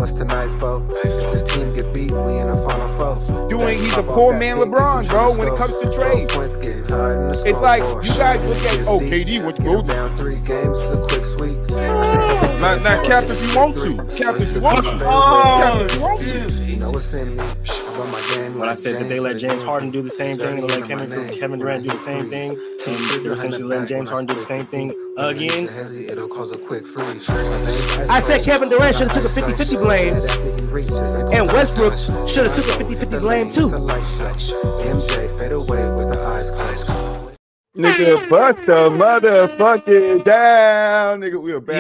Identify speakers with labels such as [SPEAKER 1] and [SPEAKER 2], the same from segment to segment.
[SPEAKER 1] what's tonight for? If this team get beat, we in the final four.
[SPEAKER 2] He's a poor man LeBron, bro, when it comes to trades. It's like, you guys look at, KD went to Golden.
[SPEAKER 1] Down 3 games is a quick sweep.
[SPEAKER 2] Not cap if you want to. Cap if you want to.
[SPEAKER 1] You know what's in me.
[SPEAKER 3] When I said that they let James Harden do the same thing and let Kevin Durant do the same thing, and they're essentially letting James Harden do the same thing again.
[SPEAKER 4] I said Kevin Durant should have took a 50-50 blame, and Westbrook should have took a 50-50 blame too.
[SPEAKER 1] MJ fade away with the eyes closed.
[SPEAKER 2] Nigga, bust the motherfucking down. Nigga, we are back.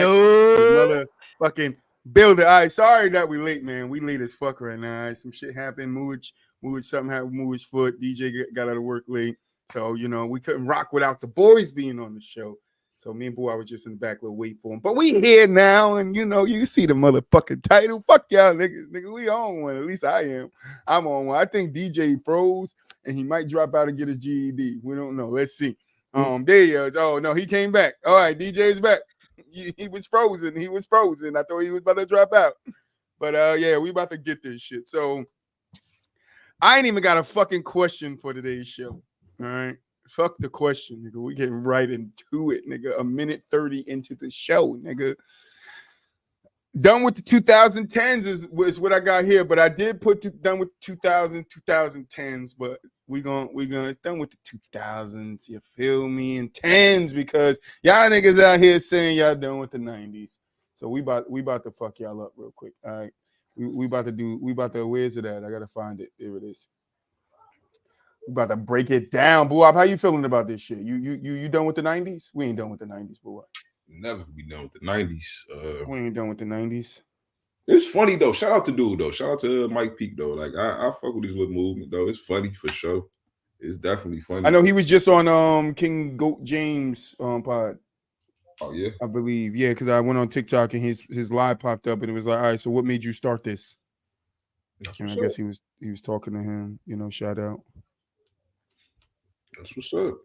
[SPEAKER 2] Motherfucking building. All right, sorry that we late, man. We late as fuck right now. All right, some shit happened. Mooch, something happened with Mooch's foot. DJ got out of work late. So, we couldn't rock without the boys being on the show. So me and Boy, I was just in the back, little wait for him. But we here now, and you see the motherfucking title. Fuck y'all niggas. Nigga, we on one. At least I am. I'm on one. I think DJ froze, and he might drop out and get his GED. We don't know. Let's see. There he is. Oh, no, he came back. All right, DJ's back. He was frozen. I thought he was about to drop out. But, yeah, we about to get this shit. So I ain't even got a fucking question for today's show. All right? Fuck the question, nigga. We getting right into it, nigga. 1:30 into the show, nigga. Done with the 2010s is what I got here, but I did put done with the 2010s, but we gonna it's done with the 2000s, you feel me, and 10s, because y'all niggas out here saying y'all done with the 90s. So we about to fuck y'all up real quick. All right. We about to where's it at? I gotta find it. There it is. We about to break it down. Boo, how you feeling about this shit? You done with the 90s? We ain't done with the 90s, Boo.
[SPEAKER 5] Never be done with the 90s.
[SPEAKER 2] We ain't done with the 90s.
[SPEAKER 5] It's funny though. Shout out to dude though. Shout out to Mike Peak though. Like I fuck with his little movement though. It's funny for sure. It's definitely funny.
[SPEAKER 2] I know he was just on King Goat James pod.
[SPEAKER 5] Oh yeah,
[SPEAKER 2] I believe. Yeah, because I went on TikTok and his live popped up and it was like, all right, so what made you start this? And I guess he was talking to him. Shout out.
[SPEAKER 5] That's what's up.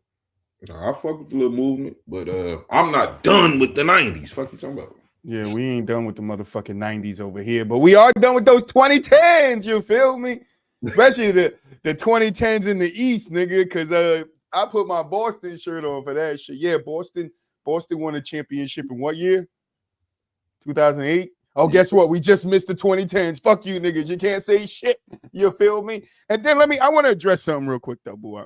[SPEAKER 5] I fuck with the little movement, but I'm not done with the 90s. Fuck you talking about?
[SPEAKER 2] Yeah, we ain't done with the motherfucking 90s over here, but we are done with those 2010s, you feel me? Especially the 2010s in the East, nigga, because I put my Boston shirt on for that shit. Yeah, Boston won a championship in what year? 2008? Oh, guess what? We just missed the 2010s. Fuck you, niggas. You can't say shit. You feel me? And then I want to address something real quick, though, boy.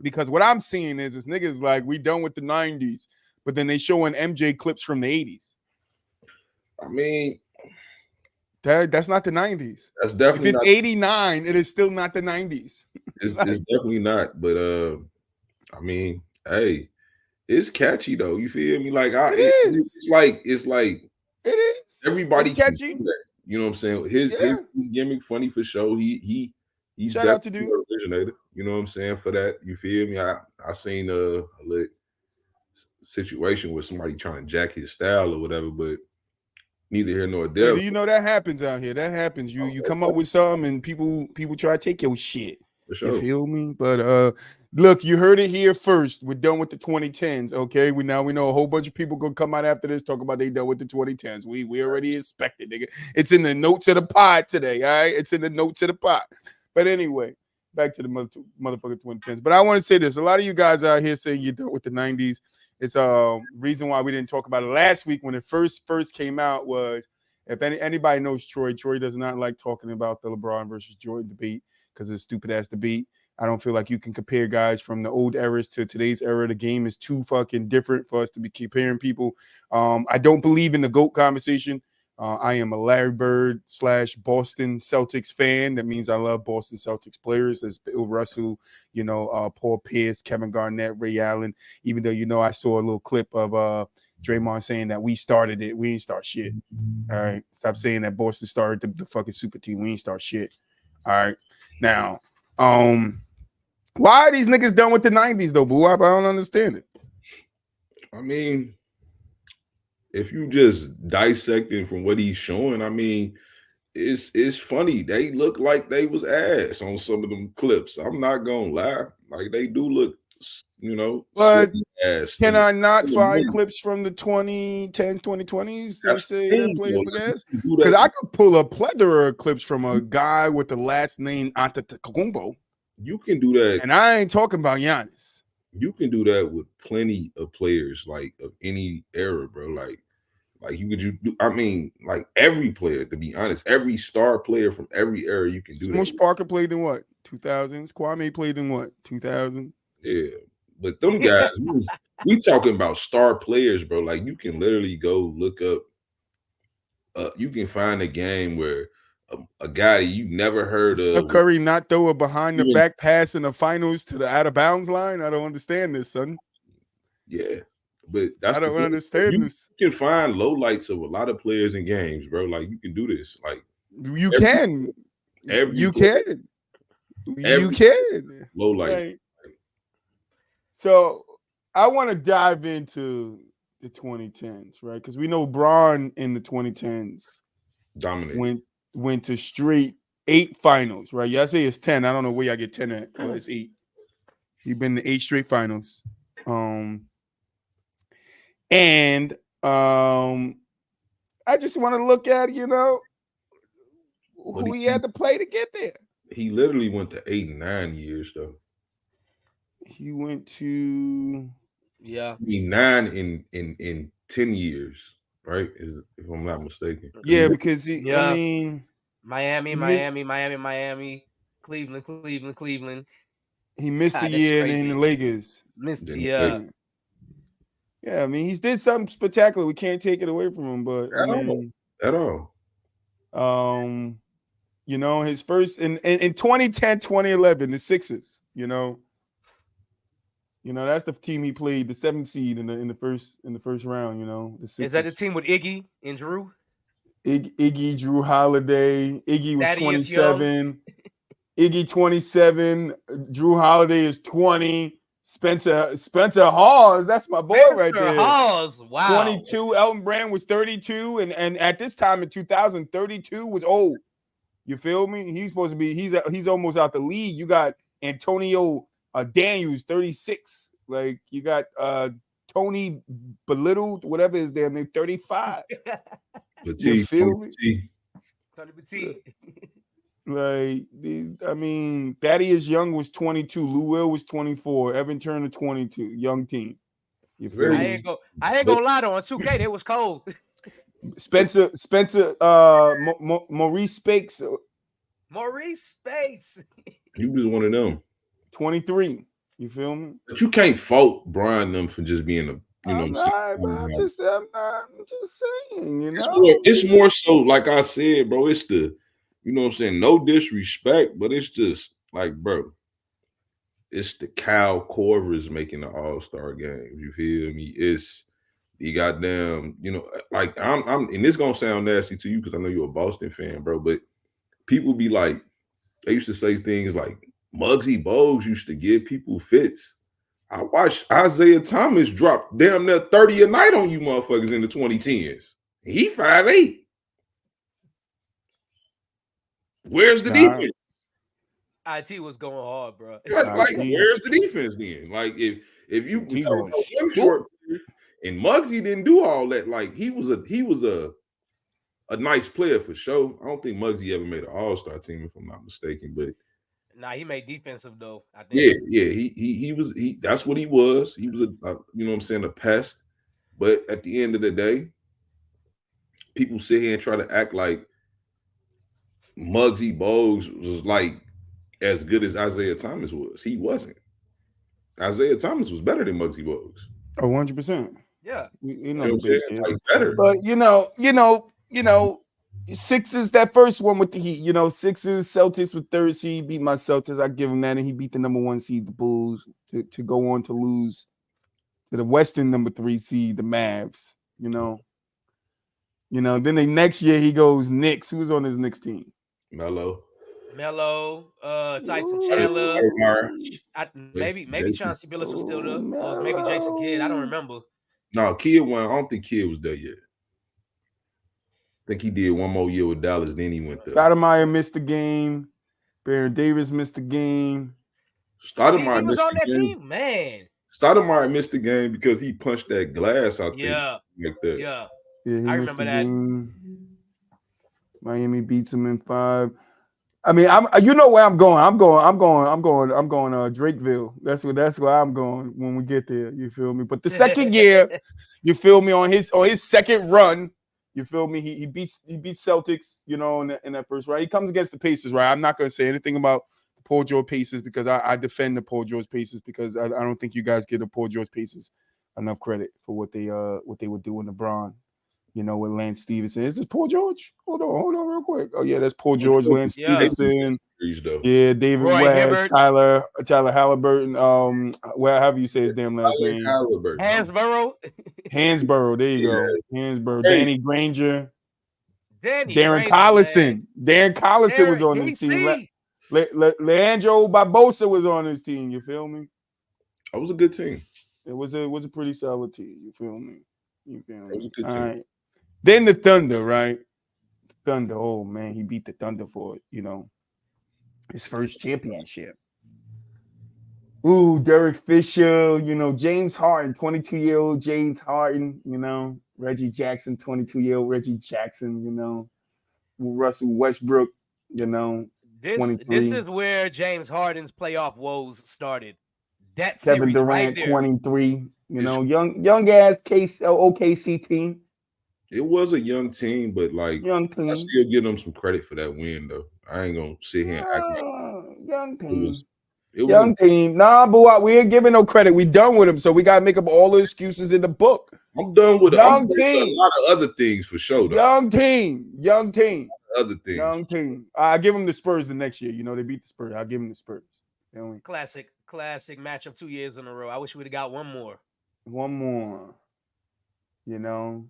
[SPEAKER 2] Because what I'm seeing is niggas like, we done with the 90s, but then they showing MJ clips from the 80s.
[SPEAKER 5] I mean,
[SPEAKER 2] that's not the 90s.
[SPEAKER 5] That's definitely
[SPEAKER 2] if it's 89, it is still not the 90s.
[SPEAKER 5] It's definitely not. But I mean, hey, it's catchy though. You feel me? Like it's like it is. Everybody
[SPEAKER 2] it's catchy.
[SPEAKER 5] You know what I'm saying? His gimmick funny for show. He's
[SPEAKER 2] shout out to dude.
[SPEAKER 5] Originator. You know what I'm saying? For that, you feel me? I seen a lit situation with somebody trying to jack his style or whatever, but neither here nor there.
[SPEAKER 2] You know that happens out here. That happens. You come up with something and people try to take your shit.
[SPEAKER 5] For sure.
[SPEAKER 2] You feel me? But look, you heard it here first. We're done with the 2010s. Okay, we know a whole bunch of people gonna come out after this talk about they done with the 2010s. We already expected, nigga. It's in the notes of the pod today. All right, it's in the notes of the pod. But anyway, back to the motherfucking 2010s. But I want to say this: a lot of you guys out here saying you're done with the 90s. It's reason why we didn't talk about it last week when it first came out was, if anybody knows Troy does not like talking about the LeBron versus Jordan debate because it's a stupid ass debate. I don't feel like you can compare guys from the old eras to today's era. The game is too fucking different for us to be comparing people. I don't believe in the GOAT conversation. I am a Larry Bird / Boston Celtics fan. That means I love Boston Celtics players as Bill Russell, Paul Pierce, Kevin Garnett, Ray Allen. Even though, I saw a little clip of Draymond saying that we started it. We ain't start shit. All right. Stop saying that Boston started the fucking super team. We ain't start shit. All right. Now, why are these niggas done with the 90s though, boo? I don't understand it.
[SPEAKER 5] I mean, if you just dissecting from what he's showing, I mean, it's funny. They look like they was ass on some of them clips. I'm not gonna lie. Like they do look you know,
[SPEAKER 2] But
[SPEAKER 5] ass.
[SPEAKER 2] can I not
[SPEAKER 5] in the
[SPEAKER 2] find
[SPEAKER 5] middle.
[SPEAKER 2] clips from the 2010s, 2020s that
[SPEAKER 5] That's the
[SPEAKER 2] say that
[SPEAKER 5] thing,
[SPEAKER 2] plays
[SPEAKER 5] bro.
[SPEAKER 2] for gas?
[SPEAKER 5] You can do
[SPEAKER 2] Because
[SPEAKER 5] that.
[SPEAKER 2] I could pull a plethora of clips from a guy with the last name Antetokounmpo,
[SPEAKER 5] You can do that.
[SPEAKER 2] and I ain't talking about Giannis.
[SPEAKER 5] You can do that with plenty of players, like of any era, bro. Like you could do. I mean, like every player. To be honest, every star player from every era, you can do
[SPEAKER 2] Smush
[SPEAKER 5] that.
[SPEAKER 2] Parker played in what? 2000s. Kwame played in what? 2000.
[SPEAKER 5] Yeah, but them guys, we talking about star players, bro. Like you can literally go look up. You can find a game where a guy that you never heard
[SPEAKER 2] Steph
[SPEAKER 5] of,
[SPEAKER 2] Curry not throw a behind the
[SPEAKER 5] even
[SPEAKER 2] back pass in the finals to the out of bounds line. I don't understand this, son.
[SPEAKER 5] yeah. But that's
[SPEAKER 2] I
[SPEAKER 5] the
[SPEAKER 2] don't
[SPEAKER 5] thing.
[SPEAKER 2] understand
[SPEAKER 5] You
[SPEAKER 2] this.
[SPEAKER 5] can find low lights of a lot of players in games, bro. Like you can do this. Like
[SPEAKER 2] You
[SPEAKER 5] every
[SPEAKER 2] can. You
[SPEAKER 5] player,
[SPEAKER 2] can. You
[SPEAKER 5] every
[SPEAKER 2] can.
[SPEAKER 5] low light.
[SPEAKER 2] Like, so I want to dive into the 2010s, right? Because we know Bron in the 2010s
[SPEAKER 5] Dominate.
[SPEAKER 2] went to straight 8 finals, right? Yeah, I say it's 10. I don't know where y'all get 10 at, but it's 8. He's been to 8 straight finals. And I just want to look at, who he had to play to get there.
[SPEAKER 5] He literally went to 8 and 9 years though.
[SPEAKER 2] He went to
[SPEAKER 3] Yeah.
[SPEAKER 5] I mean 9 in 10 years, right? If I'm not mistaken.
[SPEAKER 2] Yeah, because I
[SPEAKER 3] Yeah.
[SPEAKER 2] mean
[SPEAKER 3] Miami, Cleveland.
[SPEAKER 2] he missed
[SPEAKER 3] God,
[SPEAKER 2] a
[SPEAKER 3] that's
[SPEAKER 2] year in
[SPEAKER 3] crazy.
[SPEAKER 2] the Lakers.
[SPEAKER 3] Yeah.
[SPEAKER 2] Yeah, I mean he did something spectacular. We can't take it away from him, but
[SPEAKER 5] At all.
[SPEAKER 2] His first in 2010, 2011, the Sixers, that's the team he played, the 7th seed in the first round, the Sixers.
[SPEAKER 3] Is that the team with Iggy and Drew?
[SPEAKER 2] Iggy, Drew Holiday. Iggy was
[SPEAKER 3] Thaddeus
[SPEAKER 2] 27. Iggy 27. Drew Holiday is 20. Spencer Hawes, that's my boy right there.
[SPEAKER 3] Hawes, wow.
[SPEAKER 2] 22. Elton Brand was 32, and at this time in 2032 was old. You feel me? He's supposed to be. He's almost out the league. You got Antonio Daniels, 36. Like you got Tony Belittled, whatever his damn name, 35. You feel me?
[SPEAKER 3] Tony Petit.
[SPEAKER 2] Like, I mean, Thaddeus Young was 22. Lou Will was 24. Evan Turner 22. Young team. You feel me?
[SPEAKER 3] I ain't gonna lie though. On 2K, they was cold.
[SPEAKER 2] Spencer, Maurice Spakes.
[SPEAKER 3] Maurice Spates.
[SPEAKER 5] He was one of them.
[SPEAKER 2] 23. You feel me?
[SPEAKER 5] But you can't fault Brian them for just being
[SPEAKER 2] I'm just saying,
[SPEAKER 5] It's more so, like I said, bro, it's the, what I'm saying, no disrespect, but it's just like, bro, it's the Kyle Korvers making the All-Star game. You feel me? It's the goddamn, like I'm and it's gonna sound nasty to you because I know you're a Boston fan, bro, but people be like, they used to say things like Muggsy Bogues used to give people fits. I watched Isaiah Thomas drop damn near 30 a night on you motherfuckers in the 2010s. He 5'8". Where's the defense?
[SPEAKER 3] IT was going hard, bro.
[SPEAKER 5] Like where's the defense then? Like if you talk about one short player, and Muggsy didn't do all that, like he was a nice player for sure. I don't think Muggsy ever made an All-Star team, if I'm not mistaken, but
[SPEAKER 3] nah, he made defensive though. I think.
[SPEAKER 5] Yeah. He was that's what he was. He was a pest. But at the end of the day, people sit here and try to act like Muggsy Bogues was like as good as Isaiah Thomas was. He wasn't. Isaiah Thomas was better than Muggsy Bogues.
[SPEAKER 2] 100%.
[SPEAKER 3] Yeah.
[SPEAKER 5] Like better.
[SPEAKER 2] But Sixers, that first one with the Heat, Sixers, Celtics with 3rd seed, beat my Celtics. I give him that, and he beat the number 1 seed, the Bulls, to go on to lose to the Western number 3 seed, the Mavs. Then the next year he goes Knicks. Who's on his Knicks team?
[SPEAKER 5] Melo,
[SPEAKER 3] Tyson Chandler. Maybe Chauncey Billups was still there, or maybe Jason Kidd. I don't remember.
[SPEAKER 5] No, Kidd won. I don't think Kidd was there yet. I think he did one more year with Dallas, then he went there.
[SPEAKER 2] Stoudemire missed the game. Baron Davis missed the game.
[SPEAKER 5] Stoudemire
[SPEAKER 4] He was
[SPEAKER 5] missed
[SPEAKER 4] on
[SPEAKER 5] the
[SPEAKER 4] that
[SPEAKER 5] game.
[SPEAKER 4] team, man.
[SPEAKER 5] Stoudemire missed the game because he punched that glass. I think like that.
[SPEAKER 4] Yeah.
[SPEAKER 2] Yeah, he
[SPEAKER 4] I
[SPEAKER 2] missed
[SPEAKER 4] remember
[SPEAKER 2] the
[SPEAKER 4] that.
[SPEAKER 2] game. Miami beats him in 5. I mean, you know where I'm going. I'm going Drakeville. That's where I'm going when we get there. You feel me? But the second year, you feel me, on his second run, you feel me? He beats Celtics, you know, in that first round. He comes against the Pacers, right? I'm not gonna say anything about the Paul George Pacers because I defend the Paul George Pacers because I don't think you guys give the Paul George Pacers enough credit for what they were doing to LeBron. You know, with Lance Stevenson. Is this Paul George? Hold on real quick. Oh, yeah, that's Paul George, Lance Stevenson. Yeah, David
[SPEAKER 4] Roy
[SPEAKER 2] West,
[SPEAKER 4] Hibbert.
[SPEAKER 2] Tyler Halliburton. However you say his damn last name.
[SPEAKER 4] Hansborough.
[SPEAKER 2] Hansborough, there you go. Hansborough.
[SPEAKER 5] Hey.
[SPEAKER 2] Danny Granger.
[SPEAKER 4] Darren
[SPEAKER 2] Collison. Darren Collison was on this team. Leandro Barbosa was on this team. You feel me?
[SPEAKER 5] That was a good team.
[SPEAKER 2] It was a pretty solid team. You feel me? You feel me?
[SPEAKER 5] It was a good
[SPEAKER 2] All
[SPEAKER 5] team.
[SPEAKER 2] right. Then the Thunder, right? Thunder. Oh man, he beat the Thunder for, you know, his first championship. Ooh, Derek Fisher, you know, James Harden, 22-year-old James Harden, you know, Reggie Jackson, 22-year-old Reggie Jackson, you know, Russell Westbrook, you know,
[SPEAKER 4] this is where James Harden's playoff woes started. That
[SPEAKER 2] Kevin
[SPEAKER 4] series
[SPEAKER 2] Durant,
[SPEAKER 4] right there.
[SPEAKER 2] 23, you know, young ass OKC team.
[SPEAKER 5] It was a young team, but like
[SPEAKER 2] young team.
[SPEAKER 5] I still give them some credit for that win, though. I ain't gonna sit here and act like
[SPEAKER 2] young team.
[SPEAKER 5] It was
[SPEAKER 2] young team. Nah, but we ain't giving no credit. We done with him, so we gotta make up all the excuses in the book.
[SPEAKER 5] I'm done with
[SPEAKER 2] young team.
[SPEAKER 5] A lot of other things for sure. Though.
[SPEAKER 2] Young team.
[SPEAKER 5] Other things.
[SPEAKER 2] Young team. I give them the Spurs the next year. You know, they beat the Spurs. I give them the Spurs. You know?
[SPEAKER 4] Classic matchup 2 years in a row. I wish we'd have got one more.
[SPEAKER 2] You know.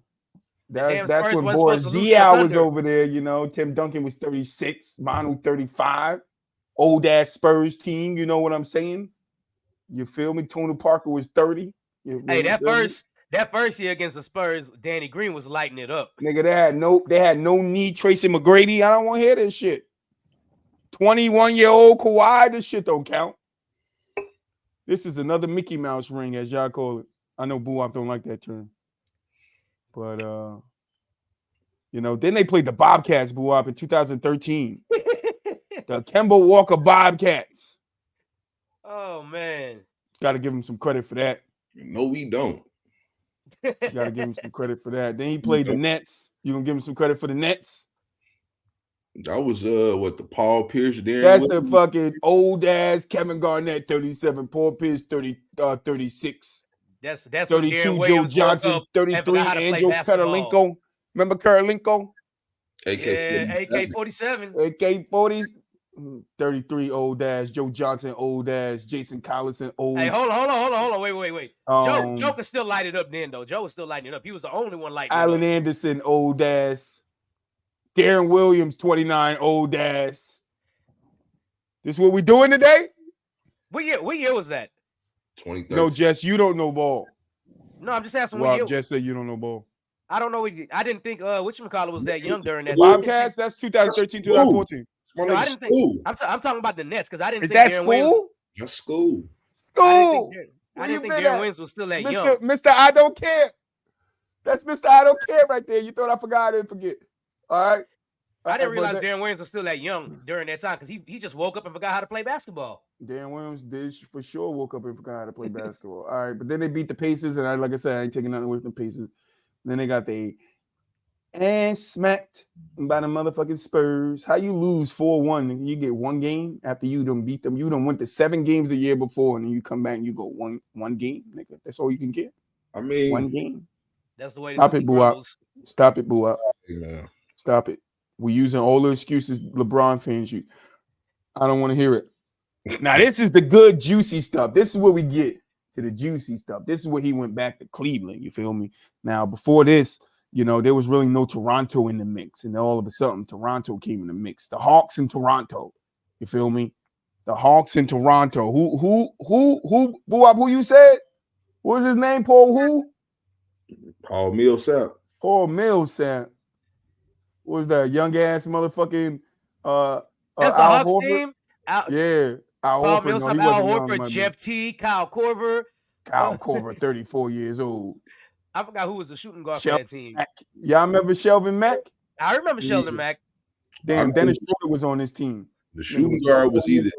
[SPEAKER 4] That's
[SPEAKER 2] when Boris Diaw was over there, you know. Tim Duncan was 36, Manu 35. Old ass Spurs team, you know what I'm saying? You feel me? Tony Parker was 30.
[SPEAKER 4] Hey, that first year against the Spurs, Danny Green was lighting it up.
[SPEAKER 2] Nigga, they had no need Tracy McGrady. I don't want to hear this shit. 21-year-old Kawhi, this shit don't count. This is another Mickey Mouse ring, as y'all call it. I know Boo-Wop don't like that term. But, you know, then they played the Bobcats, Boo-Wop, in 2013. The Kemba Walker Bobcats.
[SPEAKER 4] Oh, man.
[SPEAKER 2] Got to give him some credit for that.
[SPEAKER 5] No, we don't.
[SPEAKER 2] You got to give him some credit for that. Then he played the Nets. You going to give him some credit for the Nets?
[SPEAKER 5] That was, the Paul Pierce there.
[SPEAKER 2] That's the fucking old-ass Kevin Garnett, 37. Paul Pierce, 36.
[SPEAKER 4] That's
[SPEAKER 2] 32, Joe Johnson, 33, Angel Karolinko. Remember Karolinko?
[SPEAKER 4] AK-47.
[SPEAKER 2] AK-40s. 33, old-ass. Joe Johnson, old-ass. Jason Collison, old.
[SPEAKER 4] Hey, hold on. Wait. Joe could still light it up then, though. Joe was still lighting it up. He was the only one lighting it up.
[SPEAKER 2] Allen Anderson, old-ass. Darren Williams, 29, old-ass. This what we doing today?
[SPEAKER 4] What year was that?
[SPEAKER 5] 2013.
[SPEAKER 2] No, Jess, you don't know ball.
[SPEAKER 4] No, I'm just asking what year.
[SPEAKER 2] Jess said you don't know ball.
[SPEAKER 4] I don't know. I didn't think whatchamacallit was that young during that.
[SPEAKER 2] Bobcats, that's 2013, 2014.
[SPEAKER 4] No, I didn't think. I'm talking about the Nets because I didn't think
[SPEAKER 2] that
[SPEAKER 4] Darren
[SPEAKER 2] school?
[SPEAKER 4] Williams.
[SPEAKER 5] Just school.
[SPEAKER 4] I didn't think Darren Williams was still that young.
[SPEAKER 2] Mr. I don't care. That's Mr. I don't care right there. You thought I forgot? I didn't forget. All right.
[SPEAKER 4] I didn't realize Darren Williams was still that young during that time because he just woke up and forgot how to play basketball.
[SPEAKER 2] Darren Williams did for sure woke up and forgot how to play basketball. All right, but then they beat the Pacers, and like I said, I ain't taking nothing away from the Pacers. Then they got and smacked by the motherfucking Spurs. How you lose 4-1? You get one game after you done beat them. You done went to 7 games the year before, and then you come back and you go one game, nigga. That's all you can get.
[SPEAKER 5] I mean,
[SPEAKER 2] one game.
[SPEAKER 4] That's the way.
[SPEAKER 2] Stop it, Boo-Wop. Stop it, Boo-Wop.
[SPEAKER 5] Yeah.
[SPEAKER 2] Stop it. We're using all the excuses LeBron fans use. I don't want to hear it. Now, this is the good, juicy stuff. This is where we get to the juicy stuff. This is where he went back to Cleveland. You feel me? Now, before this, you know, there was really no Toronto in the mix. And then all of a sudden, Toronto came in the mix. The Hawks in Toronto. You feel me? The Hawks in Toronto. Who you said? What was his name? Paul
[SPEAKER 5] Millsap.
[SPEAKER 2] Paul Millsap. What was that young ass motherfucking
[SPEAKER 4] that's the Hawks team?
[SPEAKER 2] Yeah. Al
[SPEAKER 4] Paul
[SPEAKER 2] Horford, no,
[SPEAKER 4] Millsap,
[SPEAKER 2] he
[SPEAKER 4] Al
[SPEAKER 2] wasn't young,
[SPEAKER 4] Horford,
[SPEAKER 2] man.
[SPEAKER 4] Jeff T, Kyle Korver.
[SPEAKER 2] Kyle Korver, 34 years old.
[SPEAKER 4] I forgot who was the shooting guard
[SPEAKER 2] Shelvin
[SPEAKER 4] for that team.
[SPEAKER 2] Mack. Y'all remember Shelvin Mack?
[SPEAKER 4] I remember Sheldon Mack.
[SPEAKER 2] Damn, Dennis Schroeder was on this team.
[SPEAKER 5] The shooting guard was either.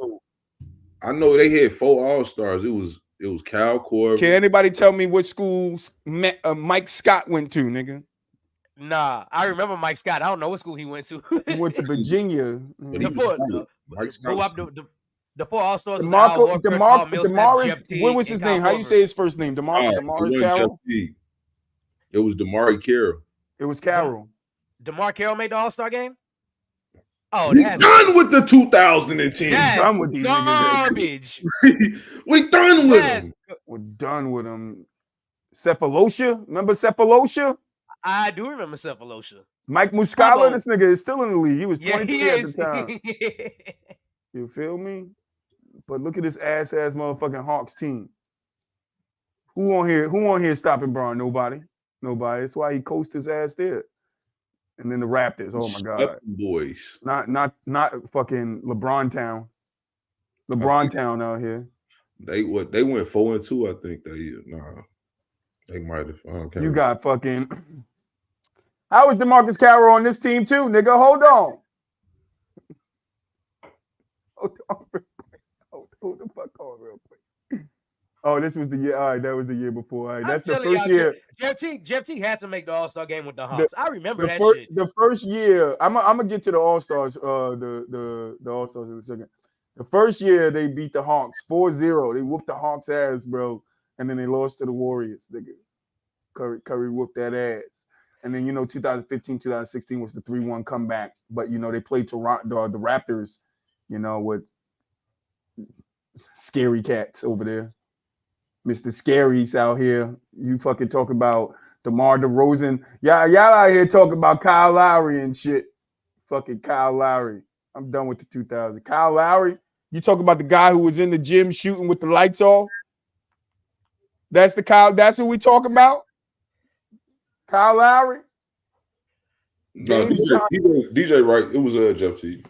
[SPEAKER 5] I know they had 4 All-Stars. It was Kyle Korver.
[SPEAKER 2] Can anybody tell me what school Mike Scott went to, nigga?
[SPEAKER 4] Nah, I remember Mike Scott. I don't know what school he went to.
[SPEAKER 2] He went to Virginia.
[SPEAKER 4] The 4 All-Stars.
[SPEAKER 2] Demaris. What was his name? How you say his first name? Demaris Carroll.
[SPEAKER 5] It was Damari Carroll.
[SPEAKER 2] It was Carroll.
[SPEAKER 4] DeMar Carroll made the All-Star game. Oh,
[SPEAKER 5] we done with the 2010.
[SPEAKER 4] That's garbage.
[SPEAKER 5] We done with them.
[SPEAKER 2] We're done with them. Cephalosha, remember Cephalosha?
[SPEAKER 4] I do remember Cephalosha.
[SPEAKER 2] Mike Muscala, this nigga is still in the league. He was 23 at the time. You feel me? But look at this ass motherfucking Hawks team. Who on here stopping Braun? Nobody. That's why he coached his ass there. And then the Raptors. Oh my God.
[SPEAKER 5] Boys.
[SPEAKER 2] Not fucking LeBron Town. LeBron Town out here.
[SPEAKER 5] They went 4-2, I think they might have.
[SPEAKER 2] You got fucking. How is DeMarcus Carroll on this team too, nigga? Hold on. Hold the fuck on real quick. Oh, this was the year. All right, that was the year before. All right, that's the first year.
[SPEAKER 4] Jeff T had to make the All-Star game with the Hawks. I remember that shit.
[SPEAKER 2] The first year, I'm gonna get to the All-Stars, the All-Stars in a second. The first year they beat the Hawks 4-0. They whooped the Hawks ass, bro, and then they lost to the Warriors. Nigga. Curry whooped that ass. And then 2015, 2016 was the 3-1 comeback. But they played Toronto, the Raptors, with scary cats over there. Mr. Scary's out here. You fucking talking about DeMar DeRozan. Y'all out here talking about Kyle Lowry and shit. Fucking Kyle Lowry. I'm done with the 2000s. Kyle Lowry, you talk about the guy who was in the gym shooting with the lights off? That's who we talk about? Kyle Lowry?
[SPEAKER 5] No, DJ Wright. It was Jeff T.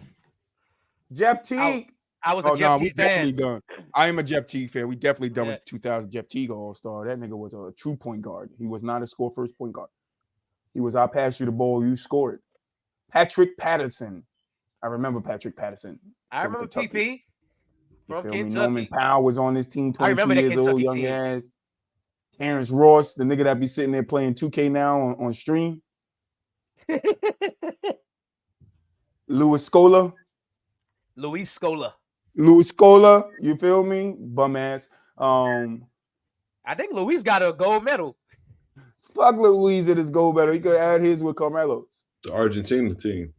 [SPEAKER 2] Jeff T.
[SPEAKER 4] I was a Jeff T fan.
[SPEAKER 2] Definitely done. I am a Jeff T fan. We definitely done with 2000 Jeff T All-Star. That nigga was a true point guard. He was not a score first point guard. He was, I'll pass you the ball, you score it. Patrick Patterson. I remember Patrick Patterson.
[SPEAKER 4] I remember PP from Kentucky.
[SPEAKER 2] Norman Powell was on this team, 22 years old, young ass. Terrence Ross, the nigga that be sitting there playing 2K now on stream. Luis Scola, you feel me? Bum ass.
[SPEAKER 4] I think Luis got a gold medal.
[SPEAKER 2] Fuck Luis at his gold medal. He could add his with Carmelo's.
[SPEAKER 5] The Argentina team.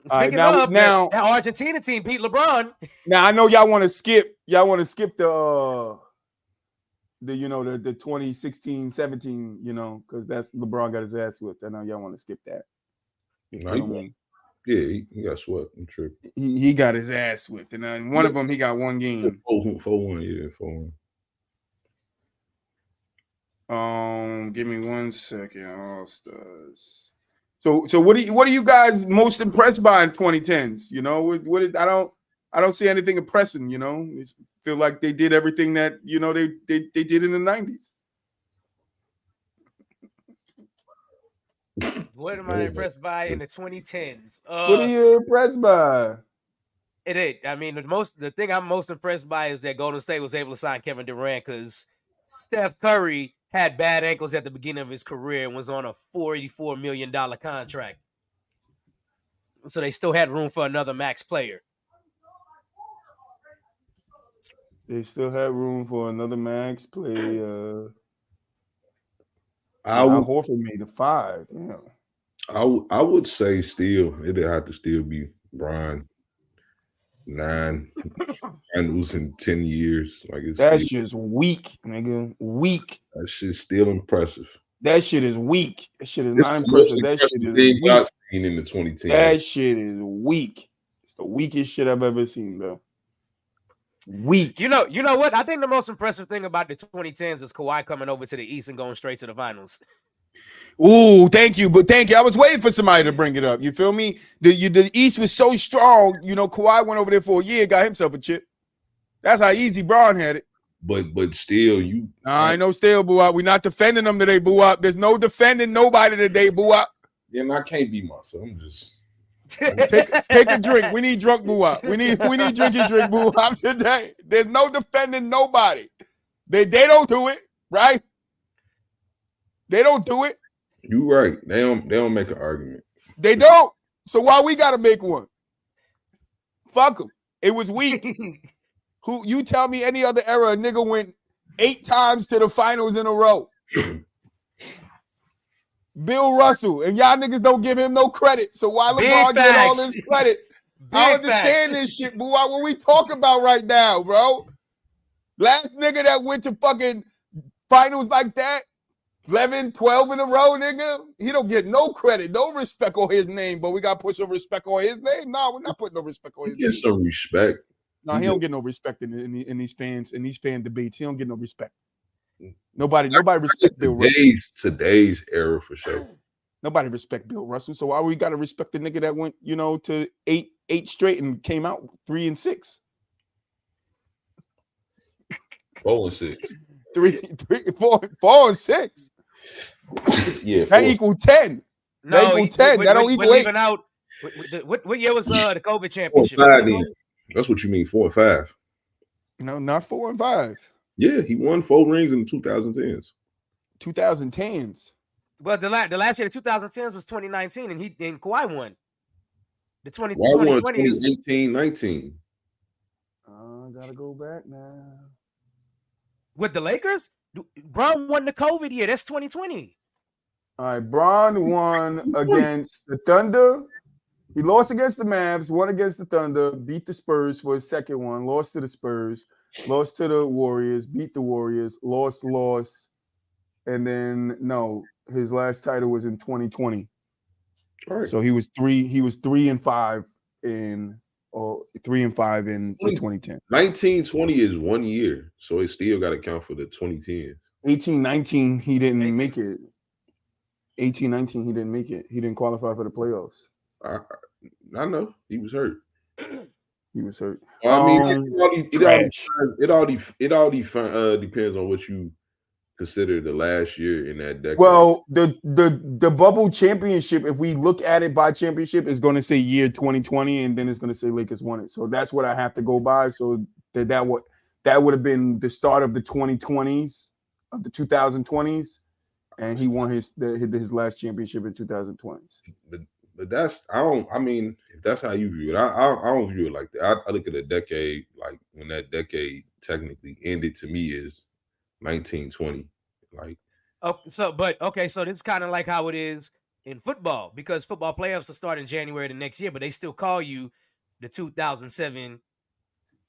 [SPEAKER 4] Speaking of, now that Argentina team beat LeBron.
[SPEAKER 2] Now I know y'all want to skip. Y'all want to skip the 2016, 17. Because that's LeBron got his ass whipped. I know y'all want to skip that.
[SPEAKER 5] He got swept. I'm tripping.
[SPEAKER 2] He got his ass whipped, and one of them he got one game.
[SPEAKER 5] 4-1,
[SPEAKER 2] 4-1. Give me 1 second. All-Stars. So what are you guys most impressed by in 2010s? I don't see anything impressing. I feel like they did everything that they did in the 90s.
[SPEAKER 4] What am I impressed by in the 2010s?
[SPEAKER 2] What are you impressed by?
[SPEAKER 4] The thing I'm most impressed by is that Golden State was able to sign Kevin Durant because Steph Curry had bad ankles at the beginning of his career and was on a $44 million contract. So they still had room for another max player.
[SPEAKER 2] They still had room for another max player. Horford made the 5. Yeah.
[SPEAKER 5] I would say still it'd have to still be Brian 9 and losing 10 years.
[SPEAKER 2] That's just weak, nigga. Weak.
[SPEAKER 5] That shit's still impressive.
[SPEAKER 2] That shit is weak. That shit is not impressive. That shit is weak.
[SPEAKER 5] I've seen in the 2010s.
[SPEAKER 2] That shit is weak. It's the weakest shit I've ever seen, though. Weak.
[SPEAKER 4] You know what? I think the most impressive thing about the 2010s is Kawhi coming over to the East and going straight to the finals.
[SPEAKER 2] Ooh, thank you. I was waiting for somebody to bring it up. You feel me? The East was so strong. Kawhi went over there for a year, got himself a chip. That's how easy Braun had it.
[SPEAKER 5] But still, you.
[SPEAKER 2] I ain't no still boo up. We're not defending them that they boo up. There's no defending nobody that they boo up.
[SPEAKER 5] Then I can't be myself. I'm just
[SPEAKER 2] take a drink. We need drunk boo up. We need drinky drink boo up today. There's no defending nobody. They don't do it, right? They don't do it.
[SPEAKER 5] You right. They don't make an argument.
[SPEAKER 2] They don't. So why we gotta make one? Fuck them. It was weak. Who you tell me any other era a nigga went 8 times to the finals in a row? Bill Russell, and y'all niggas don't give him no credit. So why LeBron get all this credit? I understand this shit, boo. What we talking about right now, bro? Last nigga that went to fucking finals like that, 11, 12 in a row, nigga. He don't get no credit, no respect on his name, but we got to put some respect on his name. No, we're not putting no respect on his name.
[SPEAKER 5] Get some respect.
[SPEAKER 2] No, he don't get no respect in these fan debates. He don't get no respect. Nobody respect Bill Russell.
[SPEAKER 5] Today's era for sure.
[SPEAKER 2] Nobody respect Bill Russell. So why we gotta respect the nigga that went, to eight straight and came out 3 and 6?
[SPEAKER 5] 4 and 6.
[SPEAKER 2] 4 and 6.
[SPEAKER 5] Yeah,
[SPEAKER 2] that equal 10.
[SPEAKER 4] No,
[SPEAKER 2] that equal 10. That don't equal 8.
[SPEAKER 4] Out. What year was the COVID championship?
[SPEAKER 5] 4 and 5, that's what you mean, 4 and 5.
[SPEAKER 2] No, not 4 and 5.
[SPEAKER 5] Yeah, he won 4 rings in the 2010s.
[SPEAKER 2] 2010s.
[SPEAKER 4] Well, the last year, the 2010s was 2019, and Kawhi won. The
[SPEAKER 5] 2020 is 18-19.
[SPEAKER 2] I gotta go back now.
[SPEAKER 4] With the Lakers, Bron won the COVID year. That's 2020.
[SPEAKER 2] All right, Bron won against the Thunder. He lost against the Mavs, won against the Thunder, beat the Spurs for his second one, lost to the Spurs, lost to the Warriors, beat the Warriors, lost, and then his last title was in 2020.
[SPEAKER 5] All right.
[SPEAKER 2] So he was 3 and 5 in 3 and 5 in 2010.
[SPEAKER 5] 1920 is 1 year, so it still got to count for the 2010s.
[SPEAKER 2] 18-19, he didn't make it. 18-19, he didn't make it. He didn't qualify for the playoffs.
[SPEAKER 5] I know he was hurt.
[SPEAKER 2] He was hurt.
[SPEAKER 5] I mean, it all depends on what you consider the last year in that decade.
[SPEAKER 2] Well, the bubble championship, if we look at it by championship, is going to say year 2020, and then it's going to say Lakers won it. So that's what I have to go by. So that would have been the start of the 2020s, of the 2020s, and he won his last championship in 2020s.
[SPEAKER 5] But if that's how you view it, I don't view it like that. I look at a decade, like when that decade technically ended to me is 1920. Like,
[SPEAKER 4] so this is kind of like how it is in football, because football playoffs will start in January the next year, but they still call you the 2007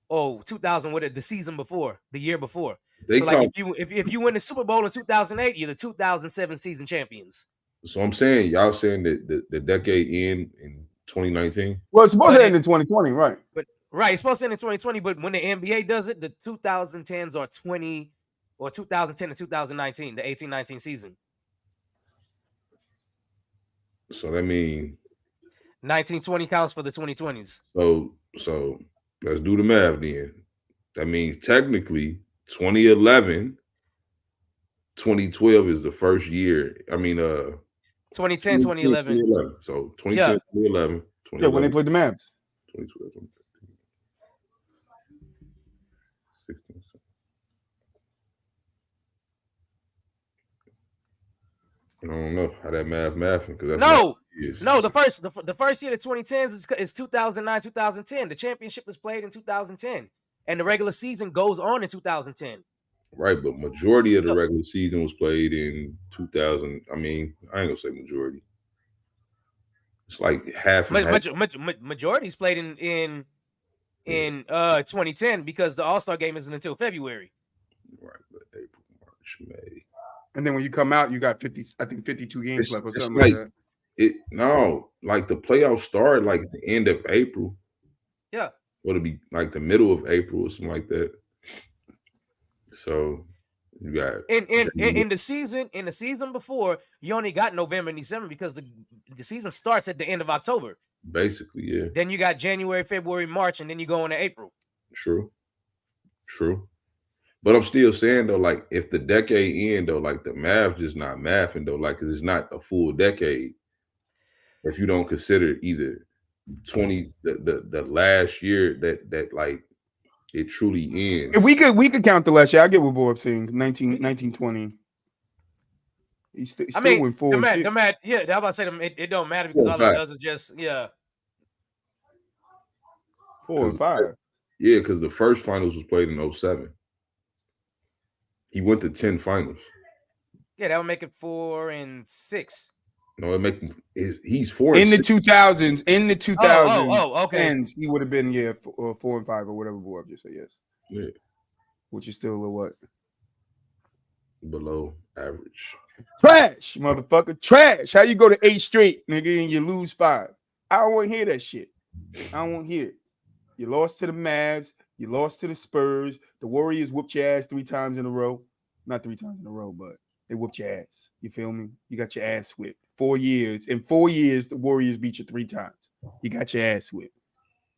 [SPEAKER 4] the season before, the year before. So like if you win the Super Bowl in 2008, you're the 2007 season champions.
[SPEAKER 5] So I'm saying, y'all saying that the decade end in 2019?
[SPEAKER 2] Well, it's supposed to end in 2020, right?
[SPEAKER 4] Right, it's supposed to end in 2020, but when the NBA does it, the 2010s are 20, or 2010 to 2019, the 18-19 season.
[SPEAKER 5] So that means
[SPEAKER 4] 1920 counts for the 2020s.
[SPEAKER 5] So let's do the math then. That means technically 2011, 2012 is the first year.
[SPEAKER 4] 2010, 2011.
[SPEAKER 5] So 2010, 2011.
[SPEAKER 2] Yeah, when they played the Mavs.
[SPEAKER 5] 2012, 16. I don't know how that math because
[SPEAKER 4] the first year of the 2010s is 2009, 2010. The championship was played in 2010, and the regular season goes on in 2010.
[SPEAKER 5] Right, but majority of the regular season was played in 2000. I ain't gonna say majority. It's like half.
[SPEAKER 4] Majority is played in 2010 because the All-Star game isn't until February.
[SPEAKER 5] Right, but April, March, May.
[SPEAKER 2] And then when you come out, you got 52 games left or something like that.
[SPEAKER 5] The playoffs start like at the end of April.
[SPEAKER 4] Yeah.
[SPEAKER 5] Or it'll be like the middle of April or something like that. So you got
[SPEAKER 4] in the season before, you only got November and December because the season starts at the end of October.
[SPEAKER 5] Basically, yeah.
[SPEAKER 4] Then you got January, February, March, and then you go into April.
[SPEAKER 5] True. True. But I'm still saying though, like if the decade end though, like the math just not mathing though, like because it's not a full decade. If you don't consider either 20 the last year that like it truly ends.
[SPEAKER 2] If we could count the last year. I get what Bob saying. 1920. He still went 4 and 6.
[SPEAKER 4] The math, yeah, I was about to say it don't matter because all it does is just
[SPEAKER 2] 4 and 5.
[SPEAKER 5] Yeah, because the first finals was played in 07. He went to 10 finals.
[SPEAKER 4] Yeah, that would make it 4 and 6.
[SPEAKER 5] No, it make him. He's 4
[SPEAKER 2] in
[SPEAKER 5] and
[SPEAKER 2] the
[SPEAKER 5] 6.
[SPEAKER 2] 2000s. In the 2000s,
[SPEAKER 4] okay.
[SPEAKER 2] He would have been 4 and 5 or whatever Bob just said. Yes.
[SPEAKER 5] Yeah.
[SPEAKER 2] Which is still a what?
[SPEAKER 5] Below average.
[SPEAKER 2] Trash, motherfucker. Trash. How you go to 8 straight, nigga, and you lose 5? I don't want to hear that shit. I don't want to hear it. You lost to the Mavs. You lost to the Spurs. The Warriors whooped your ass 3 times in a row. Not 3 times in a row, but they whooped your ass. You feel me? You got your ass whipped. 4 years. In 4 years, the Warriors beat you 3 times. You got your ass whipped.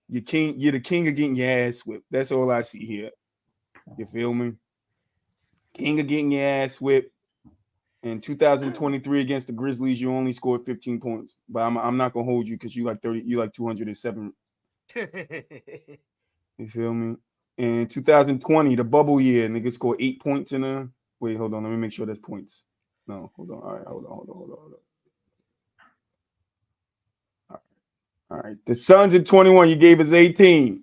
[SPEAKER 2] You're the king of getting your ass whipped. That's all I see here. You feel me? King of getting your ass whipped. In 2023 against the Grizzlies, you only scored 15 points. But I'm not gonna hold you because you like 207. You feel me? In 2020, the bubble year, nigga scored 8 points in a. Wait, hold on. Let me make sure that's points. No, hold on. All right, hold on. All right. The Suns in 21, you gave us 18.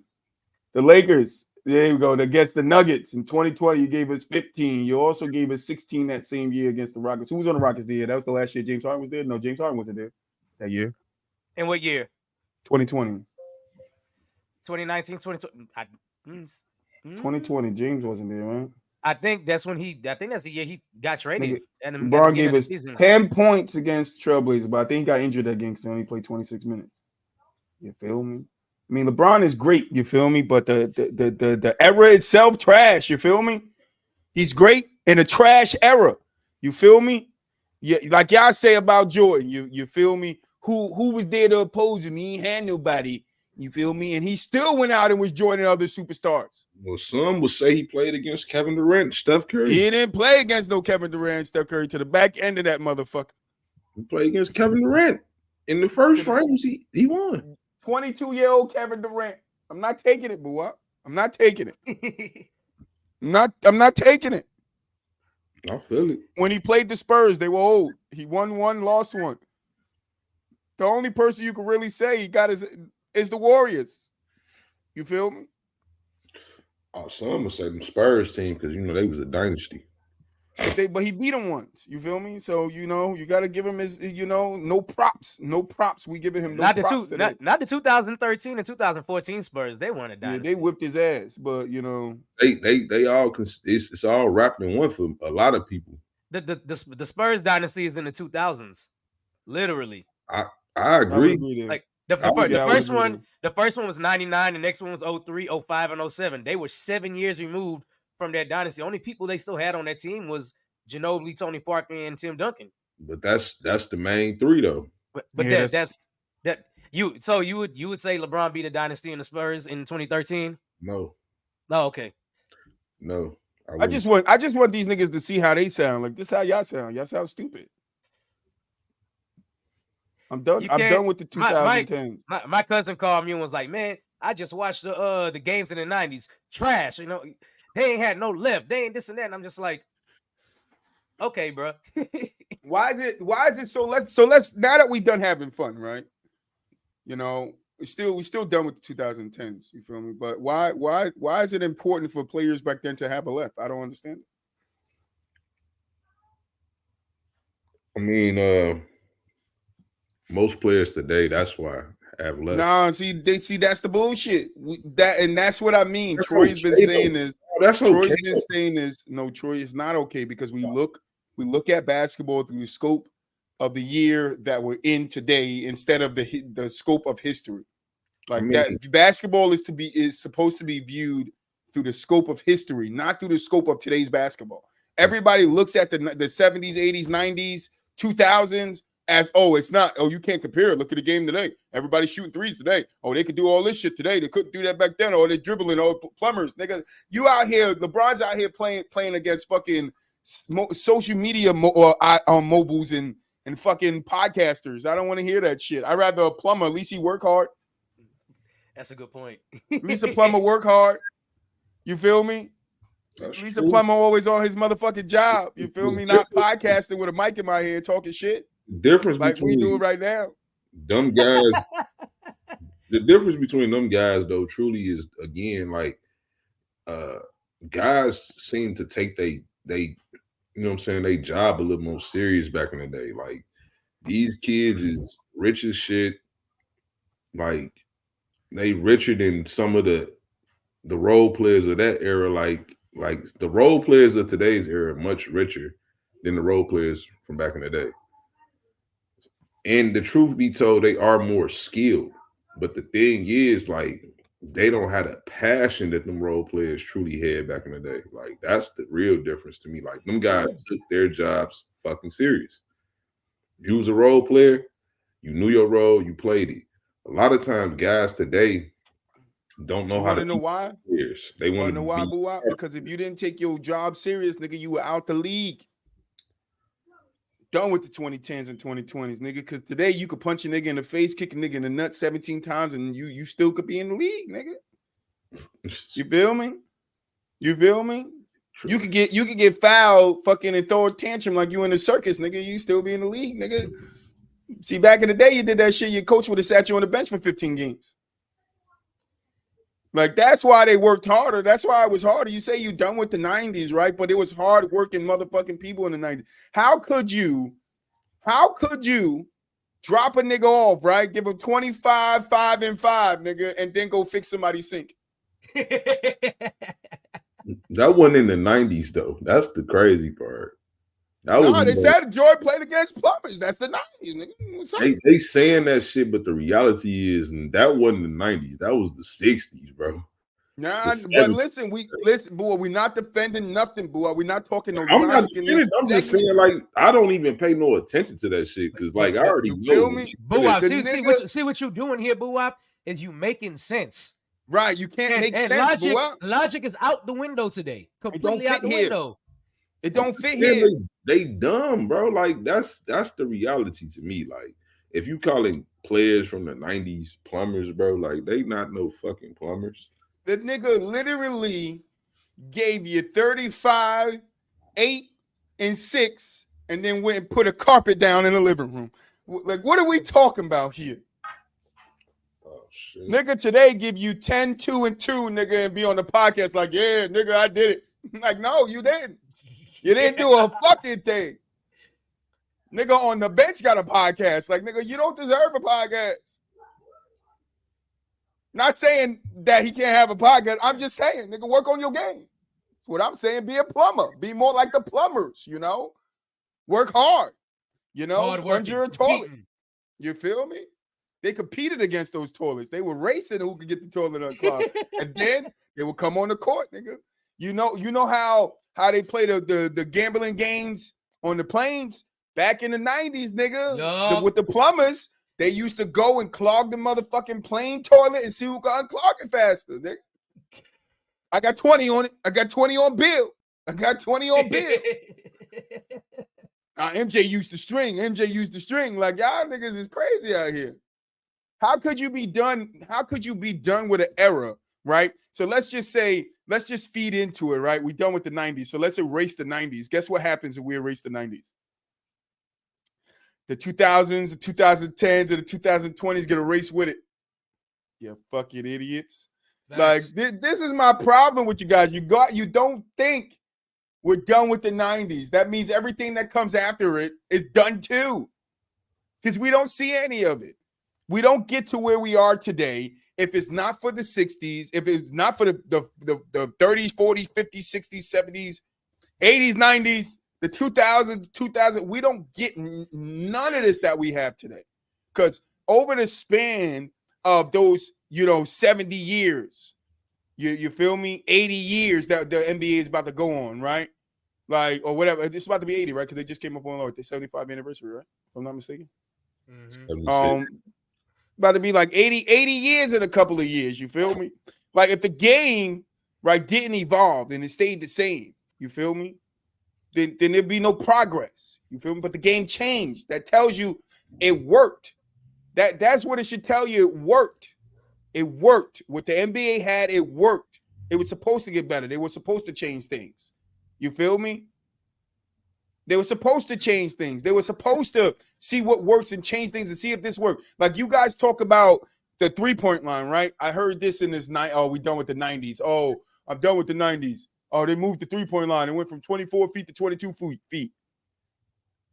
[SPEAKER 2] The Lakers, there you go. Against the Nuggets in 2020, you gave us 15. You also gave us 16 that same year against the Rockets. Who was on the Rockets there? That was the last year James Harden was there? No, James Harden wasn't there that year.
[SPEAKER 4] In what year?
[SPEAKER 2] 2020.
[SPEAKER 4] 2019, 2020.
[SPEAKER 2] 2020, James wasn't there, man.
[SPEAKER 4] I think that's the year he got traded. And
[SPEAKER 2] LeBron gave us 10 points against Trailblazers, but I think he got injured that game because he only played 26 minutes. You feel me? I mean, LeBron is great, you feel me? But the era itself, trash, you feel me? He's great in a trash era. You feel me? Yeah, like y'all say about Jordan, you feel me? Who was there to oppose him? He ain't had nobody. You feel me? And he still went out and was joining other superstars.
[SPEAKER 5] Well, some would say he played against Kevin Durant, Steph Curry.
[SPEAKER 2] He didn't play against no Kevin Durant, Steph Curry to the back end of that motherfucker.
[SPEAKER 5] He played against Kevin Durant. In the first finals, he won.
[SPEAKER 2] 22-year-old Kevin Durant. I'm not taking it, boy. I'm not taking it. I'm not taking it.
[SPEAKER 5] I feel it.
[SPEAKER 2] When he played the Spurs, they were old. He won 1, lost 1. The only person you can really say he got is the Warriors. You feel me?
[SPEAKER 5] Some would say the Spurs team because they was a dynasty.
[SPEAKER 2] But he beat them once. You feel me? So you got to give him his no props. No props. We giving him no props.
[SPEAKER 4] Not the 2013 and 2014 Spurs. They weren't a dynasty.
[SPEAKER 2] Yeah, they whipped his ass. But
[SPEAKER 5] they all it's all wrapped in one for a lot of people.
[SPEAKER 4] The Spurs dynasty is in the 2000s. Literally.
[SPEAKER 5] I agree.
[SPEAKER 4] Like the first one was 99, the next one was 03, 05, and 07. They were 7 years removed from that dynasty. Only people they still had on that team was Ginobili, Tony Parker, and Tim Duncan.
[SPEAKER 5] But that's the main 3 though.
[SPEAKER 4] But yeah, you would say LeBron beat a dynasty in the Spurs in 2013?
[SPEAKER 5] No.
[SPEAKER 4] Oh, okay.
[SPEAKER 5] No.
[SPEAKER 2] I just want these niggas to see how they sound. Like this how y'all sound. Y'all sound stupid. I'm done. I'm done with the 2010s.
[SPEAKER 4] My cousin called me and was like, "Man, I just watched the games in the 90s. Trash. They ain't had no left. They ain't this and that." And I'm just like, "Okay, bro."
[SPEAKER 2] Why is it so? Let's now that we done having fun, right? We still done with the 2010s. You feel me? But why is it important for players back then to have a left? I don't understand it.
[SPEAKER 5] I mean, most players today, that's why have left.
[SPEAKER 2] Nah, see that's the bullshit. That's what I mean. Troy's been saying this. Troy's been saying this. No, Troy, it's not okay because we look at basketball through the scope of the year that we're in today instead of the scope of history. That basketball is supposed to be viewed through the scope of history, not through the scope of today's basketball. Everybody looks at the 70s, 80s, 90s, 2000s. it's not. Oh, you can't compare it. Look at the game today. Everybody's shooting threes today. Oh, they could do all this shit today. They couldn't do that back then. Oh, they dribbling. Oh, plumbers, nigga. You out here, LeBron's out here playing against fucking social media mobiles and fucking podcasters. I don't want to hear that shit. I'd rather a plumber. At least he work hard.
[SPEAKER 4] That's a good point.
[SPEAKER 2] At least a plumber work hard. You feel me?
[SPEAKER 5] That's
[SPEAKER 2] At least a
[SPEAKER 5] true.
[SPEAKER 2] plumber always on his motherfucking job. You feel me? Not podcasting with a mic in my head talking shit
[SPEAKER 5] Difference
[SPEAKER 2] like we
[SPEAKER 5] between
[SPEAKER 2] do right now.
[SPEAKER 5] them guys, the difference between them guys though truly is again like guys seem to take they you know what I'm saying, they job a little more serious back in the day. Like these kids is rich as shit. Like they richer than some of the role players of that era. Like the role players of today's era are much richer than the role players from back in the day. And the truth be told, they are more skilled. But the thing is, like, they don't have the passion that them role players truly had back in the day. Like, that's the real difference to me. Like, them guys took their jobs fucking serious. You was a role player, you knew your role, you played it. A lot of times, guys today don't know how to
[SPEAKER 2] know why?
[SPEAKER 5] Players. They want to
[SPEAKER 2] know why, Boo? Because if you didn't take your job serious, nigga, you were out the league. Done with the 2010s and 2020s, nigga. Because today you could punch a nigga in the face, kick a nigga in the nuts 17 times, and you still could be in the league, nigga. You feel me? You feel me? True. You could get fouled, fucking, and throw a tantrum like you in the circus, nigga. You still be in the league, nigga. See, back in the day, you did that shit. Your coach would have sat you on the bench for 15 games. Like, that's why they worked harder. That's why it was harder. You say you done with the 90s, right? But it was hard working motherfucking people in the 90s. How could you drop a nigga off, right? Give him 25, 5 and 5, nigga, and then go fix somebody's sink?
[SPEAKER 5] That wasn't in the 90s, though. That's the crazy part.
[SPEAKER 2] They said Jordan played against plumbers. That's the 90s, nigga.
[SPEAKER 5] They saying that shit, but the reality is that wasn't the 90s. That was the 60s, bro.
[SPEAKER 2] Nah, but listen, boy, we're not defending nothing, boy. We're not talking no logic in this.
[SPEAKER 5] I'm just saying, like, I don't even pay no attention to that shit because, like, I already know.
[SPEAKER 4] Boo-wop, see what you're doing here, Boo-wop, is you making sense.
[SPEAKER 2] Right, you can't make sense,
[SPEAKER 4] logic is out the window today. Completely out the window.
[SPEAKER 2] It don't fit here.
[SPEAKER 5] They dumb, bro. Like that's the reality to me. Like if you calling players from the 90s plumbers, bro, like they not no fucking plumbers.
[SPEAKER 2] The nigga literally gave you 35, 8, and 6, and then went and put a carpet down in the living room. Like, what are we talking about here?
[SPEAKER 5] Oh shit.
[SPEAKER 2] Nigga today give you 10, 2, and 2, nigga, and be on the podcast like, yeah, nigga, I did it. Like, no, you didn't. You didn't do a fucking thing. Nigga on the bench got a podcast. Like, nigga, you don't deserve a podcast. Not saying that he can't have a podcast. I'm just saying, nigga, work on your game. What I'm saying, be a plumber. Be more like the plumbers, you know? Work hard. You know, plunge your toilet. You feel me? They competed against those toilets. They were racing who could get the toilet unclogged. And then they would come on the court, nigga. You know how they play the gambling games on the planes back in the 90s, nigga. With the plumbers, they used to go and clog the motherfucking plane toilet and see who could unclog it faster, nigga. I got 20 on it. I got 20 on Bill. MJ used the string. Like, y'all niggas is crazy out here. How could you be done with an era, right? So let's just feed into it, right? We're done with the 90s. So let's erase the 90s. Guess what happens if we erase the 90s? The 2000s, the 2010s, and the 2020s get erased with it. You fucking idiots. Like, this is my problem with you guys. You don't think we're done with the 90s. That means everything that comes after it is done too. Because we don't see any of it. We don't get to where we are today if it's not for the 60s, if it's not for the 30s, 40s, 50s, 60s, 70s, 80s, 90s, the 2000s, we don't get none of this that we have today. Because over the span of those, 70 years, you feel me? 80 years that the NBA is about to go on, right? Like, or whatever. It's about to be 80, right? Because they just came up on the 75th anniversary, right? I'm not mistaken.
[SPEAKER 4] Mm-hmm.
[SPEAKER 2] About to be like 80 years in a couple of years. You feel me? Like if the game right didn't evolve and it stayed the same, you feel me? Then there'd be no progress. You feel me? But the game changed. That tells you it worked. That's what it should tell you. It worked. It worked. What the NBA had, it worked. It was supposed to get better. They were supposed to change things. You feel me? They were supposed to change things. They were supposed to see what works and change things and see if this works. Like you guys talk about the 3-point line, right? I heard this in this night. Oh, we done with the 90s. Oh, I'm done with the 90s. Oh, they moved the 3-point line. It went from 24 feet to 22 feet.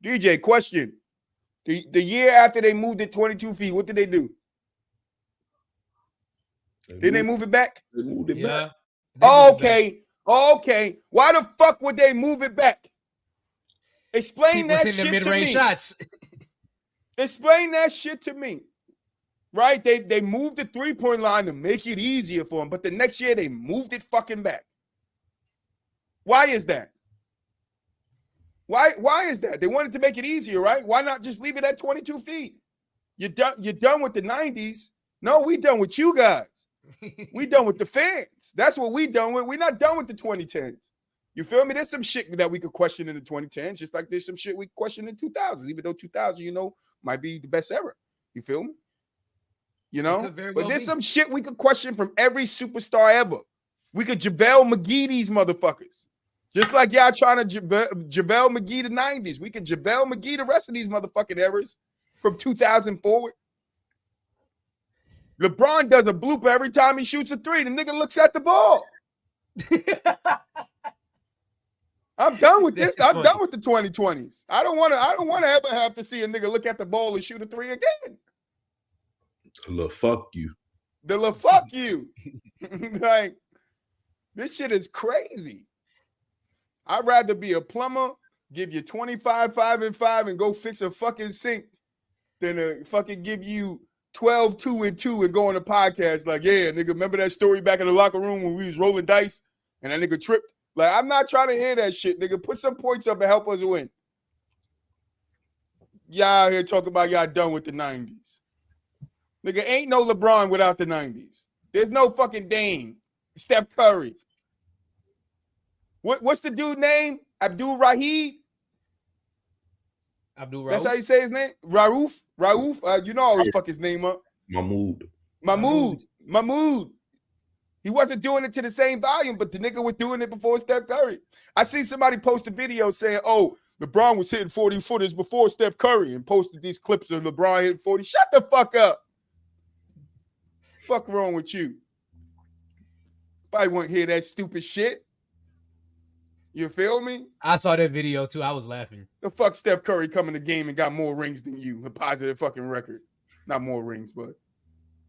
[SPEAKER 2] DJ, question. The year after they moved it 22 feet, what did they do? Didn't they move it back?
[SPEAKER 5] They moved it back.
[SPEAKER 2] Okay. Why the fuck would they move it back? Explain
[SPEAKER 4] People's
[SPEAKER 2] that
[SPEAKER 4] in the
[SPEAKER 2] shit to
[SPEAKER 4] mid-range
[SPEAKER 2] me.
[SPEAKER 4] shots.
[SPEAKER 2] Explain that shit to me. Right? They moved the 3-point line to make it easier for them, but the next year they moved it fucking back. Why is that? Why is that? They wanted to make it easier, right? Why not just leave it at 22 feet? You're done with the 90s. No, we done with you guys. We done with the fans. That's what we done with. We're not done with the 2010s. You feel me? There's some shit that we could question in the 2010s, just like there's some shit we question in 2000s, even though 2000, might be the best era. You feel me? But there's some shit we could question from every superstar ever. We could JaVale McGee these motherfuckers. Just like y'all trying to JaVale McGee the 90s. We could JaVale McGee the rest of these motherfucking eras from 2000 forward. LeBron does a blooper every time he shoots a 3. The nigga looks at the ball. I'm done with this. I'm done with the 2020s. I don't want to ever have to see a nigga look at the ball and shoot a 3 again.
[SPEAKER 5] The fuck you.
[SPEAKER 2] Fuck you. Like, this shit is crazy. I'd rather be a plumber, give you 25, 5 and 5, and go fix a fucking sink than to fucking give you 12, 2 and 2 and go on a podcast like, yeah, nigga, remember that story back in the locker room when we was rolling dice and that nigga tripped? Like, I'm not trying to hear that shit, nigga. Put some points up and help us win. Y'all out here talking about y'all done with the 90s. Nigga, ain't no LeBron without the 90s. There's no fucking Dame. Steph Curry. What's the dude name? Abdul Rahid?
[SPEAKER 4] Abdul Rauf.
[SPEAKER 2] That's how you say his name? Rauf? You know I always fuck his name up. Mahmoud. He wasn't doing it to the same volume, but the nigga was doing it before Steph Curry. I see somebody post a video saying, oh, LeBron was hitting 40-footers before Steph Curry and posted these clips of LeBron hitting 40. Shut the fuck up. Fuck wrong with you? Probably won't hear that stupid shit. You feel me?
[SPEAKER 4] I saw that video too. I was laughing.
[SPEAKER 2] The fuck Steph Curry come in the game and got more rings than you. A positive fucking record. Not more rings, but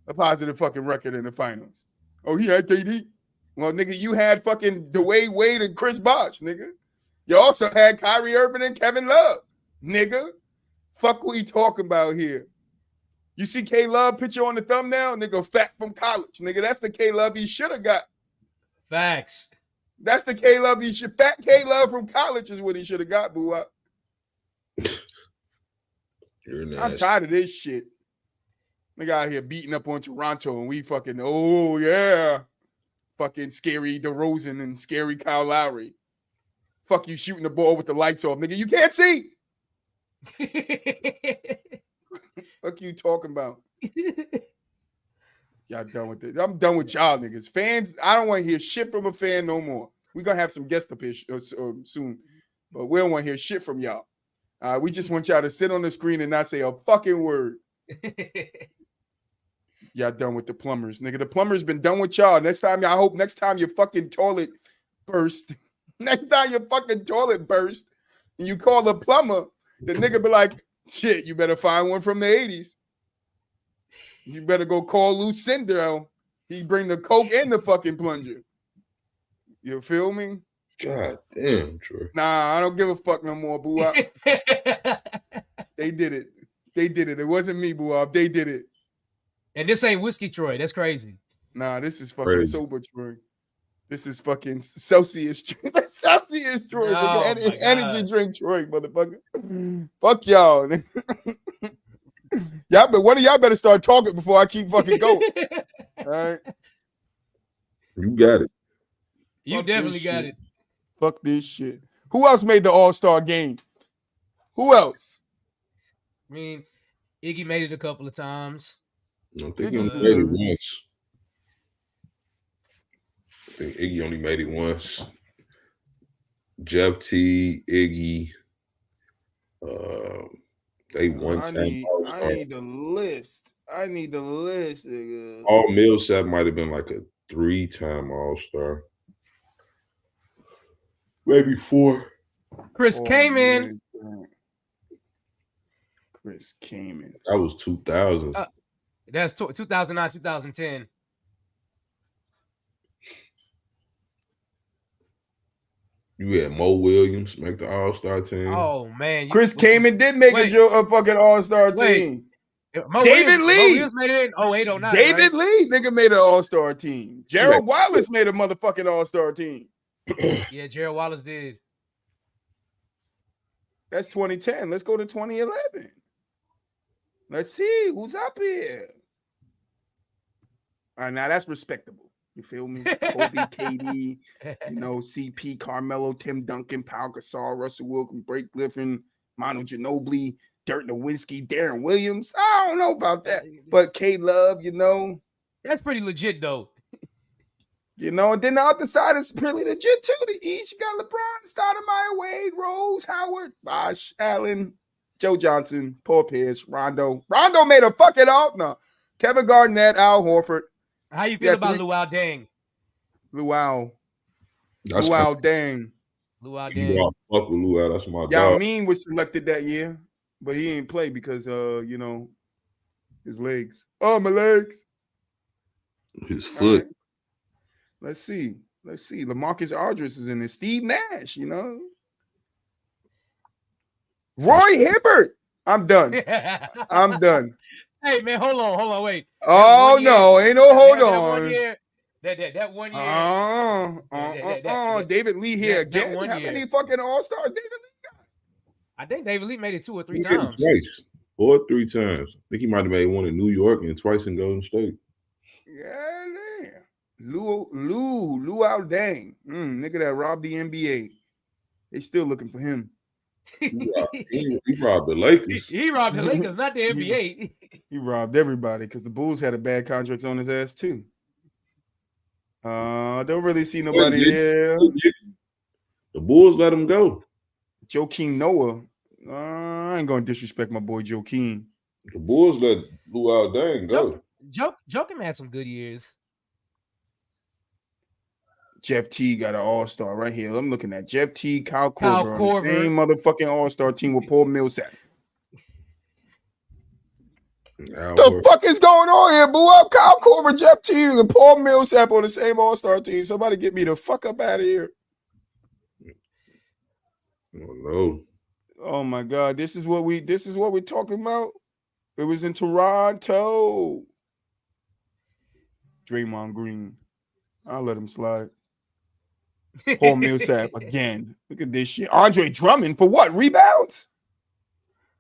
[SPEAKER 2] a positive fucking record in the finals. Oh, he had KD. Well, nigga, you had fucking Dwayne Wade and Chris Bosh, nigga. You also had Kyrie Irving and Kevin Love, nigga. Fuck what you talking about here. You see K-Love picture on the thumbnail? Nigga, fat from college. Nigga, that's the K-Love he should have got.
[SPEAKER 4] Facts.
[SPEAKER 2] That's the K-Love he should. Fat K-Love from college is what he should have got, boo. I'm tired of this shit. Nigga out here beating up on Toronto and we fucking, oh yeah. Fucking scary DeRozan and scary Kyle Lowry. Fuck you shooting the ball with the lights off. Nigga, you can't see. Fuck you talking about? Y'all done with it. I'm done with y'all niggas. Fans, I don't want to hear shit from a fan no more. We're going to have some guest up here soon, but we don't want to hear shit from y'all. We just want y'all to sit on the screen and not say a fucking word. Y'all done with the plumbers. Nigga, the plumber's been done with y'all. I hope next time your fucking toilet burst, and you call the plumber, the nigga be like, shit, you better find one from the 80s. You better go call Lucinda. He bring the Coke and the fucking plunger. You feel me?
[SPEAKER 5] God damn, Troy.
[SPEAKER 2] Nah, I don't give a fuck no more, boo. They did it. It wasn't me, boo. They did it.
[SPEAKER 4] And this ain't Whiskey Troy. That's crazy.
[SPEAKER 2] Nah, this is fucking sober Troy. This is fucking Celsius. Celsius drink.
[SPEAKER 4] Oh,
[SPEAKER 2] Nigga.
[SPEAKER 4] my
[SPEAKER 2] Energy
[SPEAKER 4] God.
[SPEAKER 2] drink drink, motherfucker. Fuck y'all. Y'all, but one of y'all better start talking before I keep fucking going. All right.
[SPEAKER 5] You got it.
[SPEAKER 4] You
[SPEAKER 2] Fuck
[SPEAKER 4] definitely
[SPEAKER 2] this
[SPEAKER 4] got
[SPEAKER 2] shit.
[SPEAKER 4] it.
[SPEAKER 2] Fuck this shit. Who else made the All-Star game? Who else?
[SPEAKER 4] I mean, Iggy made it a couple of times.
[SPEAKER 5] I don't think he
[SPEAKER 2] Iggy's
[SPEAKER 5] only made it
[SPEAKER 2] deserving.
[SPEAKER 5] once. I think Iggy only made it once. Jeff T, Iggy, they one
[SPEAKER 2] I
[SPEAKER 5] time
[SPEAKER 2] need
[SPEAKER 5] All-Star.
[SPEAKER 2] the list. I need the list, nigga.
[SPEAKER 5] Paul Millsap might have been like a 3-time All-Star. Maybe 4.
[SPEAKER 4] Chris
[SPEAKER 2] Oh,
[SPEAKER 4] Kaman.
[SPEAKER 2] man. Chris Kaman.
[SPEAKER 5] That was 2000.
[SPEAKER 4] That's 2009, 2010.
[SPEAKER 5] You had Mo Williams make the All-Star team.
[SPEAKER 4] Oh, man.
[SPEAKER 2] Chris Kaman did make a fucking All-Star
[SPEAKER 4] wait.
[SPEAKER 2] team.
[SPEAKER 4] Mo
[SPEAKER 2] David
[SPEAKER 4] Williams,
[SPEAKER 2] Lee.
[SPEAKER 4] Mo Williams made it in 08, 09,
[SPEAKER 2] David
[SPEAKER 4] right?
[SPEAKER 2] Lee, nigga, made an All-Star team. Gerald Wallace made a motherfucking All-Star team.
[SPEAKER 4] Yeah, Gerald Wallace did.
[SPEAKER 2] That's 2010. Let's go to 2011. Let's see who's up here. All right, now that's respectable. You feel me? Kobe, KD, CP, Carmelo, Tim Duncan, Pau Gasol, Russell Wilson, Blake Griffin, Manu Ginobili, Dirk Nowitzki, Darren Williams. I don't know about that, but K-Love,
[SPEAKER 4] That's pretty legit, though.
[SPEAKER 2] and then the other side is pretty legit too. The East, you got LeBron, Stoudemire, Wade, Rose, Howard, Bosh, Allen, Joe Johnson, Paul Pierce, Rondo. Rondo made a fucking no. Kevin Garnett, Al Horford.
[SPEAKER 4] How you feel about Luau Deng?
[SPEAKER 2] Luau Deng.
[SPEAKER 4] Luau
[SPEAKER 5] You
[SPEAKER 4] Deng.
[SPEAKER 5] all fuck with Luau. That's my
[SPEAKER 2] Yao
[SPEAKER 5] dog.
[SPEAKER 2] Ming was selected that year, but he didn't play because his legs. Oh, my legs.
[SPEAKER 5] His foot.
[SPEAKER 2] Right. Let's see. LaMarcus Aldridge is in there. Steve Nash, Roy Hibbert. I'm done. I'm done.
[SPEAKER 4] Hey, man, hold on, wait.
[SPEAKER 2] Oh, no, ain't no hold on.
[SPEAKER 4] That 1 year.
[SPEAKER 2] David Lee here again.
[SPEAKER 4] That 1
[SPEAKER 2] How
[SPEAKER 4] year.
[SPEAKER 2] many fucking All-Stars David Lee got?
[SPEAKER 4] I think David Lee made it 2 or 3
[SPEAKER 5] He did it
[SPEAKER 4] times.
[SPEAKER 5] twice or 3 times. I think he might have made one in New York and twice in Golden State.
[SPEAKER 2] Yeah, man. Luau Deng. Nigga that robbed the NBA. They still looking for him.
[SPEAKER 5] He robbed the Lakers.
[SPEAKER 4] He robbed the Lakers, not the NBA.
[SPEAKER 2] He robbed everybody because the Bulls had a bad contract on his ass too. Don't really see nobody there.
[SPEAKER 5] The Bulls let him go.
[SPEAKER 2] Joakim Noah. I ain't gonna disrespect my boy Joakim.
[SPEAKER 5] The Bulls let Luau Deng go.
[SPEAKER 4] Joakim had some good years.
[SPEAKER 2] Jeff T got an All-Star right here. I'm looking at Jeff T, Kyle Korver on the same motherfucking All-Star team with Paul Millsap. The fuck is going on here, boo? Up Kyle Korver, Jeff T, and Paul Millsap on the same All-Star team. Somebody get me the fuck up out of here.
[SPEAKER 5] Oh no.
[SPEAKER 2] Oh my God. This is what we're talking about. It was in Toronto. Draymond Green. I'll let him slide. Paul Millsap again. Look at this shit. Andre Drummond for what? Rebounds?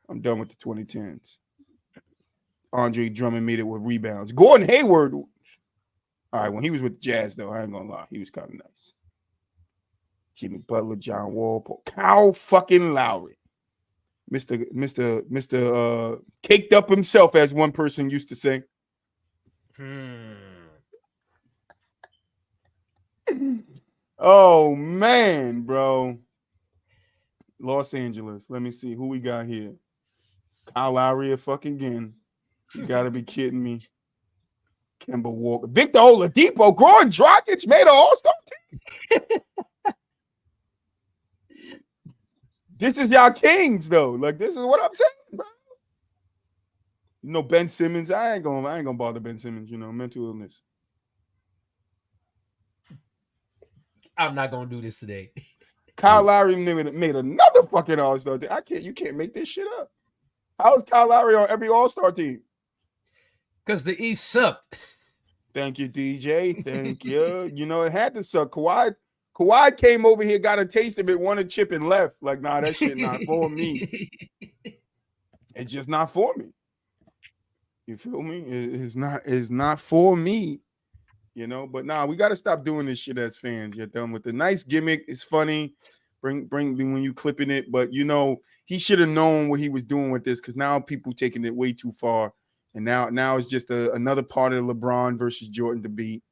[SPEAKER 2] I'm done with the 2010s. Andre Drummond made it with rebounds. Gordon Hayward. All right, when he was with Jazz, though, I ain't gonna lie. He was kind of nice. Jimmy Butler, John Wall, Kyle fucking Lowry. Mr. Caked up himself, as one person used to say. Oh, man, bro. Los Angeles. Let me see who we got here. Kyle Lowry a fucking again. You got to be kidding me. Kemba Walker. Victor Oladipo. Goran Dragic made an All-Star team. This is y'all kings, though. Like, this is what I'm saying, bro. Ben Simmons. I ain't gonna bother Ben Simmons, mental illness.
[SPEAKER 4] I'm not gonna do this today.
[SPEAKER 2] Kyle Lowry made another fucking All-Star team. You can't make this shit up. How is Kyle Lowry on every All-Star team?
[SPEAKER 4] Because the East sucked.
[SPEAKER 2] Thank you, DJ. Thank you. You know, it had to suck. Kawhi came over here, got a taste of it, won a chip, and left. Like, nah, that shit not for me. It's just not for me. You feel me? It's not for me. You know, but nah, we got to stop doing this shit as fans. You're done with the nice gimmick. It's funny. Bring when you clipping it, but you know, he should have known what he was doing with this because now people taking it way too far. And now it's just another part of LeBron versus Jordan debate.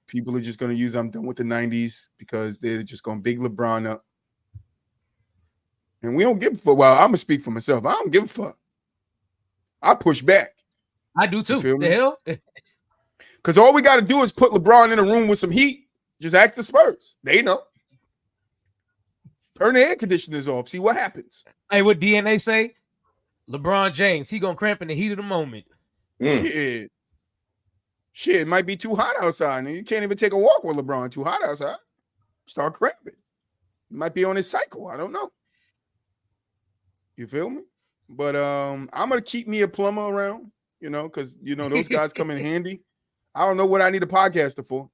[SPEAKER 2] People are just going to use I'm done with the 90s because they're just going to big LeBron up. And we don't give a fuck. Well, I'm going to speak for myself. I don't give a fuck. I push back.
[SPEAKER 4] I do too.
[SPEAKER 2] The
[SPEAKER 4] hell?
[SPEAKER 2] Because all we got to do is put LeBron in a room with some heat. Just act the Spurs. They know. Turn the air conditioners off. See what happens.
[SPEAKER 4] Hey, what DNA say? LeBron James, he gonna cramp in the heat of the moment.
[SPEAKER 2] Shit, it might be too hot outside, and you can't even take a walk with LeBron. Too hot outside. Start cramping. He might be on his cycle. I don't know. You feel me? But I'm gonna keep me a plumber around, you know, because you know those guys come in handy. I don't know what I need a podcaster for.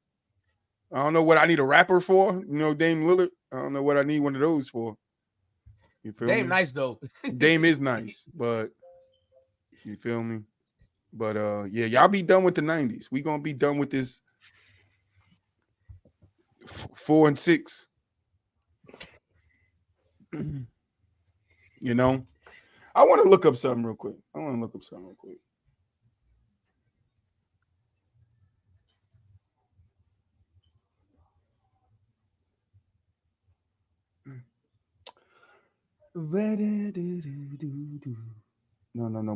[SPEAKER 2] I don't know what I need a rapper for. You know, Dame Lillard. I don't know what I need one of those for. You feel me?
[SPEAKER 4] Dame nice though.
[SPEAKER 2] Dame is nice, but you feel me? But yeah, y'all be done with the 90s. We gonna be done with this 4 and 6. You know, I want to look up something real quick. No,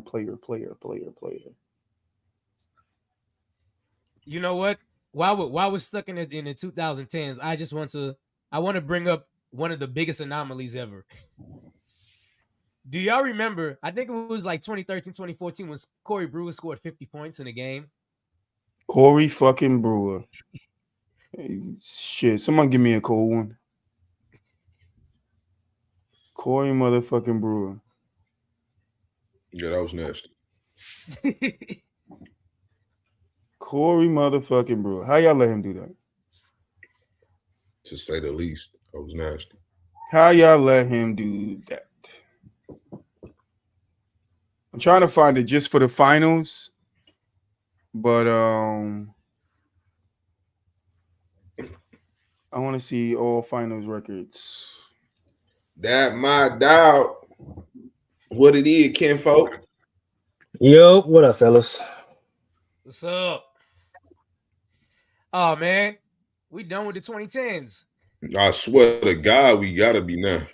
[SPEAKER 2] player.
[SPEAKER 4] You know what? While we're stuck in the 2010s, I want to bring up one of the biggest anomalies ever. Do y'all remember? I think it was like 2013, 2014 when Corey Brewer scored 50 points in a game.
[SPEAKER 2] Corey fucking Brewer. Hey, shit, someone give me a cold one. Corey motherfucking Brewer.
[SPEAKER 5] Yeah, that was nasty.
[SPEAKER 2] Corey motherfucking Brewer. How y'all let him do that?
[SPEAKER 5] To say the least, that was nasty.
[SPEAKER 2] How y'all let him do that? I'm trying to find it just for the finals, but I want to see all finals records.
[SPEAKER 5] That my dog. What it is, kinfolk?
[SPEAKER 3] Yo, what up, fellas?
[SPEAKER 4] What's up? Oh man, we done with the 2010s.
[SPEAKER 5] I swear to God, we gotta be now.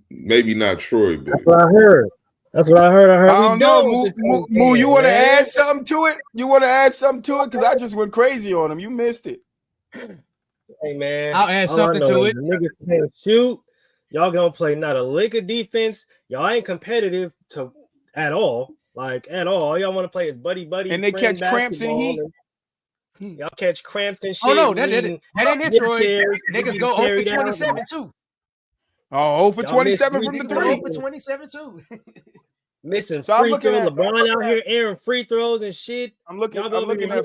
[SPEAKER 5] Maybe not Troy, but
[SPEAKER 3] that's what I heard. I heard
[SPEAKER 2] I don't know. Moo, you want to add something to it? Because I just went crazy on him. You missed it.
[SPEAKER 3] Hey man,
[SPEAKER 4] I'll add something to it.
[SPEAKER 3] Niggas can't shoot. Y'all gonna play not a lick of defense. Y'all ain't competitive at all. Like at all. All y'all want to play is buddy.
[SPEAKER 2] And they catch cramps in heat.
[SPEAKER 3] Y'all catch cramps and shit.
[SPEAKER 4] Oh no, that ain't it, Troy. Niggas go 0 for 27 too.
[SPEAKER 2] Oh, 0 for 27 from the 3.
[SPEAKER 4] 0 for 27 too.
[SPEAKER 3] Missing free throws. LeBron out here airing free throws and shit.
[SPEAKER 2] I'm looking at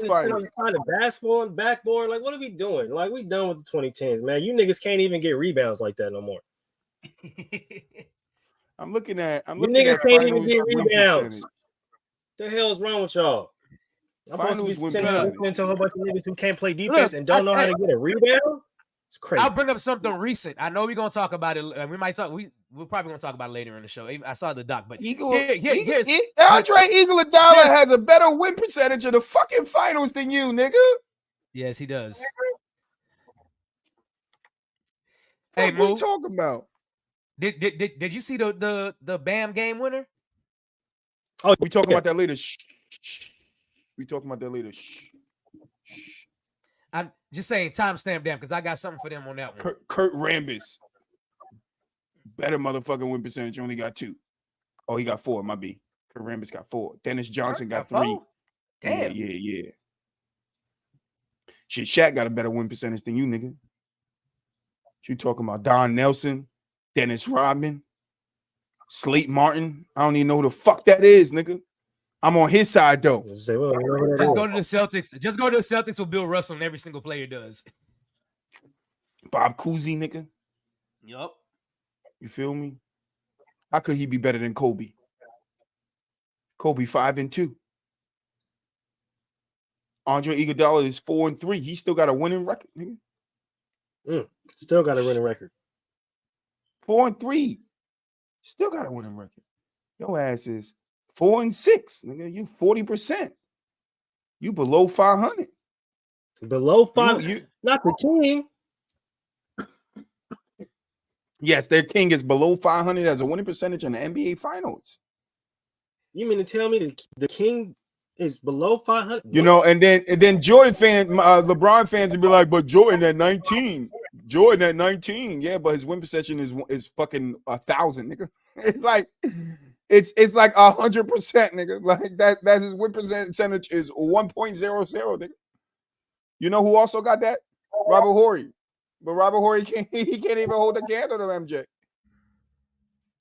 [SPEAKER 2] fight
[SPEAKER 3] on the side of backboard. Like, what are we doing? Like, we done with the 2010s, man. You niggas can't even get rebounds like that no more.
[SPEAKER 2] I'm looking at.
[SPEAKER 3] You niggas can't even get rebounds. The hell's wrong with y'all? I'm supposed to be listening to a whole bunch of niggas who can't play defense and don't know how to get a rebound. It's crazy.
[SPEAKER 4] I'll bring up something recent. I know we're gonna talk about it. We might talk. We're probably gonna talk about it later in the show. I saw the doc, but
[SPEAKER 2] Andre Iguodala has a better win percentage in the fucking finals than you, nigga.
[SPEAKER 4] Yes, he does.
[SPEAKER 2] Hey, what are you talking about?
[SPEAKER 4] Did you see the Bam game winner?
[SPEAKER 2] Oh, we talking about that later. We talking about that later.
[SPEAKER 4] I'm just saying timestamp them because I got something for them on that one.
[SPEAKER 2] Kurt Rambis. Better motherfucking win percentage. Only got 2. Oh, he got 4. My B. Kurt Rambis got 4. Dennis Johnson got 3.
[SPEAKER 4] Damn.
[SPEAKER 2] Yeah. Shit, Shaq got a better win percentage than you, nigga. You talking about Don Nelson, Dennis Rodman, Slate Martin. I don't even know who the fuck that is, nigga. I'm on his side though.
[SPEAKER 4] Just go to the Celtics. Just go to the Celtics with Bill Russell, and every single player does.
[SPEAKER 2] Bob Cousy, nigga.
[SPEAKER 4] Yup.
[SPEAKER 2] You feel me? How could he be better than Kobe? Kobe 5-2. Andre Iguodala is 4-3. He still got a winning record, nigga.
[SPEAKER 3] Still got a winning record.
[SPEAKER 2] 4-3. Still got a winning record. Your ass is 4-6, nigga. You 40%. You below 500.
[SPEAKER 3] Below 500. Not the King.
[SPEAKER 2] Yes, their King is below 500 as a winning percentage in the NBA Finals.
[SPEAKER 3] You mean to tell me the King is below 500?
[SPEAKER 2] You know, and then Jordan fans, LeBron fans would be like, but Jordan at 19. Jordan at 19. Yeah, but his win percentage is fucking 1,000, nigga. It's like it's like 100%, nigga. Like that's his win percentage is 1.00, nigga. You know who also got that? Robert Horry. But Robert Horry can't even hold a candle to MJ.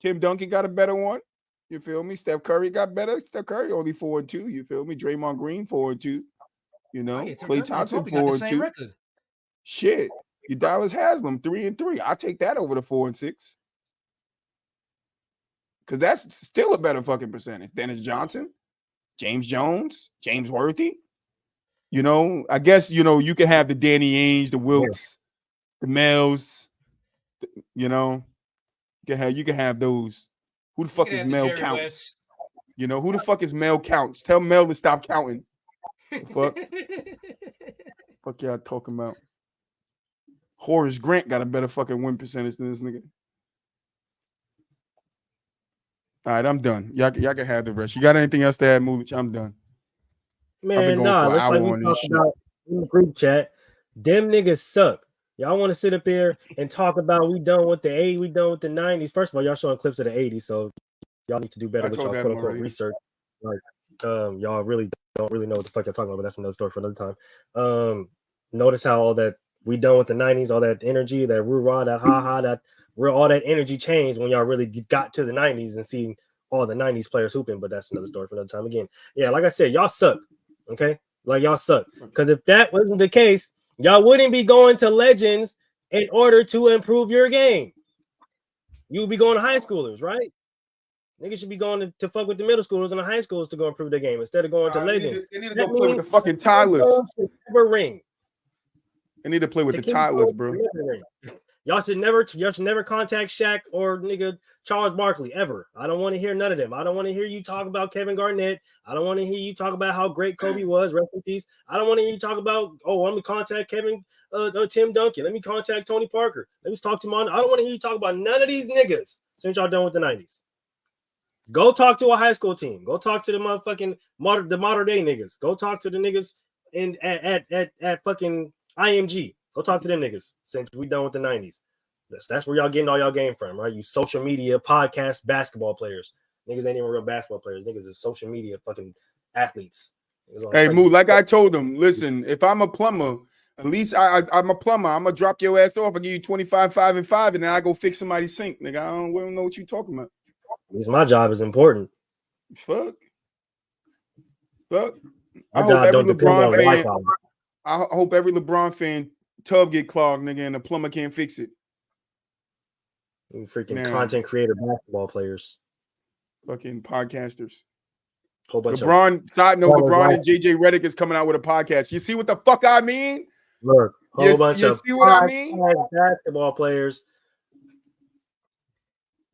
[SPEAKER 2] Tim Duncan got a better one. You feel me? Steph Curry got better. Steph Curry only 4-2. You feel me? Draymond Green 4-2. You know, Klay Thompson 4-2. Shit, Udonis Haslem 3-3. I'll take that over the 4-6. Because that's still a better fucking percentage. Dennis Johnson, James Jones, James Worthy. You know, I guess, you know, you can have the Danny Ainge, the Wilkes, the Mels, you know, you can have those. Who the fuck is Mel Counts? West. You know, who the fuck is Mel Counts? Tell Mel to stop counting. The fuck? Fuck y'all talking about? Horace Grant got a better fucking win percentage than this nigga. All right, I'm done. Y'all can have the rest. You got anything else to add, Moolich? I'm done.
[SPEAKER 3] Man, nah, that's like we talked about in the group chat. Them niggas suck. Y'all want to sit up here and talk about we done with the 80s, we done with the 90s. First of all, y'all showing clips of the 80s, so y'all need to do better with y'all quote unquote research. Like, y'all really don't really know what the fuck you're talking about, but that's another story for another time. Notice how all that we done with the 90s, all that energy, that rah, that ha, that all that energy changed when y'all really got to the 90s and seen all the 90s players hooping, but that's another story for another time. Again, yeah, like I said, y'all suck. Okay, like y'all suck. Because if that wasn't the case, y'all wouldn't be going to Legends in order to improve your game. You would be going to high schoolers, right? Niggas should be going to fuck with the middle schoolers and the high schools to go improve their game instead of going to Legends.
[SPEAKER 2] They need to go play with the fucking Tylers.
[SPEAKER 3] Ring.
[SPEAKER 2] They need to play with the Tylers, bro.
[SPEAKER 3] Y'all should never contact Shaq or nigga Charles Barkley ever. I don't want to hear none of them. I don't want to hear you talk about Kevin Garnett. I don't want to hear you talk about how great Kobe was. Rest in peace. I don't want to hear you talk about, let me contact Tim Duncan. Let me contact Tony Parker. Let me talk to him. I don't want to hear you talk about none of these niggas since y'all done with the 90s. Go talk to a high school team. Go talk to the motherfucking modern day niggas. Go talk to the niggas at fucking IMG. Go talk to them niggas since we done with the 90s. That's where y'all getting all y'all game from, right? You social media, podcast, basketball players. Niggas ain't even real basketball players. Niggas is social media fucking athletes.
[SPEAKER 2] Hey, Moo, like I told them, listen, if I'm a plumber, at least I'm a plumber. I'm going to drop your ass off. I give you 25, 5, and 5, and then I go fix somebody's sink. Nigga, I don't know what you talking about.
[SPEAKER 3] At least my job is important.
[SPEAKER 2] Fuck. I hope every LeBron fan tub get clogged, nigga, and the plumber can't fix it.
[SPEAKER 3] You freaking content creator basketball players.
[SPEAKER 2] Fucking podcasters.
[SPEAKER 3] Whole bunch
[SPEAKER 2] LeBron, side note, LeBron and JJ Redick is coming out with a podcast. You see what the fuck I mean?
[SPEAKER 3] Look, whole bunch of
[SPEAKER 2] see what I mean?
[SPEAKER 3] Basketball players.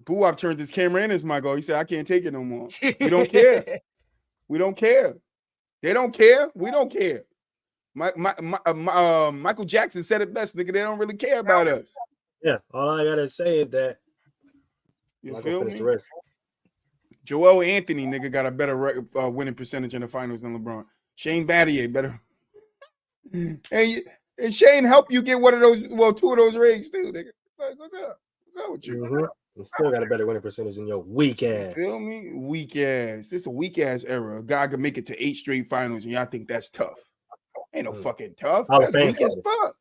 [SPEAKER 2] Boo, I've turned this camera in his mic. He said, I can't take it no more. We don't care. We don't care. They don't care. We don't care. Michael Jackson said it best, nigga. They don't really care about us.
[SPEAKER 3] Yeah, all I gotta say is that
[SPEAKER 2] you feel me? Joel Anthony, nigga, got a better winning percentage in the finals than LeBron. Shane Battier better. And Shane helped you get one of those, two of those rings too, nigga. Like, what's up? What's up with you?
[SPEAKER 3] Mm-hmm. You still got a better winning percentage than your weak ass.
[SPEAKER 2] You feel me? Weak ass. It's a weak ass era. A guy could make it to 8 straight finals, and y'all think that's tough. Ain't no fucking tough. That's weak as fuck.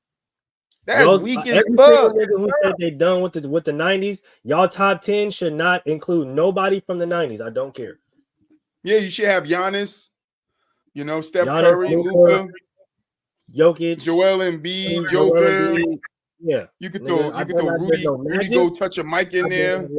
[SPEAKER 2] That's weak as fuck.
[SPEAKER 3] Who said they done with the 90s? Y'all top 10 should not include nobody from the 90s. I don't care.
[SPEAKER 2] Yeah, you should have Giannis, you know, Steph
[SPEAKER 3] Giannis,
[SPEAKER 2] Curry, Luka,
[SPEAKER 3] Jokic,
[SPEAKER 2] Joel Embiid,
[SPEAKER 3] Joel
[SPEAKER 2] Joker.
[SPEAKER 3] Embiid. Yeah,
[SPEAKER 2] You could
[SPEAKER 3] nigga,
[SPEAKER 2] throw Rudy
[SPEAKER 3] Magic.
[SPEAKER 2] go touch a mic in there.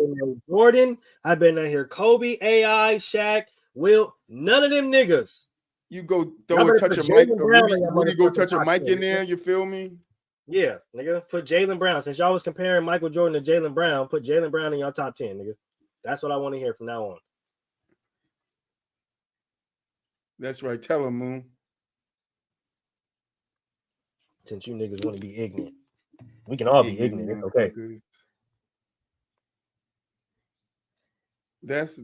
[SPEAKER 3] Jordan. I've been out here Kobe, AI, Shaq, Will. None of them niggas.
[SPEAKER 2] You go throw a touch a mic. Rudy go touch a mic in there. You feel me?
[SPEAKER 3] Yeah, nigga. Put Jaylen Brown. Since y'all was comparing Michael Jordan to Jaylen Brown, put Jaylen Brown in your top 10, nigga. That's what I want to hear from now on.
[SPEAKER 2] That's right. Tell him, Moon.
[SPEAKER 3] Since you niggas want to be ignorant. We can all be ignorant. Okay.
[SPEAKER 2] This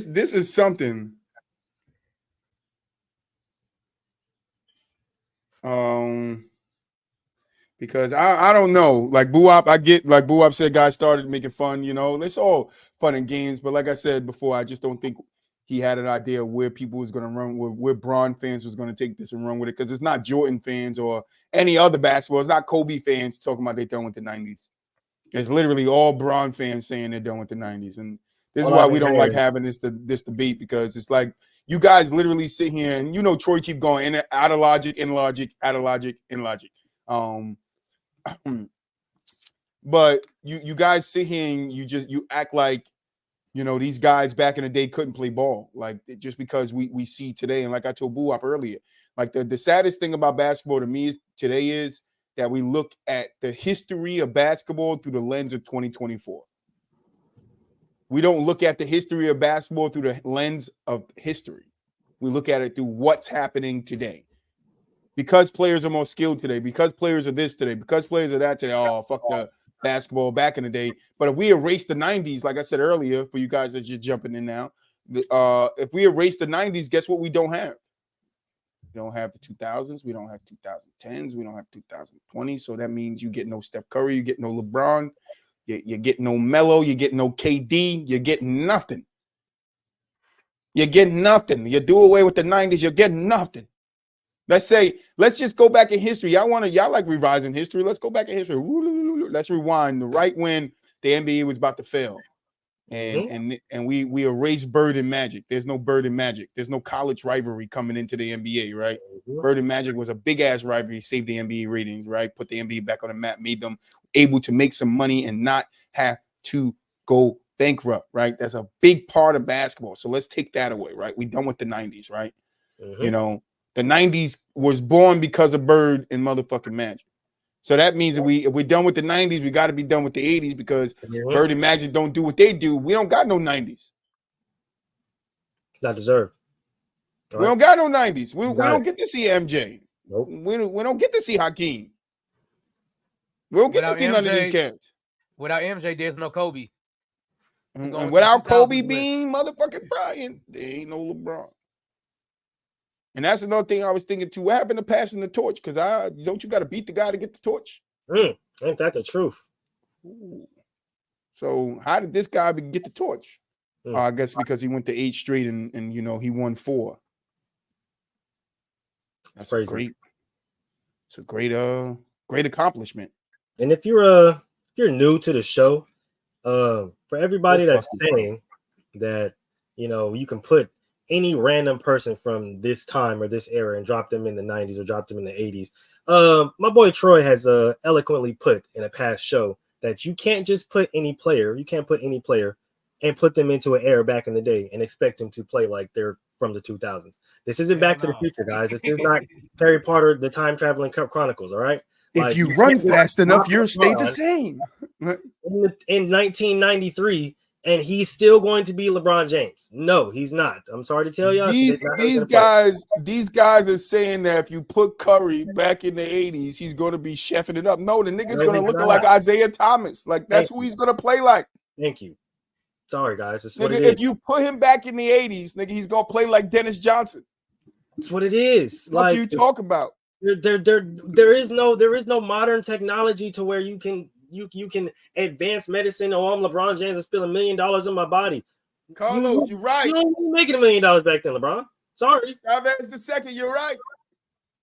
[SPEAKER 2] is something. Because I don't know. Like Boo-Wop, I get like Boo-Wop said, guys started making fun, you know. It's all fun and games, but like I said before, I just don't think he had an idea of where people was gonna run, where Bron fans was gonna take this and run with it. Because it's not Jordan fans or any other basketball, it's not Kobe fans talking about they're done with the 90s. It's literally all Bron fans saying they're done with the 90s. And this is why we don't like having this debate, because it's like you guys literally sit here and you know Troy keep going in out of logic, in logic, out of logic, in logic. But you guys sit here and you act like, you know, these guys back in the day couldn't play ball, like just because we see today. And like I told Boo-Wop earlier, like the saddest thing about basketball to me today is that we look at the history of basketball through the lens of 2024. We don't look at the history of basketball through the lens of history. We look at it through what's happening today. Because players are more skilled today, because players are this today, because players are that today. Oh, fuck the basketball back in the day. But if we erase the 90s, like I said earlier, for you guys that just jumping in now, if we erase the 90s, guess what we don't have? We don't have the 2000s. We don't have 2010s. We don't have 2020s. So that means you get no Steph Curry. You get no LeBron. You get no Melo. You get no KD. You get nothing. You get nothing. You do away with the 90s. You get nothing. Let's just go back in history. Y'all like revising history. Let's go back in history. Let's rewind right when the NBA was about to fail. And we erased Bird and Magic. There's no Bird and Magic. There's no college rivalry coming into the NBA, right? Bird and Magic was a big ass rivalry, saved the NBA ratings, right? Put the NBA back on the map, made them able to make some money and not have to go bankrupt, right? That's a big part of basketball. So let's take that away, right? We done with the 90s, right? You know, the 90s was born because of Bird and motherfucking Magic. So that means if we're done with the 90s, we got to be done with the 80s because Bird and Magic don't do what they do. We don't got no 90s.
[SPEAKER 3] Not deserved.
[SPEAKER 2] Right. We don't got no 90s. We don't get to see MJ. Nope. We don't get to see Hakeem. We don't get to see none of these cats.
[SPEAKER 4] Without MJ, there's no Kobe.
[SPEAKER 2] And without Kobe being motherfucking Bryant, there ain't no LeBron. And that's another thing I was thinking too. What happened to passing the torch? Because don't you got to beat the guy to get the torch?
[SPEAKER 3] Ain't that the truth?
[SPEAKER 2] Ooh. So how did this guy get the torch? I guess because he went to 8 straight and you know he won 4. That's crazy. It's a great accomplishment.
[SPEAKER 3] And if you're new to the show, for everybody that's saying that, you know, you can put any random person from this time or this era and drop them in the 90s or drop them in the 80s. My boy Troy has eloquently put in a past show that you can't just put any player. You can't put any player and put them into an era back in the day and expect them to play like they're from the 2000s. This isn't Back to the Future, guys. This is not Harry Potter, the Time Traveling Chronicles, all right?
[SPEAKER 2] If you run fast enough, you'll stay the same.
[SPEAKER 3] In 1993, and he's still going to be LeBron James. No, he's not. I'm sorry to tell you.
[SPEAKER 2] These guys are saying that if you put Curry back in the 80s, he's going to be chefing it up. No, the nigga's going to look like Isaiah Thomas. Like, that's who he's going to play like.
[SPEAKER 3] Thank you. Sorry, guys. That's
[SPEAKER 2] nigga, if you put him back in the 80s, nigga, he's going to play like Dennis Johnson.
[SPEAKER 3] That's what it is.
[SPEAKER 2] What do you talk about?
[SPEAKER 3] There is no modern technology to where you can advance medicine. Oh, I'm LeBron James. I spend $1 million on my body.
[SPEAKER 2] Carlos, you're right.
[SPEAKER 3] You don't making $1 million back then, LeBron. Sorry.
[SPEAKER 2] Chavez the second. You're right.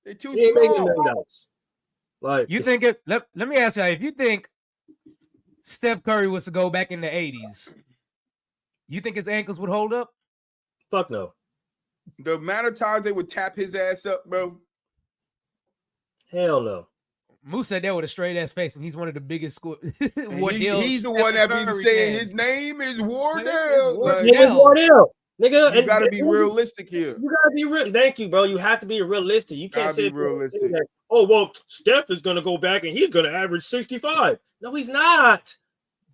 [SPEAKER 2] They're too
[SPEAKER 3] strong. $1 million.
[SPEAKER 4] Like you think it? Let me ask you: if you think Steph Curry was to go back in the 80s, you think his ankles would hold up?
[SPEAKER 3] Fuck no.
[SPEAKER 2] The amount of times they would tap his ass up, bro.
[SPEAKER 3] Hell no.
[SPEAKER 4] Moose said that with a straight ass face, and he's one of the biggest score.
[SPEAKER 2] He's the one that been saying his name is Wardell.
[SPEAKER 3] Wardell. Nigga,
[SPEAKER 2] you gotta be realistic here.
[SPEAKER 3] You gotta be real. Thank you, bro. You have to be realistic. You can't say
[SPEAKER 2] realistic.
[SPEAKER 3] Oh, well, Steph is gonna go back and he's gonna average 65. No, he's not.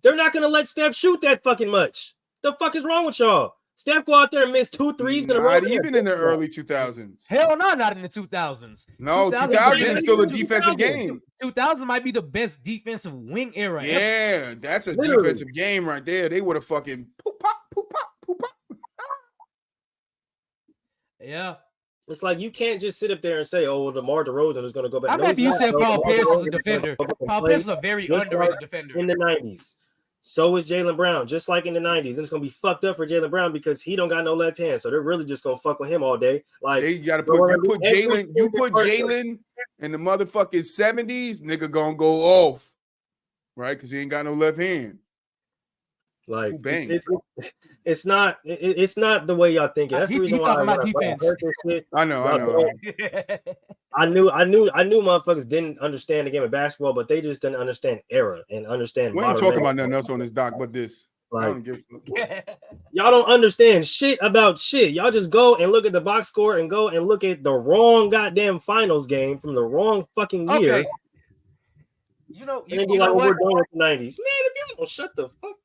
[SPEAKER 3] They're not gonna let Steph shoot that fucking much. The fuck is wrong with y'all? Steph go out there and miss 2 threes in a row.
[SPEAKER 2] Not even in the early 2000s.
[SPEAKER 4] Hell no, not in the 2000s.
[SPEAKER 2] No, 2000 is still a defensive game.
[SPEAKER 4] 2000 might be the best defensive wing era.
[SPEAKER 2] Yeah, that's a defensive game right there. They would have fucking poop pop, poop pop, poop pop.
[SPEAKER 4] Yeah.
[SPEAKER 3] It's like you can't just sit up there and say, "Oh, well, DeMar DeRozan is going to go back."
[SPEAKER 4] I'm happy you said Paul Pierce is a defender. Paul Pierce is a very underrated defender.
[SPEAKER 3] In the 90s. So is Jaylen Brown, just like in the 90s. And it's going to be fucked up for Jaylen Brown because he don't got no left hand. So they're really just going to fuck with him all day. Like,
[SPEAKER 2] they got to put Jaylen in the motherfucking 70s, nigga going to go off. Right? Because he ain't got no left hand.
[SPEAKER 3] Like, it's not the way y'all think. That's the reason why
[SPEAKER 4] talking about defense.
[SPEAKER 2] I know.
[SPEAKER 3] I knew motherfuckers didn't understand the game of basketball, but they just didn't understand era and understand.
[SPEAKER 2] We ain't talking about nothing else on this doc but this. Like, I don't give
[SPEAKER 3] y'all don't understand shit about shit. Y'all just go and look at the box score and go and look at the wrong goddamn finals game from the wrong fucking year.
[SPEAKER 4] Okay. You know
[SPEAKER 3] what? We're doing with the 90s. Man, if you don't shut the fuck.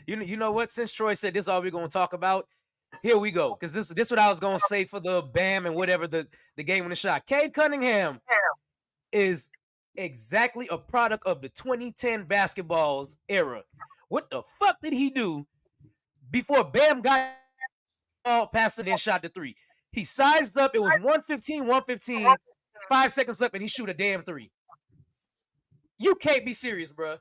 [SPEAKER 4] You know what? Since Troy said this is all we're going to talk about, here we go. Because this is what I was going to say for the Bam and whatever the game in the shot. Cade Cunningham is exactly a product of the 2010 basketballs era. What the fuck did he do before Bam got all past it and shot the three? He sized up. It was 115, 5 seconds left, and he shoot a damn three. You can't be serious, bro.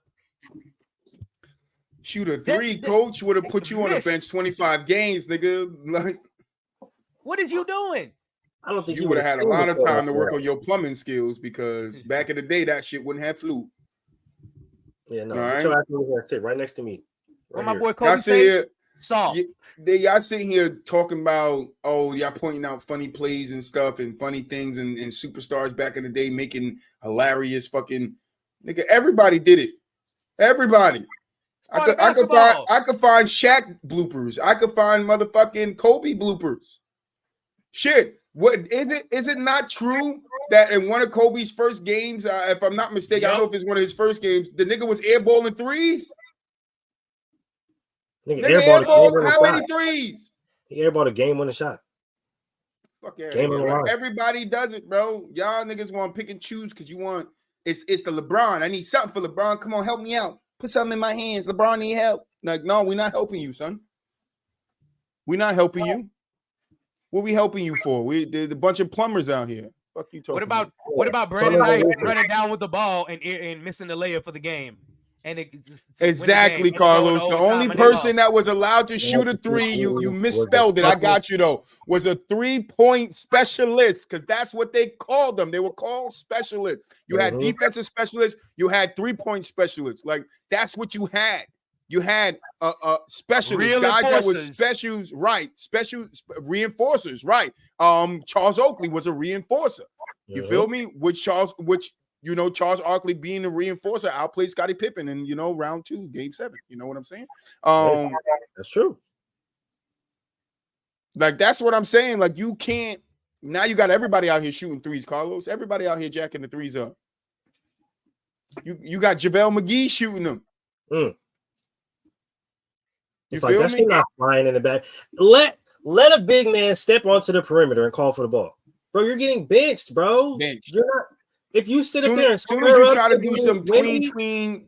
[SPEAKER 2] Shoot a three, coach would have put you on the bench 25 games, nigga. Like,
[SPEAKER 4] what is you doing?
[SPEAKER 3] I don't think
[SPEAKER 2] you would have had a lot of time to work on your plumbing skills because back in the day that shit wouldn't have flew.
[SPEAKER 3] Yeah, no. Right? Sit right next to me.
[SPEAKER 4] Right my boy Kobe said, "Salt."
[SPEAKER 2] Y'all sitting here talking about, y'all pointing out funny plays and stuff and funny things and superstars back in the day making hilarious fucking nigga. Everybody did it. Everybody. I could find Shaq bloopers. I could find motherfucking Kobe bloopers. Shit. What is it not true that in one of Kobe's first games, if I'm not mistaken, I don't know if it's one of his first games, the nigga was airballing threes?
[SPEAKER 3] Nigga airballed
[SPEAKER 2] how many threes?
[SPEAKER 3] He airballed a game-winning shot.
[SPEAKER 2] Fuck yeah. Everybody does it, bro. Y'all niggas want to pick and choose because you want it's the LeBron. I need something for LeBron. Come on, help me out. Put something in my hands. LeBron need help. Like, no, we're not helping you, son. We're not helping you. What we helping you for? There's a bunch of plumbers out here. Fuck you talking about?
[SPEAKER 4] What about Brandon Knight running down with the ball and missing the layup for the game? And
[SPEAKER 2] exactly, Carlos. The only person that was allowed to shoot a three, you misspelled it. I got you though. Was a 3-point specialist because that's what they called them. They were called specialists. You had defensive specialists. You had 3-point specialists. Like that's what you had. You had specialists, guys that were specials, right? Special reinforcers, right? Charles Oakley was a reinforcer. You feel me? Charles Oakley being a reinforcer outplayed Scottie Pippen in, round 2, game 7. You know what I'm saying?
[SPEAKER 3] That's true.
[SPEAKER 2] Like, that's what I'm saying. Like, you can't, now you got everybody out here shooting threes, Carlos. Everybody out here jacking the threes up. You got JaVale McGee shooting them.
[SPEAKER 3] It's like that shit not flying in the back. Let a big man step onto the perimeter and call for the ball. Bro, you're getting benched, bro. You're not. If you sit up there and
[SPEAKER 2] as soon as you try to do some tween,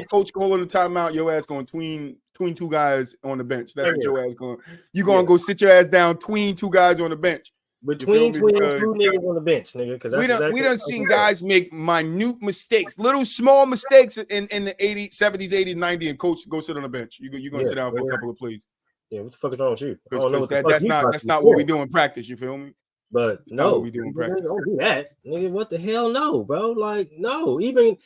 [SPEAKER 2] coach calling the timeout, your ass going tween 2 guys on the bench. That's what your ass going. You're going to go sit your ass down, tween 2 guys on the bench.
[SPEAKER 3] Between 2 niggas on the bench, nigga. Because
[SPEAKER 2] we done seen guys make minute mistakes, little small mistakes in the 80s, 70s, 80s, 90s, and coach go sit on the bench. You're going to sit down for a couple of plays.
[SPEAKER 3] Yeah, what the fuck is wrong with you?
[SPEAKER 2] That's not what we do in practice. You feel me?
[SPEAKER 3] But no,
[SPEAKER 2] we do in practice.
[SPEAKER 3] Don't do that, nigga. What the hell, no, bro? Like, no. Even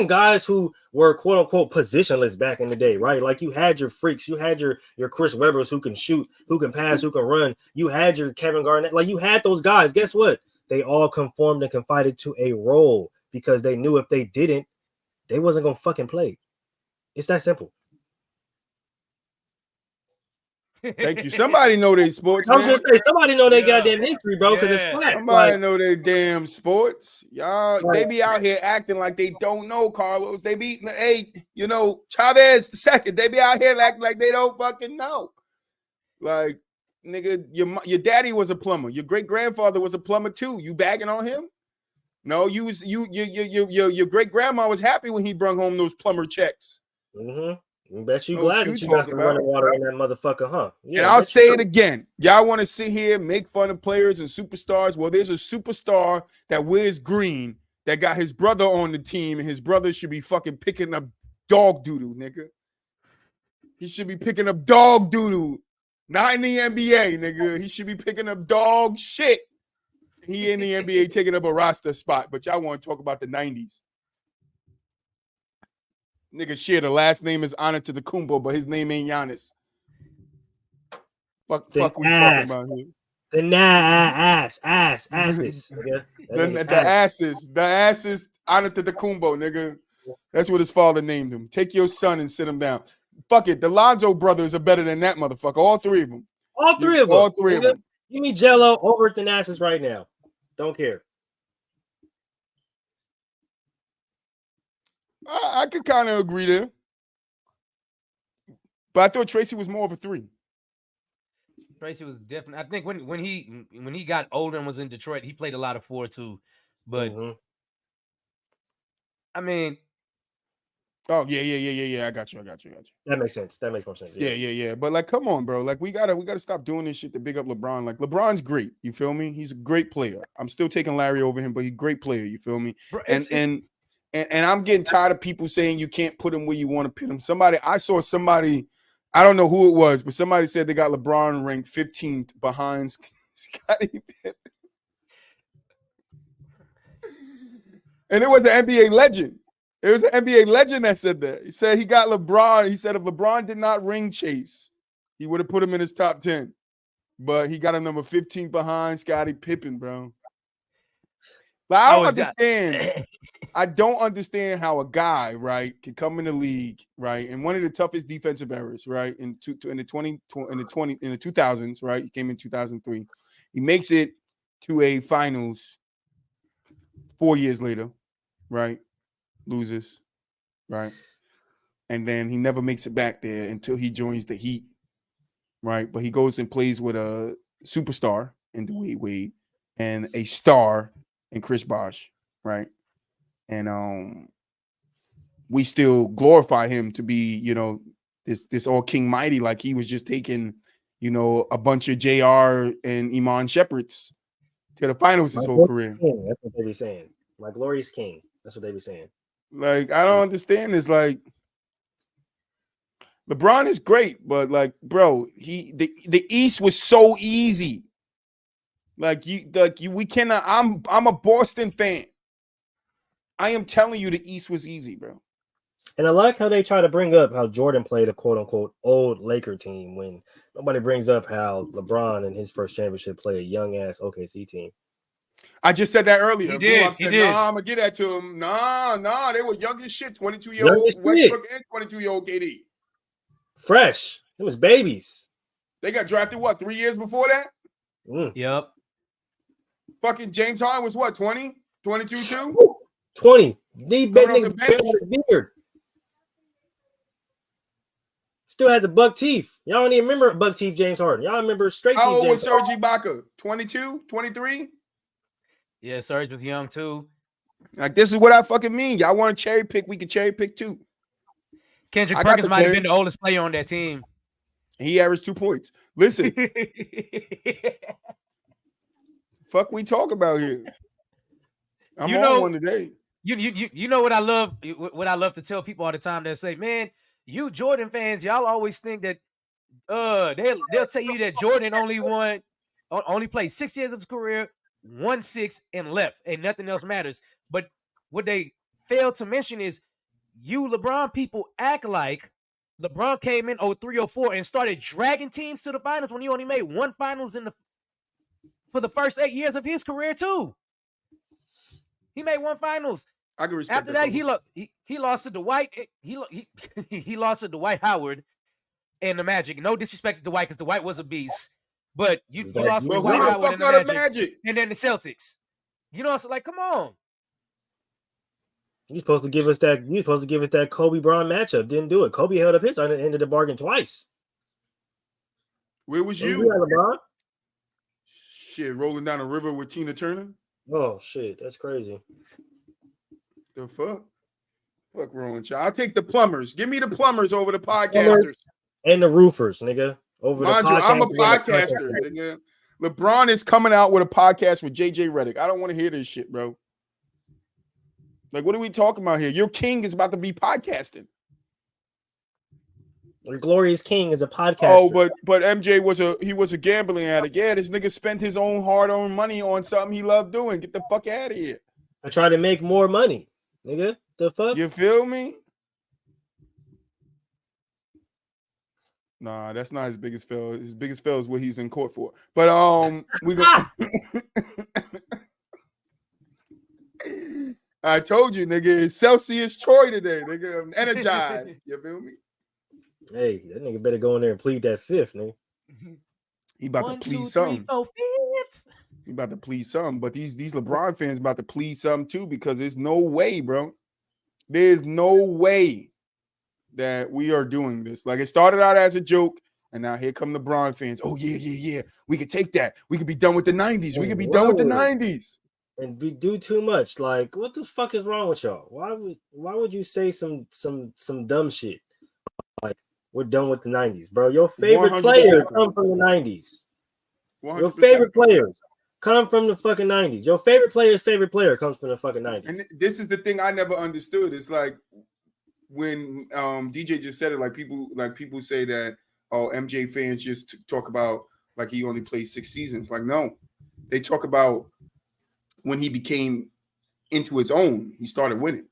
[SPEAKER 3] guys who were quote unquote positionless back in the day, right? Like, you had your freaks, you had your Chris Webbers who can shoot, who can pass, who can run. You had your Kevin Garnett, like you had those guys. Guess what? They all conformed and confided to a role because they knew if they didn't, they wasn't gonna fucking play. It's that simple.
[SPEAKER 2] Thank you. Somebody know their sports.
[SPEAKER 3] I was just saying, somebody know their goddamn history, bro, because it's flat.
[SPEAKER 2] Somebody know their damn sports. Y'all, they be out here acting like they don't know, Carlos. They be, hey, Chavez the second. They be out here acting like they don't fucking know. Like, nigga, your daddy was a plumber. Your great grandfather was a plumber too. You bagging on him? No, your great grandma was happy when he brung home those plumber checks.
[SPEAKER 3] Mm-hmm. I bet you glad that you got some running water in that motherfucker, huh?
[SPEAKER 2] Yeah, and I'll say it again. Y'all want to sit here, make fun of players and superstars. Well, there's a superstar that wears green that got his brother on the team, and his brother should be fucking picking up dog doo-doo, nigga. He should be picking up dog doo-doo. Not in the NBA, nigga. He should be picking up dog shit. He in the NBA taking up a roster spot, but y'all want to talk about the 90s. Nigga, shit, the last name is Antetokounmpo, but his name ain't Giannis. Fuck we talking about here.
[SPEAKER 3] The asses. Nigga.
[SPEAKER 2] The asses Antetokounmpo, nigga. That's what his father named him. Take your son and sit him down. Fuck it, the Lonzo brothers are better than that motherfucker. All three of them.
[SPEAKER 3] All three of them. Give me Jello over at the Asses right now. Don't care.
[SPEAKER 2] I could kind of agree there. But I thought Tracy was more of a 3.
[SPEAKER 4] Tracy was definitely. I think when he got older and was in Detroit, he played a lot of 4 too. But I mean,
[SPEAKER 2] oh yeah. I got you.
[SPEAKER 3] That makes sense. That makes more sense.
[SPEAKER 2] Yeah. But like, come on, bro. Like, we gotta stop doing this shit to big up LeBron. Like, LeBron's great. You feel me? He's a great player. I'm still taking Larry over him, but he's a great player. You feel me? Bro, and I'm getting tired of people saying you can't put him where you want to put him. I saw somebody, I don't know who it was, but somebody said they got LeBron ranked 15th behind Scottie Pippen. And it was an NBA legend. It was an NBA legend that said that. He said he got LeBron. He said if LeBron did not ring chase, he would have put him in his top 10. But he got a number 15 behind Scottie Pippen, bro. Like, I don't understand. I don't understand how a guy, right, can come in the league, right, and one of the toughest defensive errors, right, in the 2000s, right. He came in 2003. He makes it to a finals 4 years later, right. Loses, right, and then he never makes it back there until he joins the Heat, right. But he goes and plays with a superstar in Dwayne Wade and a star in Chris Bosh, right? And we still glorify him to be, this all king mighty, like he was just taking, a bunch of JR and Iman Shepherds to the finals his whole career.
[SPEAKER 3] King. That's what they be saying. My glorious king. That's what they be saying.
[SPEAKER 2] Like, I don't understand this. Like, LeBron is great, but like, bro, the East was so easy. We cannot. I'm a Boston fan. I am telling you, the East was easy, bro.
[SPEAKER 3] And I like how they try to bring up how Jordan played a quote unquote old Laker team when nobody brings up how LeBron in his first championship played a young ass OKC team.
[SPEAKER 2] I just said that earlier.
[SPEAKER 4] He did.
[SPEAKER 2] Nah, I'm gonna get that to him. Nah, they were young as shit. 22-year-old Westbrook and 22-year-old KD.
[SPEAKER 3] Fresh. It was babies.
[SPEAKER 2] They got drafted 3 years before that?
[SPEAKER 4] Yep.
[SPEAKER 2] Fucking James Harden was 20? 22 too?
[SPEAKER 3] 20. The beard. Still had the buck teeth. Y'all don't even remember buck teeth James Harden. Y'all remember straight teeth.
[SPEAKER 2] How old was Serge Ibaka? 22? 23?
[SPEAKER 4] Yeah, Serge was young too.
[SPEAKER 2] Like, this is what I fucking mean. Y'all want to cherry pick? We can cherry pick too.
[SPEAKER 4] Kendrick Perkins might have been the oldest player on that team.
[SPEAKER 2] He averaged 2 points. Listen. Fuck we talk about here. I'm on one today.
[SPEAKER 4] You know what I love? What I love to tell people all the time that say, man, you Jordan fans, y'all always think that they'll tell you that Jordan only played 6 years of his career, 1-6 and left, and nothing else matters. But what they failed to mention is you LeBron people act like LeBron came in 03, 04 and started dragging teams to the finals when he only made one finals for the first 8 years of his career too. He made one finals.
[SPEAKER 2] I can respect
[SPEAKER 4] After that, he lost to Dwight. He lost to Dwight Howard and the Magic. No disrespect to Dwight, because Dwight was a beast. But you lost to Dwight Howard and the Magic, and then the Celtics. You know, it's like, come on.
[SPEAKER 3] You're supposed to give us that. You're supposed to give us that Kobe Bron matchup. Didn't do it. Kobe held up his end of the bargain twice.
[SPEAKER 2] Where was you?
[SPEAKER 3] LeBron?
[SPEAKER 2] Shit, rolling down the river with Tina Turner.
[SPEAKER 3] Oh shit, that's crazy.
[SPEAKER 2] The fuck? Fuck wrong with y'all. I'll take the plumbers. Give me the plumbers over the podcasters.
[SPEAKER 3] And the roofers, nigga. Over
[SPEAKER 2] Mind
[SPEAKER 3] the
[SPEAKER 2] you, I'm a podcaster, nigga. LeBron is coming out with a podcast with JJ Redick. I don't want to hear this shit, bro. Like, what are we talking about here? Your king is about to be podcasting.
[SPEAKER 3] The Glorious King is a podcaster.
[SPEAKER 2] Oh, but MJ was a gambling addict. Yeah, this nigga spent his own hard-earned money on something he loved doing. Get the fuck out of here.
[SPEAKER 3] I try to make more money, nigga. The fuck?
[SPEAKER 2] You feel me? Nah, that's not his biggest fail. His biggest fail is what he's in court for. But we go. I told you, nigga, it's Celsius Troy today, nigga. I'm energized. You feel me?
[SPEAKER 3] Hey, that nigga better go in there and plead that fifth, nigga.
[SPEAKER 2] He about to plead something. He about to plead something. But these LeBron fans about to plead something too, because there's no way, bro. There's no way that we are doing this. Like, it started out as a joke, and now here come LeBron fans. Oh, yeah. We could take that. We could be done with the 90s. We could be done with the 90s.
[SPEAKER 3] And do too much. Like, what the fuck is wrong with y'all? Why would you say some dumb shit? Like, we're done with the 90s, bro. Your favorite players come from the 90s. 100%. Your favorite players come from the fucking 90s. Your favorite player's favorite player comes from the fucking 90s.
[SPEAKER 2] And this is the thing I never understood. It's like when DJ just said it, like people say that, oh, MJ fans just talk about like he only played 6 seasons. Like, no, they talk about when he became into his own, he started winning.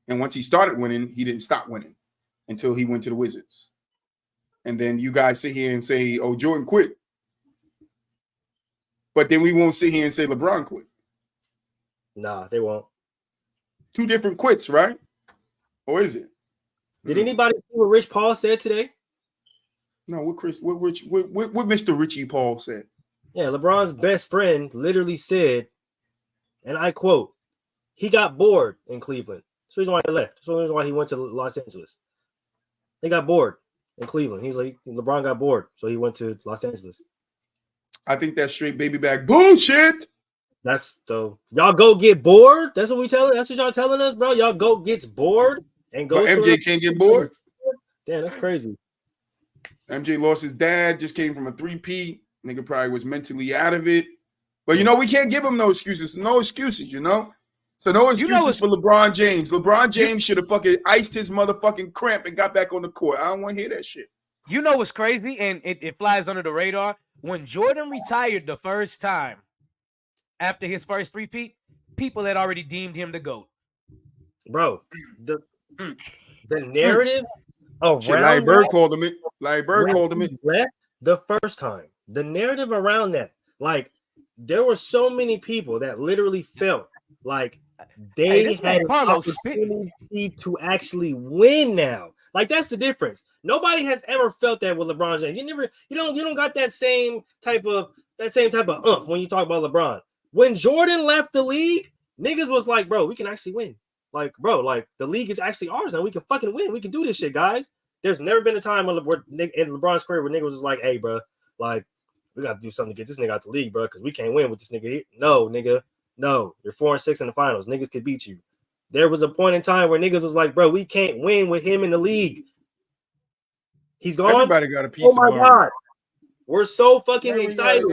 [SPEAKER 2] And once he started winning, he didn't stop winning until he went to the Wizards. And then you guys sit here and say, oh, Jordan quit. But then we won't sit here and say LeBron quit.
[SPEAKER 3] Nah, they won't.
[SPEAKER 2] 2 different quits, right? Or is it?
[SPEAKER 3] Did anybody see what Rich Paul said today?
[SPEAKER 2] No, what Mr. Richie Paul said.
[SPEAKER 3] Yeah, LeBron's best friend literally said, and I quote, he got bored in Cleveland. That's the reason why he left. That's the reason why he went to Los Angeles. He got bored in Cleveland. He's like, LeBron got bored, so he went to Los Angeles.
[SPEAKER 2] I think that's straight baby bag bullshit.
[SPEAKER 3] That's so y'all go get bored. That's what we telling. That's what y'all telling us, bro. Y'all go gets bored and go.
[SPEAKER 2] But MJ can't get bored.
[SPEAKER 3] Damn, that's crazy.
[SPEAKER 2] MJ lost his dad. Just came from a 3P. Nigga probably was mentally out of it. But you know we can't give him no excuses. No excuses. You know. So no excuses for LeBron James. LeBron James should have fucking iced his motherfucking cramp and got back on the court. I don't want to hear that shit.
[SPEAKER 4] You know what's crazy, and it flies under the radar. When Jordan retired the first time after his first 3-peat, people had already deemed him the GOAT.
[SPEAKER 3] Bro, the narrative around
[SPEAKER 2] Larry Bird called him it. Larry Bird called him it.
[SPEAKER 3] Left the first time. The narrative around that, like, there were so many people that literally felt like they had an opportunity to actually win now. Like, that's the difference. Nobody has ever felt that with LeBron James. You don't got that same type of when you talk about LeBron. When Jordan left the league, niggas was like, bro, we can actually win. Like, bro, like, the league is actually ours now. We can fucking win. We can do this shit, guys. There's never been a time in LeBron's career where niggas was like, hey, bro, like, we got to do something to get this nigga out the league, bro, because we can't win with this nigga. No, nigga. No, you're 4-6 in the finals. Niggas could beat you. There was a point in time where niggas was like, bro, we can't win with him in the league. He's gone.
[SPEAKER 2] Everybody got a piece of LeBron.
[SPEAKER 3] Oh my God. We're so fucking excited.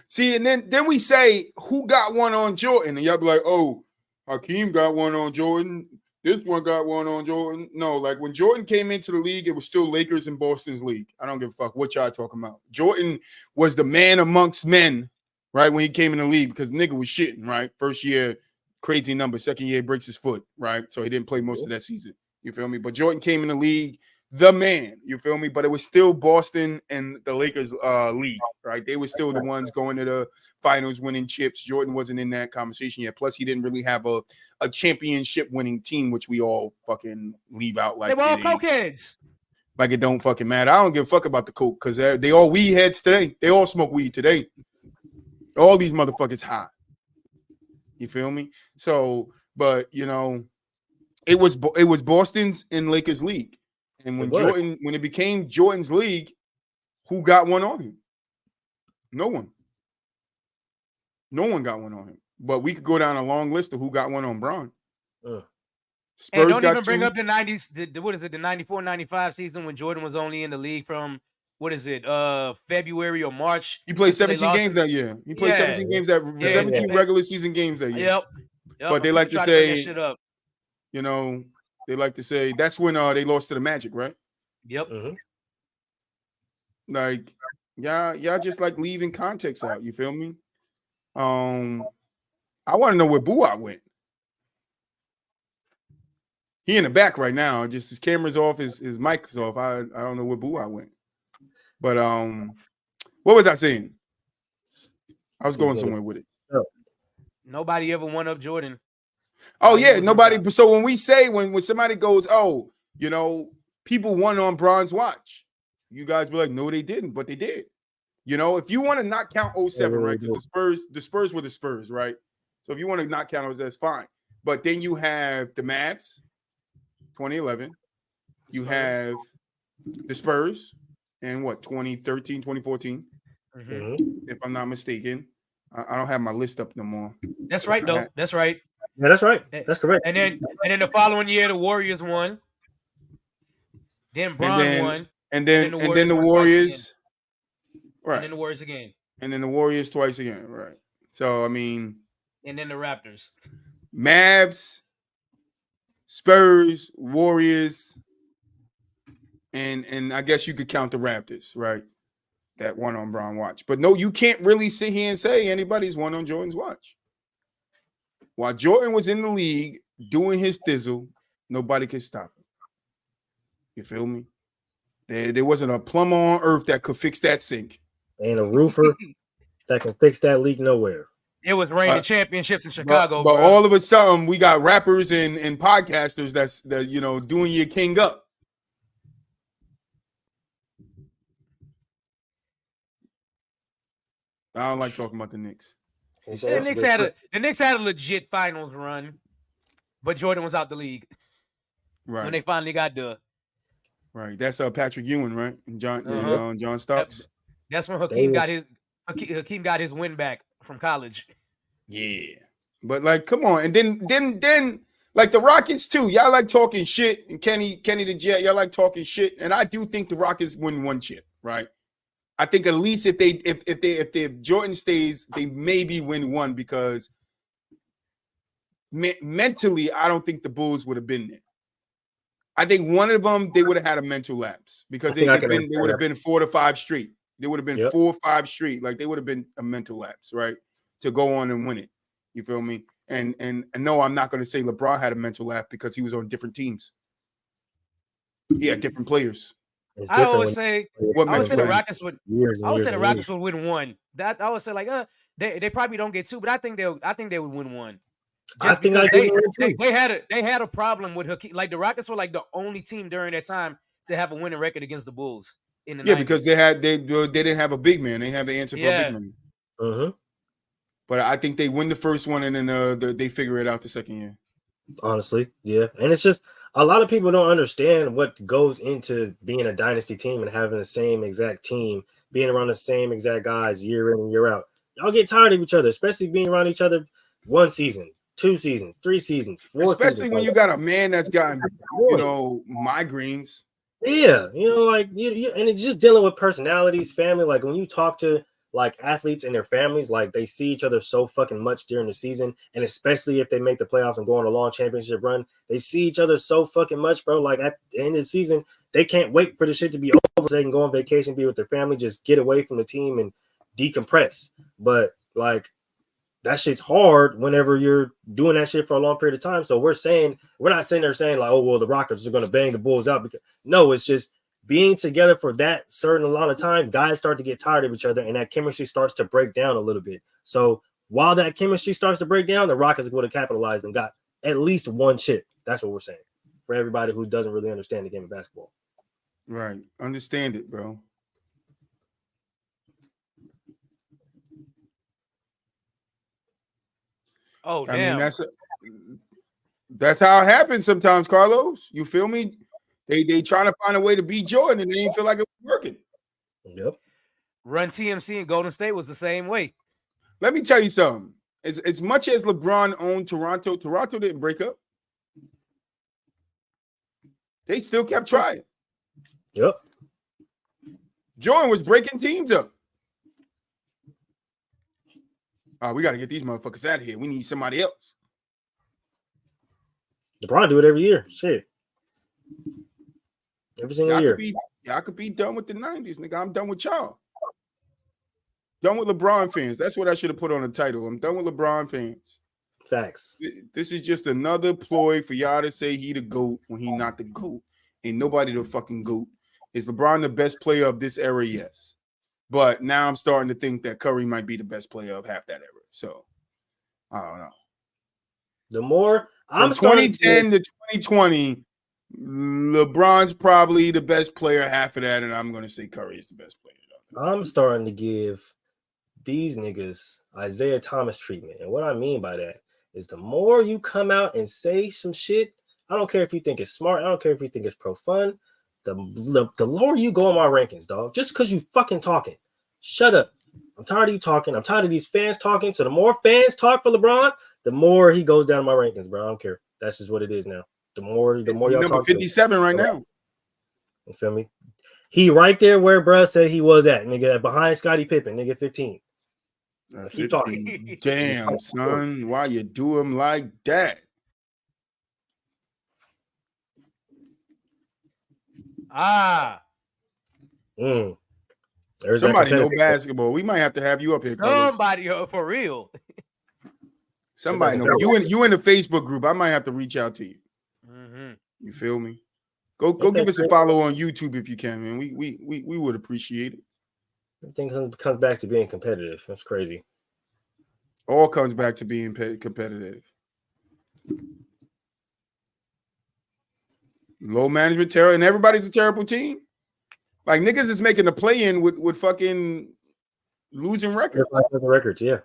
[SPEAKER 2] See, and then we say, who got one on Jordan? And y'all be like, oh, Hakeem got one on Jordan. This one got one on Jordan. No, like when Jordan came into the league, it was still Lakers and Boston's league. I don't give a fuck what y'all talking about. Jordan was the man amongst men right? When he came in the league, because nigga was shitting, right? First year, crazy number. Second year, breaks his foot, right? So he didn't play most of that season. You feel me? But Jordan came in the league, the man. You feel me? But it was still Boston and the Lakers league, right? They were still the ones going to the finals, winning chips. Jordan wasn't in that conversation yet. Plus, he didn't really have a championship winning team, which we all fucking leave out like
[SPEAKER 4] they were all cokeheads.
[SPEAKER 2] Like it don't fucking matter. I don't give a fuck about the coke because they all weed heads today. They all smoke weed today. All these motherfuckers high. You feel me? So, but you know, it was Boston's and Lakers league, and when it became Jordan's league, who got one on him? No one. No one got one on him. But we could go down a long list of who got one on Bron.
[SPEAKER 4] Spurs and don't got even bring up the 90s. What is it? The 94-95 season when Jordan was only in the league from February or March.
[SPEAKER 2] He played 17 games that year. He played 17 games 17 regular season games that year.
[SPEAKER 4] Yep.
[SPEAKER 2] But they like to say, you know, they like to say that's when they lost to the Magic, right?
[SPEAKER 4] Yep.
[SPEAKER 2] Like, y'all just like leaving context out. You feel me? I want to know where Buat went. He in the back right now. Just his camera's off, his mic's off. I don't know where Buat went. But what was I saying? I was going somewhere with it.
[SPEAKER 4] Nobody ever won up Jordan.
[SPEAKER 2] Oh yeah, nobody. So when we say when somebody goes, oh, you know, people won on Bron's watch, you guys be like, no, they didn't, but they did. You know, if you want to not count 07, right? Because the Spurs were the Spurs, right? So if you want to not count 07, that's fine. But then you have the Mavs, 2011. You have the Spurs. And 2013, 2014, if I'm not mistaken. I don't have my list up no more.
[SPEAKER 4] That's right, though. That's right.
[SPEAKER 3] Yeah, that's right. That's correct.
[SPEAKER 4] And then the following year, the Warriors won. Then Bron won.
[SPEAKER 2] And then the Warriors.
[SPEAKER 4] Right. And then the Warriors again.
[SPEAKER 2] And then the Warriors twice again. Right. So, I mean.
[SPEAKER 4] And then the Raptors.
[SPEAKER 2] Mavs, Spurs, Warriors. And I guess you could count the Raptors, right? That one on Bron watch. But no, you can't really sit here and say anybody's one on Jordan's watch. While Jordan was in the league doing his thizzle, nobody could stop him. You feel me? There wasn't a plumber on earth that could fix that sink.
[SPEAKER 3] Ain't a roofer that can fix that leak nowhere.
[SPEAKER 4] It was reigning championships in Chicago.
[SPEAKER 2] But all of a sudden, we got rappers and podcasters that you know doing your king up. I don't like talking about the Knicks.
[SPEAKER 4] The Knicks had a legit finals run, but Jordan was out the league.
[SPEAKER 2] Right.
[SPEAKER 4] When they finally got done.
[SPEAKER 2] Right. That's Patrick Ewing, right? And John Starks.
[SPEAKER 4] That's when Hakeem got his win back from college.
[SPEAKER 2] Yeah. But like, come on. And then like the Rockets too. Y'all like talking shit. And Kenny the Jet, y'all like talking shit. And I do think the Rockets win one chip, right? I think at least if Jordan stays, they maybe win one because mentally, I don't think the Bulls would have been there. I think one of them they would have had a mental lapse because they would have been 4 to 5 straight. They would have been 4 or 5 straight. Like they would have been a mental lapse, right? To go on and win it. You feel me? And no, I'm not going to say LeBron had a mental lapse because he was on different teams. He had different players.
[SPEAKER 4] I always say the Rockets would. I would say the Rockets would win one. That I would say like they probably don't get 2, but I think they would win one. Just because they had a problem with Hakeem. Like the Rockets were like the only team during that time to have a winning record against the Bulls in the 90s.
[SPEAKER 2] Because they didn't have a big man. They have the answer for a big man.
[SPEAKER 3] Uh-huh.
[SPEAKER 2] But I think they win the first one and then they figure it out the second year.
[SPEAKER 3] Honestly, yeah, and it's just. A lot of people don't understand what goes into being a dynasty team and having the same exact team, being around the same exact guys year in and year out. Y'all get tired of each other, especially being around each other 1 season, 2 seasons, 3 seasons, 4
[SPEAKER 2] especially
[SPEAKER 3] seasons.
[SPEAKER 2] When you got a man that's gotten, migraines.
[SPEAKER 3] Yeah, and it's just dealing with personalities, family. Like when you talk to like athletes and their families, like they see each other so fucking much during the season, and especially if they make the playoffs and go on a long championship run, they see each other so fucking much, bro. Like at the end of the season, they can't wait for the shit to be over so they can go on vacation, be with their family, just get away from the team and decompress. But Like, that shit's hard whenever you're doing that shit for a long period of time. So we're not sitting there saying like, oh, well, the Rockets are going to bang the Bulls out. Because no, it's just being together for that certain amount of time. Guys start to get tired of each other, and that chemistry starts to break down a little bit. So while that chemistry starts to break down, the Rockets would have capitalized and got at least one chip. That's what we're saying for everybody who doesn't really understand the game of basketball.
[SPEAKER 2] Right. Understand it, bro.
[SPEAKER 4] Oh,
[SPEAKER 2] I
[SPEAKER 4] damn.
[SPEAKER 2] mean, that's how it happens sometimes, Carlos. You feel me? They trying to find a way to beat Jordan, and they didn't feel like it was working.
[SPEAKER 3] Yep.
[SPEAKER 4] Run TMC and Golden State was the same way.
[SPEAKER 2] Let me tell you something. As much as LeBron owned Toronto, Toronto didn't break up. They still kept trying.
[SPEAKER 3] Yep.
[SPEAKER 2] Jordan was breaking teams up. We got to get these motherfuckers out of here. We need somebody else.
[SPEAKER 3] LeBron do it every year. Shit. Every single year.
[SPEAKER 2] Y'all could be done with the 90s, nigga. I'm done with y'all. Done with LeBron fans. That's what I should have put on the title. I'm done with LeBron fans.
[SPEAKER 3] Facts.
[SPEAKER 2] This is just another ploy for y'all to say he the GOAT when he not the GOAT. Ain't nobody the fucking GOAT. Is LeBron the best player of this era? Yes. But now I'm starting to think that Curry might be the best player of half that era. So, I don't know.
[SPEAKER 3] The more
[SPEAKER 2] from 2010 to 2020, LeBron's probably the best player half of that, and I'm going to say Curry is the best player.
[SPEAKER 3] I'm starting to give these niggas Isaiah Thomas treatment. And what I mean by that is the more you come out and say some shit, I don't care if you think it's smart. I don't care if you think it's pro fun. The lower you go on my rankings, dog, just because you fucking talking. Shut up. I'm tired of you talking. I'm tired of these fans talking. So the more fans talk for LeBron, the more he goes down my rankings, bro. I don't care. That's just what it is now. The more y'all
[SPEAKER 2] number
[SPEAKER 3] talk
[SPEAKER 2] 57 right now.
[SPEAKER 3] You feel me? He right there where bruh said he was at, nigga, behind Scottie Pippen, nigga, 15. Keep talking.
[SPEAKER 2] Damn, son, why you do him like that? Somebody know basketball. We might have to have you up here.
[SPEAKER 4] Somebody for real.
[SPEAKER 2] Somebody know. You in the Facebook group. I might have to reach out to you. Mm-hmm. You feel me? Go give us a follow on YouTube if you can, man. We would appreciate it.
[SPEAKER 3] Everything comes back to being competitive. That's crazy.
[SPEAKER 2] All comes back to being competitive. Low management, terror, and everybody's a terrible team. Like niggas is making the play-in with fucking losing records.
[SPEAKER 3] Yeah.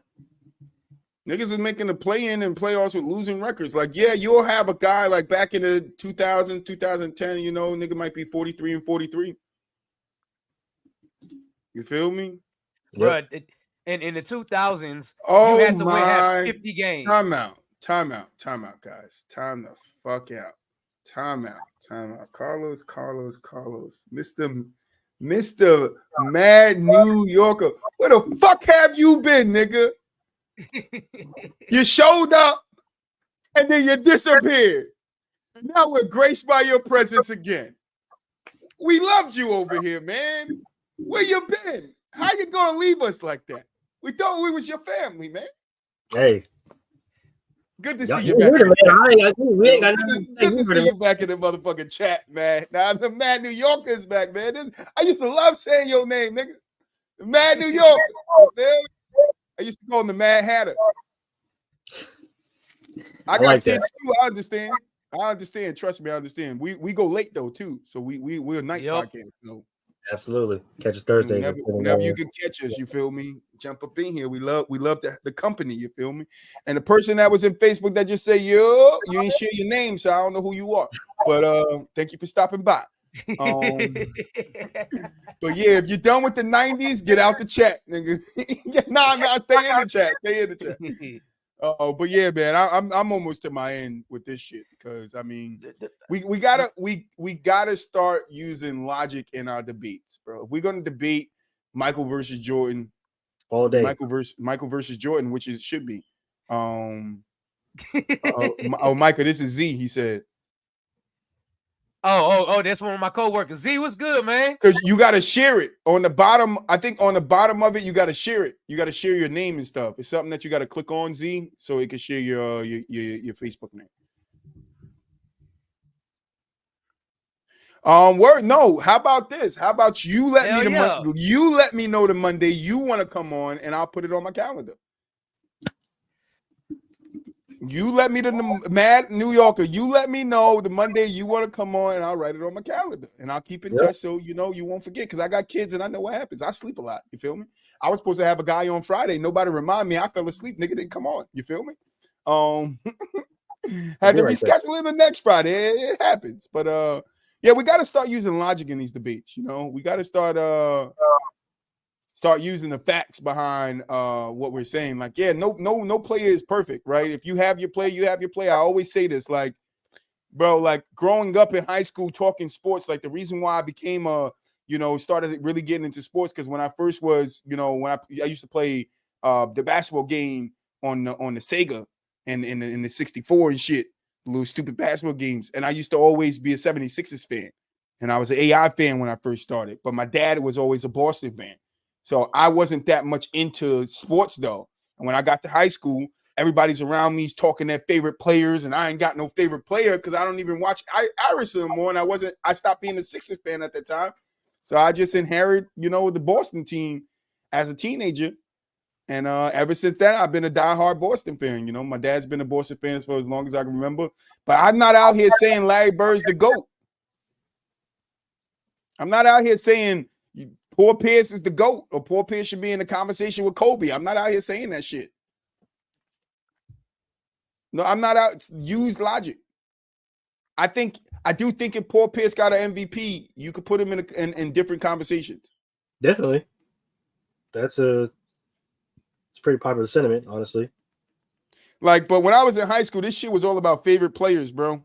[SPEAKER 2] Niggas is making the play-in and playoffs with losing records. Like, yeah, you'll have a guy like back in the 2000s, 2010, you know, nigga might be 43 and 43. You feel me?
[SPEAKER 4] But in the 2000s,
[SPEAKER 2] you
[SPEAKER 4] had to have 50 games.
[SPEAKER 2] Time out, guys. Time the fuck out. Time out. Carlos. Mr. Mad New Yorker. Where the fuck have you been, nigga? You showed up and then you disappeared. Now we're graced by your presence again. We loved you over here, man. Where you been? How you gonna leave us like that? We thought we was your family, man.
[SPEAKER 3] Hey.
[SPEAKER 2] Good to see you back. Good to see you back in the motherfucking chat, man. Now the Mad New Yorker is back, man. I used to love saying your name, nigga. The Mad New Yorker, man. I used to call him the Mad Hatter. I got like kids too. I understand. Trust me, I understand. We go late though too, so we're a night podcast. So
[SPEAKER 3] absolutely, catch us Thursday.
[SPEAKER 2] Whenever you can catch us, you feel me? Jump up in here. We love the company. You feel me? And the person that was in Facebook that just say you ain't share your name, so I don't know who you are. But thank you for stopping by. But yeah, if you're done with the 90s, get out the chat, nigga. Nah, stay in the chat. But yeah, man, I'm almost to my end with this shit because I mean, we gotta start using logic in our debates, bro. If we're gonna debate Michael versus Jordan
[SPEAKER 3] all day,
[SPEAKER 2] Michael versus Jordan, which it should be. Michael, this is Z. He said.
[SPEAKER 4] Oh, that's one of my coworkers. Z, what's good, man?
[SPEAKER 2] Because you got to share it on the bottom. I think on the bottom of it, you got to share it. You got to share your name and stuff. It's something that you got to click on, Z, so it can share your Facebook name. Word no. How about this? How about you let you let me know the Monday you want to come on, and I'll put it on my calendar. You let me the Mad New Yorker. You let me know the Monday you want to come on, and I'll write it on my calendar, and I'll keep in touch so you won't forget. Because I got kids, and I know what happens. I sleep a lot. You feel me? I was supposed to have a guy on Friday. Nobody remind me. I fell asleep. Nigga didn't come on. You feel me? Had to reschedule him the next Friday. It happens, but yeah, we got to start using logic in these debates. We got to start using the facts behind what we're saying. Like, yeah, no player is perfect, right? If you have your play, you have your play. I always say this, like, bro, like growing up in high school talking sports, like the reason why I became started really getting into sports, because when I first was, when I used to play the basketball game on the Sega and in the 64 and shit, little stupid basketball games, and I used to always be a 76ers fan, and I was an AI fan when I first started, but my dad was always a Boston fan. So I wasn't that much into sports though. And when I got to high school, everybody's around me talking their favorite players, and I ain't got no favorite player because I don't even watch Iris anymore. And I stopped being a Sixers fan at that time. So I just inherited, the Boston team as a teenager. And ever since then, I've been a diehard Boston fan. My dad's been a Boston fan for as long as I can remember. But I'm not out here saying Larry Bird's the GOAT. I'm not out here saying Paul Pierce is the GOAT or Paul Pierce should be in the conversation with Kobe. I'm not out here saying that shit. No, I'm not out. Use logic. I do think if Paul Pierce got an MVP, you could put him in different conversations.
[SPEAKER 3] Definitely. It's pretty popular sentiment, honestly.
[SPEAKER 2] Like, but when I was in high school, this shit was all about favorite players, bro.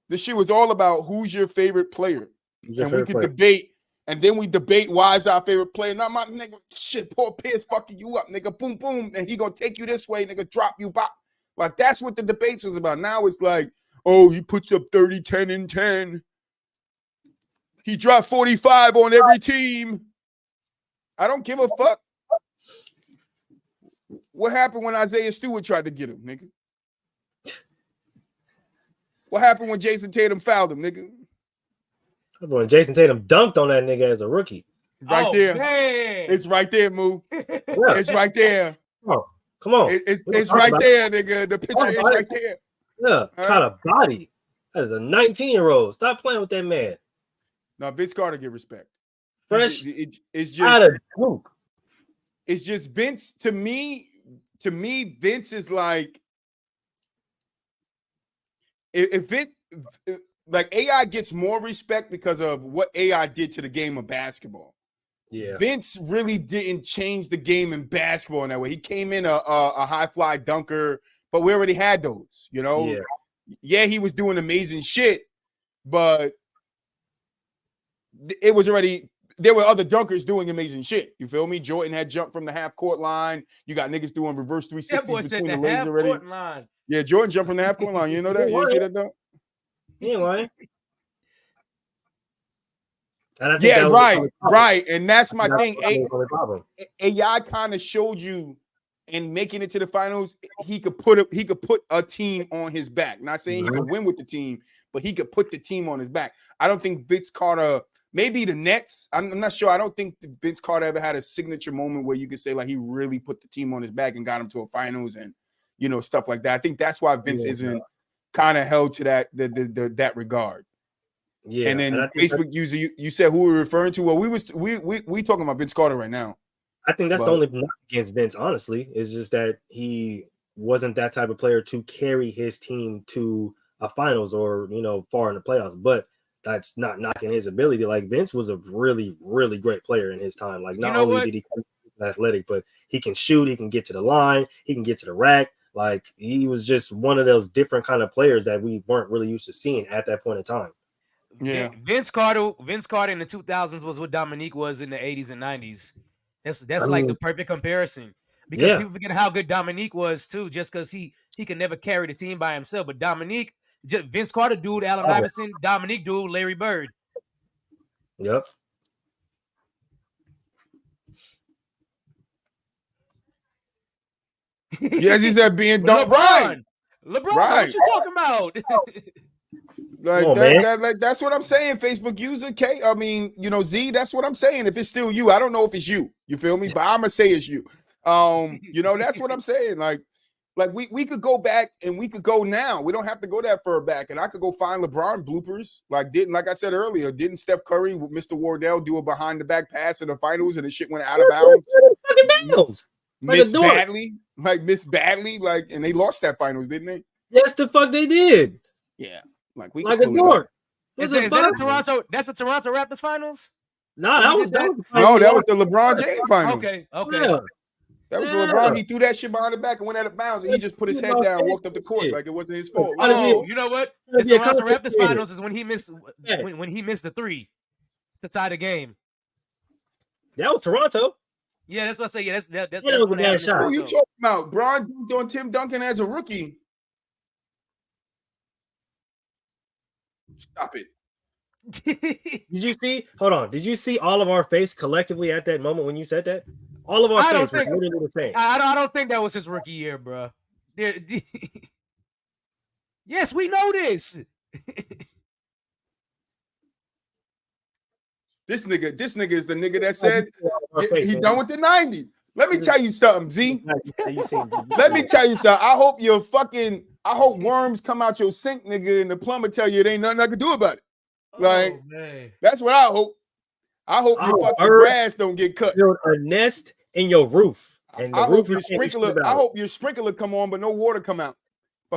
[SPEAKER 2] This shit was all about who's your favorite player. And we could debate. And then we debate why is our favorite player. Not my nigga, shit, Paul Pierce fucking you up, nigga. Boom, boom. And he gonna take you this way, nigga, drop you back. Like, that's what the debates was about. Now it's like, oh, he puts up 30, 10, and 10. He dropped 45 on every team. I don't give a fuck. What happened when Isaiah Stewart tried to get him, nigga? What happened when Jason Tatum fouled him, nigga?
[SPEAKER 3] When Jason Tatum dunked on that nigga as a rookie.
[SPEAKER 2] Right there.
[SPEAKER 4] Man.
[SPEAKER 2] It's right there, Moo. It's right there.
[SPEAKER 3] Oh, come on.
[SPEAKER 2] It's right there, nigga. The picture is right there.
[SPEAKER 3] Yeah, caught a body. That is a 19-year-old. Stop playing with that man.
[SPEAKER 2] Now, Vince Carter get respect.
[SPEAKER 3] Fresh
[SPEAKER 2] it's just
[SPEAKER 3] out of Duke.
[SPEAKER 2] It's just Vince. To me, Vince is like, if it like AI gets more respect because of what AI did to the game of basketball.
[SPEAKER 3] Yeah,
[SPEAKER 2] Vince really didn't change the game in basketball in that way. He came in a high fly dunker, but we already had those, Yeah, he was doing amazing shit, but it was already, there were other dunkers doing amazing shit. You feel me? Jordan had jumped from the half court line. You got niggas doing reverse 360s between the legs already.
[SPEAKER 4] Line.
[SPEAKER 2] Yeah, Jordan jumped from the half court line. You know that? You see that dunk?
[SPEAKER 3] He ain't lying.
[SPEAKER 2] Yeah, right. And that's my thing. AI kind of showed you in making it to the finals, he could put a team on his back. Not saying he could win with the team, but he could put the team on his back. I don't think Vince Carter, maybe the Nets, I'm not sure. I don't think Vince Carter ever had a signature moment where you could say like he really put the team on his back and got him to a finals and stuff like that. I think that's why Vince isn't kind of held to that regard. Yeah, and then Facebook user, you said who we're referring to. Well, we talking about Vince Carter right now.
[SPEAKER 3] I think that's the only knock against Vince, honestly, is just that he wasn't that type of player to carry his team to a finals or far in the playoffs. But that's not knocking his ability. Like, Vince was a really, really great player in his time. Like, not only did he be athletic, but he can shoot, he can get to the line, he can get to the rack. Like, he was just one of those different kind of players that we weren't really used to seeing at that point in time.
[SPEAKER 2] Yeah,
[SPEAKER 4] Vince Carter in the 2000s was what Dominique was in the 80s and 90s. That's like the perfect comparison, because people forget how good Dominique was too, just because he could never carry the team by himself. But Dominique Vince Carter dude, Allen Iverson, Dominique dude, Larry Bird.
[SPEAKER 3] Yep.
[SPEAKER 2] Yes, he said being done right.
[SPEAKER 4] LeBron,
[SPEAKER 2] right.
[SPEAKER 4] what you talking about?
[SPEAKER 2] That's what I'm saying. Facebook user K. I mean, Z. That's what I'm saying. If it's still you, I don't know if it's you. You feel me? But I'm gonna say it's you. That's what I'm saying. Like we could go back and we could go now. We don't have to go that far back. And I could go find LeBron bloopers. Like I said earlier, didn't Steph Curry with Mr. Wardell do a behind the back pass in the finals and the shit went out of bounds? Miss badly, and they lost that finals, didn't they?
[SPEAKER 3] Yes, the fuck they did.
[SPEAKER 2] Yeah, like
[SPEAKER 3] a dork.
[SPEAKER 4] Is that Toronto? That's the Toronto Raptors finals.
[SPEAKER 3] No, that was
[SPEAKER 2] the LeBron James finals.
[SPEAKER 4] Okay.
[SPEAKER 2] Yeah. That was LeBron. He threw that shit behind the back and went out of bounds, and he just put his head down and walked up the court like it wasn't his fault.
[SPEAKER 4] Oh, you know what? The Toronto Raptors finals is when he missed the three to tie the game.
[SPEAKER 3] That was Toronto.
[SPEAKER 4] Yeah, that's what I say. Yeah, that's
[SPEAKER 3] when that shot.
[SPEAKER 2] Who you talking about? Bron doing Tim Duncan as a rookie. Stop it.
[SPEAKER 3] Did you see? Hold on. Did you see all of our face collectively at that moment when you said that? All of our face was literally the same.
[SPEAKER 4] I don't think that was his rookie year, bro. Yes, we know this.
[SPEAKER 2] This nigga is the nigga that said he done with the 90s. Let me tell you something, Z. Let me tell you something. I hope worms come out your sink, nigga, and the plumber tell you it ain't nothing I can do about it. Like, that's what I hope. I hope your fucking grass don't get cut.
[SPEAKER 3] Build a nest in your roof. And
[SPEAKER 2] I hope your sprinkler come on, but no water come out.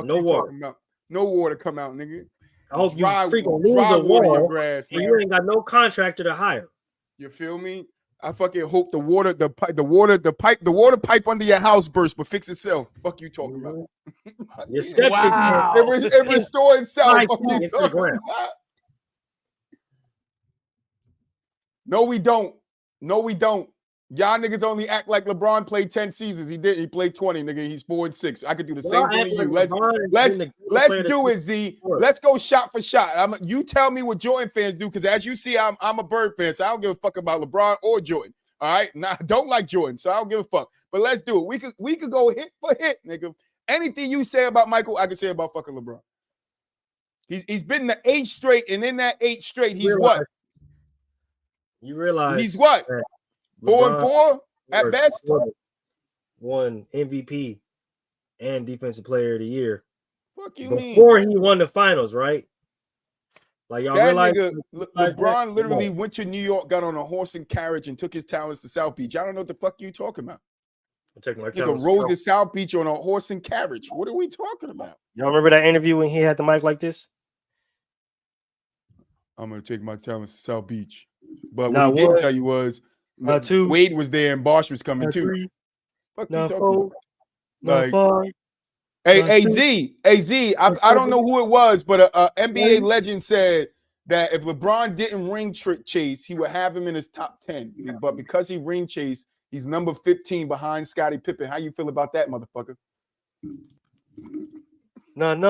[SPEAKER 3] No water.
[SPEAKER 2] No water come out, nigga.
[SPEAKER 3] I hope you freaking lose a wall grass, and you ain't got no contractor to hire.
[SPEAKER 2] You feel me? I fucking hope the water pipe under your house burst, but fix itself. Fuck you talking about?
[SPEAKER 3] Your septic
[SPEAKER 2] it restore itself. Fuck you talking about? No, we don't. Y'all niggas only act like LeBron played 10 seasons. He did. He played 20, nigga. He's 4-6. I could do the same thing to you. Let's do it, Z. Let's go shot for shot. You tell me what Jordan fans do, because as you see, I'm a Bird fan, so I don't give a fuck about LeBron or Jordan. All right? Now, I don't like Jordan, so I don't give a fuck. But let's do it. We could go hit for hit, nigga. Anything you say about Michael, I can say about fucking LeBron. He's been in the 8 straight, and in that 8 straight, he's what?
[SPEAKER 3] You realize
[SPEAKER 2] he's what? 4-4 at best.
[SPEAKER 3] Won MVP and Defensive Player of the Year.
[SPEAKER 2] Fuck you
[SPEAKER 3] before he won the finals, right? Like y'all realize
[SPEAKER 2] LeBron literally went to New York, got on a horse and carriage, and took his talents to South Beach. I don't know what the fuck you talking about. Nigga rode to South Beach on a horse and carriage. What are we talking about?
[SPEAKER 3] Y'all remember that interview when he had the mic like this?
[SPEAKER 2] I'm gonna take my talents to South Beach. But what he didn't tell you was Wade was there and Bosh was coming too. Fuck you talking about? Like, Z, I don't know who it was, but a NBA legend said that if LeBron didn't ring chase, he would have him in his top 10. But because he ring chased, he's number 15 behind Scottie Pippen. How you feel about that, motherfucker?
[SPEAKER 3] Not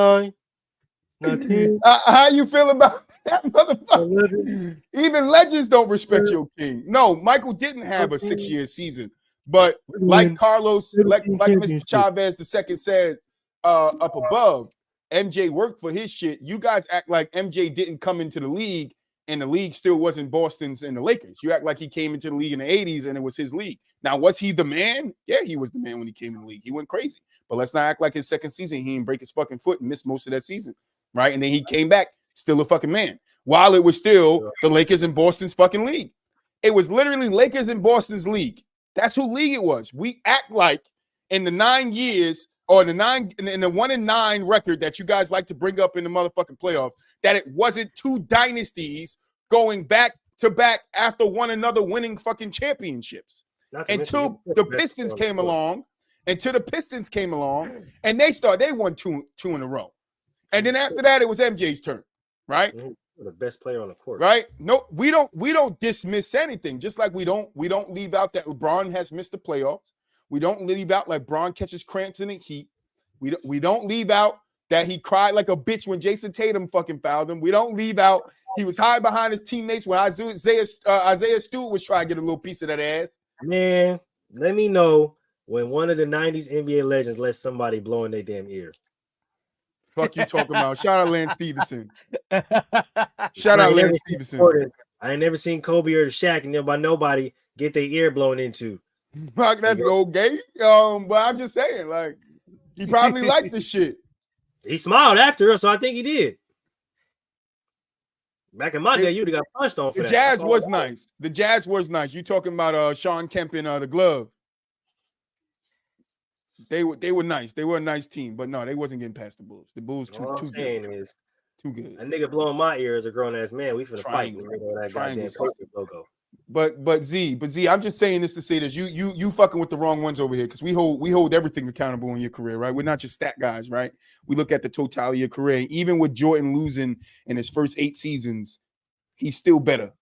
[SPEAKER 3] 10.
[SPEAKER 2] How you feel about that, motherfucker? Even legends don't respect your king. No, Michael didn't have a 6-year season, but like Carlos, like Mr. Chavez II said up above, MJ worked for his shit. You guys act like MJ didn't come into the league and the league still wasn't Boston's and the Lakers. You act like he came into the league in the 80s and it was his league. Now, was he the man? Yeah, he was the man when he came in the league. He went crazy. But let's not act like his second season, he didn't break his fucking foot and missed most of that season, right? And then he came back, still a fucking man, while it was still the Lakers and Boston's fucking league. It was literally Lakers and Boston's league. That's who league it was. We act like in the 9 years or in the 1-9 record that you guys like to bring up in the motherfucking playoffs, that it wasn't two dynasties going back to back after one another winning fucking championships. Until the Pistons came along, and they won two in a row. And then after that, it was MJ's turn, right?
[SPEAKER 3] The best player on the court.
[SPEAKER 2] Right? No, we don't dismiss anything. Just like we don't leave out that LeBron has missed the playoffs. We don't leave out like Bron catches cramps in the heat. We don't leave out that he cried like a bitch when Jason Tatum fucking fouled him. We don't leave out. He was hiding behind his teammates when Isaiah Stewart was trying to get a little piece of that ass.
[SPEAKER 3] Man, let me know when one of the 90s NBA legends lets somebody blow in their damn ear.
[SPEAKER 2] Fuck you talking about? Shout out Lance Stevenson. Shout out Lance Stevenson.
[SPEAKER 3] I ain't never seen Kobe or Shaq and by nobody get their ear blown into.
[SPEAKER 2] Fuck, that's okay. But I'm just saying, like, he probably liked the shit.
[SPEAKER 3] He smiled after us, so I think he did. Back in my day, you'd have got punched on for that.
[SPEAKER 2] The Jazz was nice. The Jazz was nice. You talking about Sean Kemp and the glove. They were nice. They were a nice team, but no, they wasn't getting past the Bulls. The Bulls too good. Too good.
[SPEAKER 3] A nigga blowing my ear as a grown ass man. We finna fight. That goddamn logo.
[SPEAKER 2] But Z, I'm just saying this to say this. You fucking with the wrong ones over here because we hold everything accountable in your career, right? We're not just stat guys, right? We look at the totality of your career. Even with Jordan losing in his first 8 seasons, he's still better.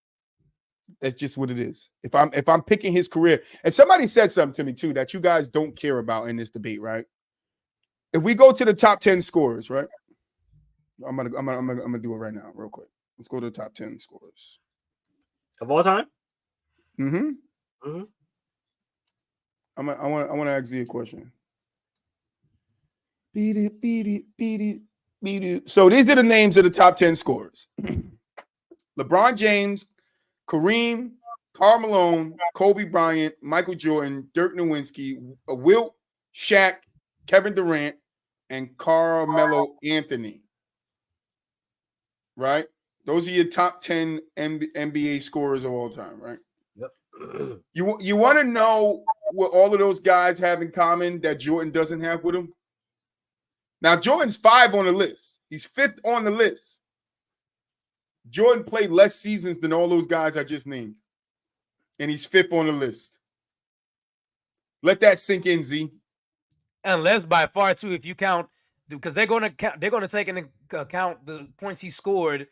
[SPEAKER 2] That's just what it is. If I'm picking his career, and somebody said something to me too that you guys don't care about in this debate, right? If we go to the top 10 scorers, right? I'm gonna do it right now, real quick. Let's go to the top 10 scorers
[SPEAKER 3] of all time.
[SPEAKER 2] I want to ask you a question. Beat it. So these are the names of the top 10 scorers: LeBron James, Kareem, Karl Malone, Kobe Bryant, Michael Jordan, Dirk Nowitzki, Wilt, Shaq, Kevin Durant, and Carmelo Anthony. Right? Those are your top 10 NBA scorers of all time, right?
[SPEAKER 3] Yep.
[SPEAKER 2] You want to know what all of those guys have in common that Jordan doesn't have with him? Now, Jordan's 5 on the list. He's 5th on the list. Jordan played less seasons than all those guys I just named. And he's 5th on the list. Let that sink in, Z.
[SPEAKER 4] Unless by far too, if you count, because they're going to take into account the points he scored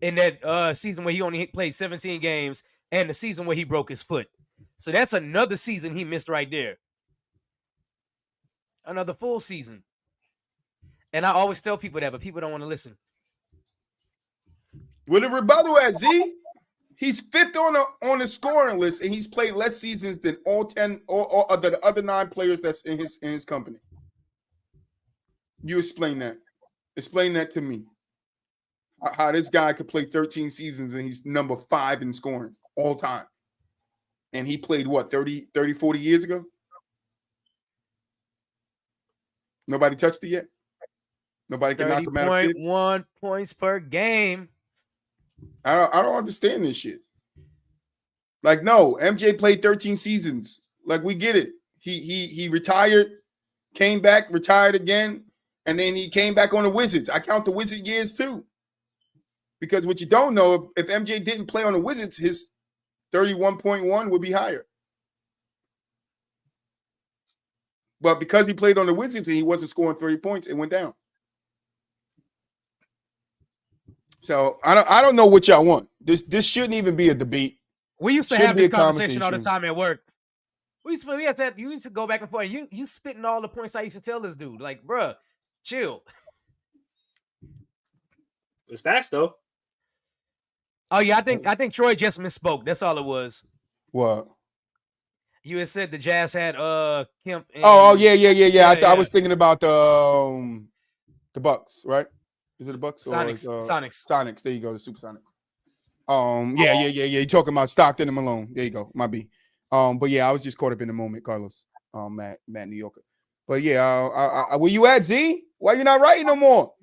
[SPEAKER 4] in that season where he only played 17 games and the season where he broke his foot. So that's another season he missed right there. Another full season. And I always tell people that, but people don't want to listen.
[SPEAKER 2] With a rebuttal at Z, he's 5th on the scoring list, and he's played less seasons than all 10 or the other 9 players that's in his company. You explain that. Explain that to me. How this guy could play 13 seasons and he's number 5 in scoring all time. And he played what, 30, 40 years ago? Nobody touched it yet? Nobody can knock him out of
[SPEAKER 4] 30.1 points per game.
[SPEAKER 2] I don't understand this shit. Like, no, MJ played 13 seasons. Like, we get it. He retired, came back, retired again, and then he came back on the Wizards. I count the Wizard years too. Because what you don't know, if MJ didn't play on the Wizards, his 31.1 would be higher. But because he played on the Wizards and he wasn't scoring 30 points, it went down. So I don't know what y'all want. This shouldn't even be a debate.
[SPEAKER 4] We used to have this conversation all the time at work. We used to go back and forth. You spitting all the points I used to tell this dude. Like, bruh, chill.
[SPEAKER 3] It's facts though.
[SPEAKER 4] Oh yeah, I think Troy just misspoke. That's all it was.
[SPEAKER 2] What?
[SPEAKER 4] You had said the Jazz had Kemp. And,
[SPEAKER 2] yeah. I was thinking about the Bucks, right? Is it the Bucks?
[SPEAKER 4] Sonics.
[SPEAKER 2] Sonics. There you go. The Supersonics. Yeah. You're talking about Stockton and Malone. There you go. Might be. But yeah, I was just caught up in the moment, Carlos. Matt New Yorker. But yeah, where you at, Z? Why you not writing no more?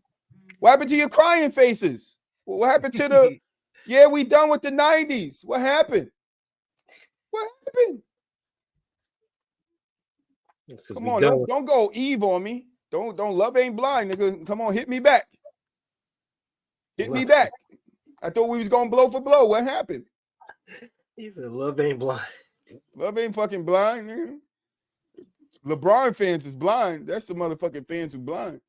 [SPEAKER 2] What happened to your crying faces? What happened to the? Yeah, we done with the 90s. What happened? What happened? Come on, don't go Eve on me. Don't love ain't blind, nigga. Come on, hit me back. Hit me back. I thought we was going blow for blow. What happened?
[SPEAKER 3] He said love ain't blind.
[SPEAKER 2] Love ain't fucking blind, nigga. LeBron fans is blind. That's the motherfucking fans who blind.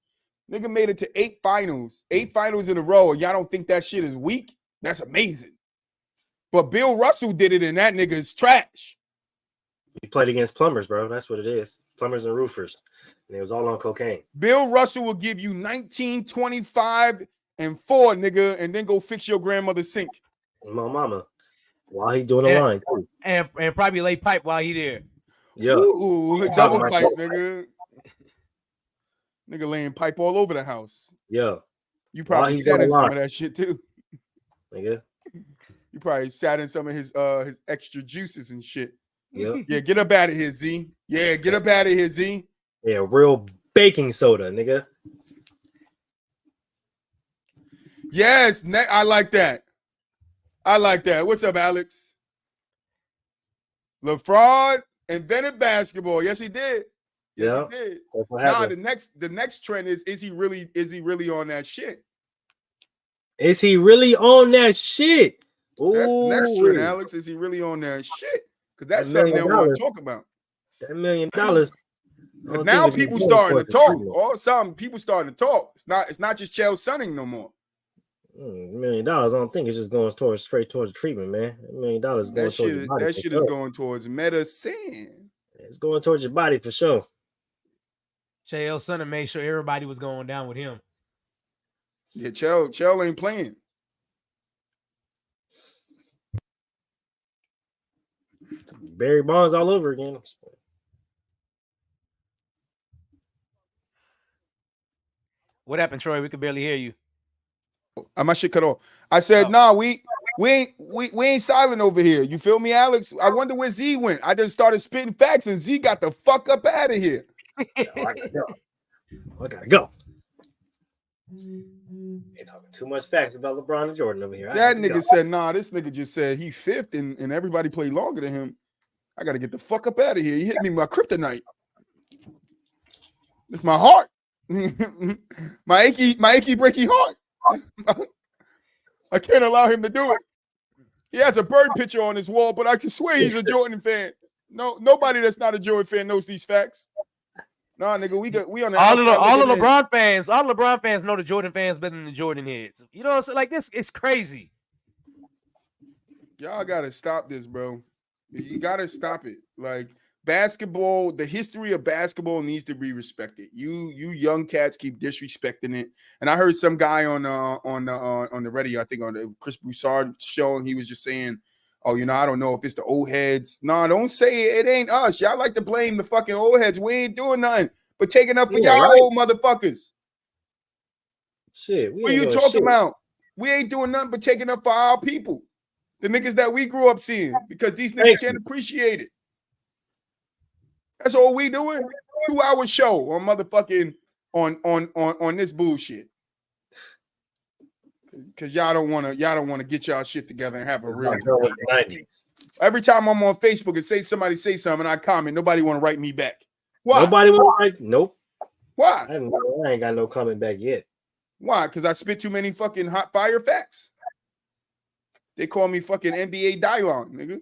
[SPEAKER 2] Nigga made it to 8 finals. 8 finals in a row. And y'all don't think that shit is weak? That's amazing. But Bill Russell did it, and that nigga is trash.
[SPEAKER 3] He played against plumbers, bro. That's what it is. Plumbers and roofers. And it was all on cocaine.
[SPEAKER 2] Bill Russell will give you 19, 25, and 4, nigga, and then go fix your grandmother's sink.
[SPEAKER 3] My mama. While he doing the line, too.
[SPEAKER 4] And probably lay pipe while he there.
[SPEAKER 3] Yeah.
[SPEAKER 2] Ooh, double pipe, nigga. Nigga laying pipe all over the house.
[SPEAKER 3] Yeah.
[SPEAKER 2] You probably sat in some of that shit too.
[SPEAKER 3] Nigga.
[SPEAKER 2] You probably sat in some of his extra juices and shit.
[SPEAKER 3] Yeah.
[SPEAKER 2] Yeah, get up out of here, Z. Yeah, get up out of here, Z.
[SPEAKER 3] Yeah, real baking soda, nigga.
[SPEAKER 2] Yes, I like that. I like that. What's up, Alex? LeFraud invented basketball. Yes, he did. Yes, he did. Nah, the next trend is he really on that shit?
[SPEAKER 3] Is he really on that shit?
[SPEAKER 2] Ooh. That's the next trend, Alex. Is he really on that shit? Because that's something they want to talk about.
[SPEAKER 3] That $1 million.
[SPEAKER 2] Now people starting to talk. All of a sudden, people starting to talk. It's not just Chael Sunning no more.
[SPEAKER 3] $1 million. I don't think it's just going straight towards the treatment, man. $1 million going towards your body.
[SPEAKER 2] That shit is going towards medicine.
[SPEAKER 3] It's going towards your body for sure.
[SPEAKER 4] Chael Sunning made sure everybody was going down with him.
[SPEAKER 2] Yeah, Chael ain't playing.
[SPEAKER 3] Barry Bonds all over again.
[SPEAKER 4] What happened, Troy? We could barely hear you.
[SPEAKER 2] My shit cut off. I said, nah, we ain't silent over here. You feel me, Alex? I wonder where Z went. I just started spitting facts and Z got the fuck up out of here.
[SPEAKER 3] I gotta go. Ain't talking too much facts about LeBron and Jordan over here.
[SPEAKER 2] That nigga said, nah, this nigga just said he fifth and everybody played longer than him. I gotta get the fuck up out of here. He hit me with my kryptonite. It's my heart. my achy breaky heart. I can't allow him to do it. He has a bird picture on his wall, but I can swear he's a Jordan fan. No, nobody that's not a Jordan fan knows these facts. Nah, nigga, we on the
[SPEAKER 4] all the LeBron fans. All the LeBron fans know the Jordan fans better than the Jordan heads. You know, like this, it's crazy.
[SPEAKER 2] Y'all gotta stop this, bro. You gotta stop it. Like basketball, the history of basketball needs to be respected. You young cats keep disrespecting it. And I heard some guy on the radio, I think on the Chris Broussard show, and he was just saying, oh, I don't know if it's the old heads. No, don't say it. It ain't us. Y'all like to blame the fucking old heads. We ain't doing nothing but taking up for y'all old motherfuckers.
[SPEAKER 3] Shit.
[SPEAKER 2] What are you talking about? We ain't doing nothing but taking up for our people. The niggas that we grew up seeing, because these niggas can't appreciate it. That's all we doing. 2-hour show on motherfucking on this bullshit. Because y'all don't want to get y'all shit together and have a real
[SPEAKER 3] 90s.
[SPEAKER 2] Every time I'm on Facebook and somebody say something, I comment, nobody want to write me back. Why?
[SPEAKER 3] Nobody want to write? Nope.
[SPEAKER 2] Why?
[SPEAKER 3] I ain't got no comment back yet.
[SPEAKER 2] Why? Because I spit too many fucking hot fire facts. They call me fucking NBA Dylon, nigga.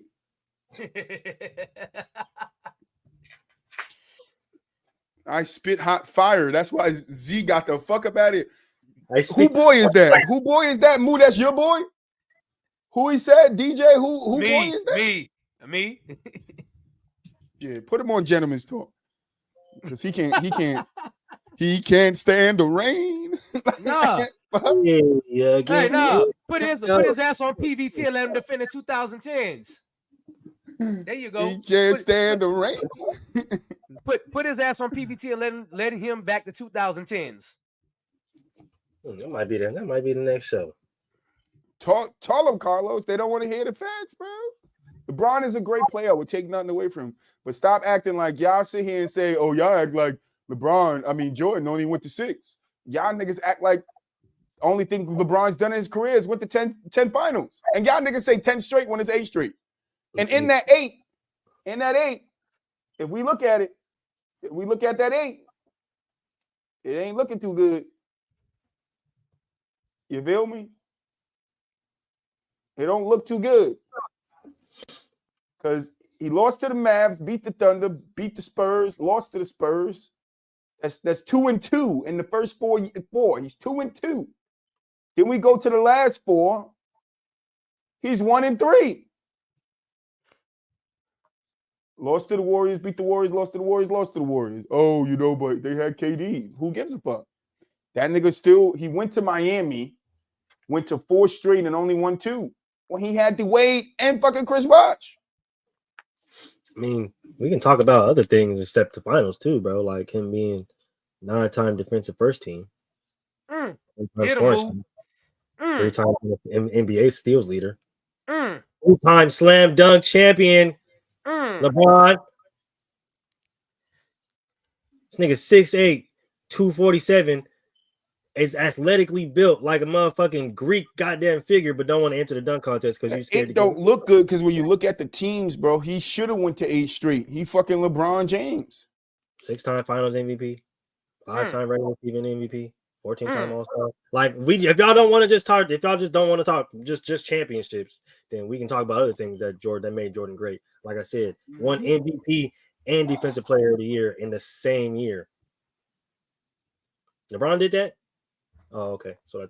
[SPEAKER 2] I spit hot fire. That's why Z got the fuck up out of here. Who boy is that? Who boy is that? Moo, that's your boy? Who he said? DJ? Who
[SPEAKER 4] me,
[SPEAKER 2] boy is that?
[SPEAKER 4] Me.
[SPEAKER 2] Yeah, put him on Gentleman's Talk. Because he can't stand the rain.
[SPEAKER 4] Nah.
[SPEAKER 3] Yeah,
[SPEAKER 4] hey, no. Put his ass on PVT and let him defend the 2010s. There you go.
[SPEAKER 2] He can't stand the rain.
[SPEAKER 4] Put his ass on PVT and let him back the 2010s.
[SPEAKER 3] That might be the next show.
[SPEAKER 2] Tell them, Carlos. They don't want to hear the facts, bro. LeBron is a great player. I would take nothing away from him. But stop acting like y'all sit here and say, oh, y'all act like Jordan only went to 6. Y'all niggas act like the only thing LeBron's done in his career is went to 10 finals. And y'all niggas say 10 straight when it's 8 straight. And in that 8, if we look at that 8, it ain't looking too good. You feel me? It don't look too good. Because he lost to the Mavs, beat the Thunder, beat the Spurs, lost to the Spurs. That's 2-2 in the first 4. He's 2-2. Then we go to the last 4. He's 1-3. Lost to the Warriors, beat the Warriors, lost to the Warriors, lost to the Warriors. Oh, but they had KD. Who gives a fuck? That nigga still, he went to Miami, went to 4 straight and only won 2. When he had the Wade and fucking Chris Bosh.
[SPEAKER 3] I mean, we can talk about other things except the finals too, bro. Like him being 9-time defensive first team. 3-time NBA steals leader. 2-time slam dunk champion. LeBron. This nigga 6'8", 247 is athletically built like a motherfucking Greek goddamn figure, but don't want to enter the dunk contest because you scared.
[SPEAKER 2] It don't look good because when you look at the teams, bro, he should have went to 8 straight. He fucking LeBron James.
[SPEAKER 3] 6-time Finals MVP, 5-time regular season MVP, 14-time All-Star. Like if y'all don't want to just talk, if y'all just don't want to talk just championships, then we can talk about other things that made Jordan great. Like I said, won MVP and Defensive Player of the Year in the same year. LeBron did that? Oh, okay. That's what I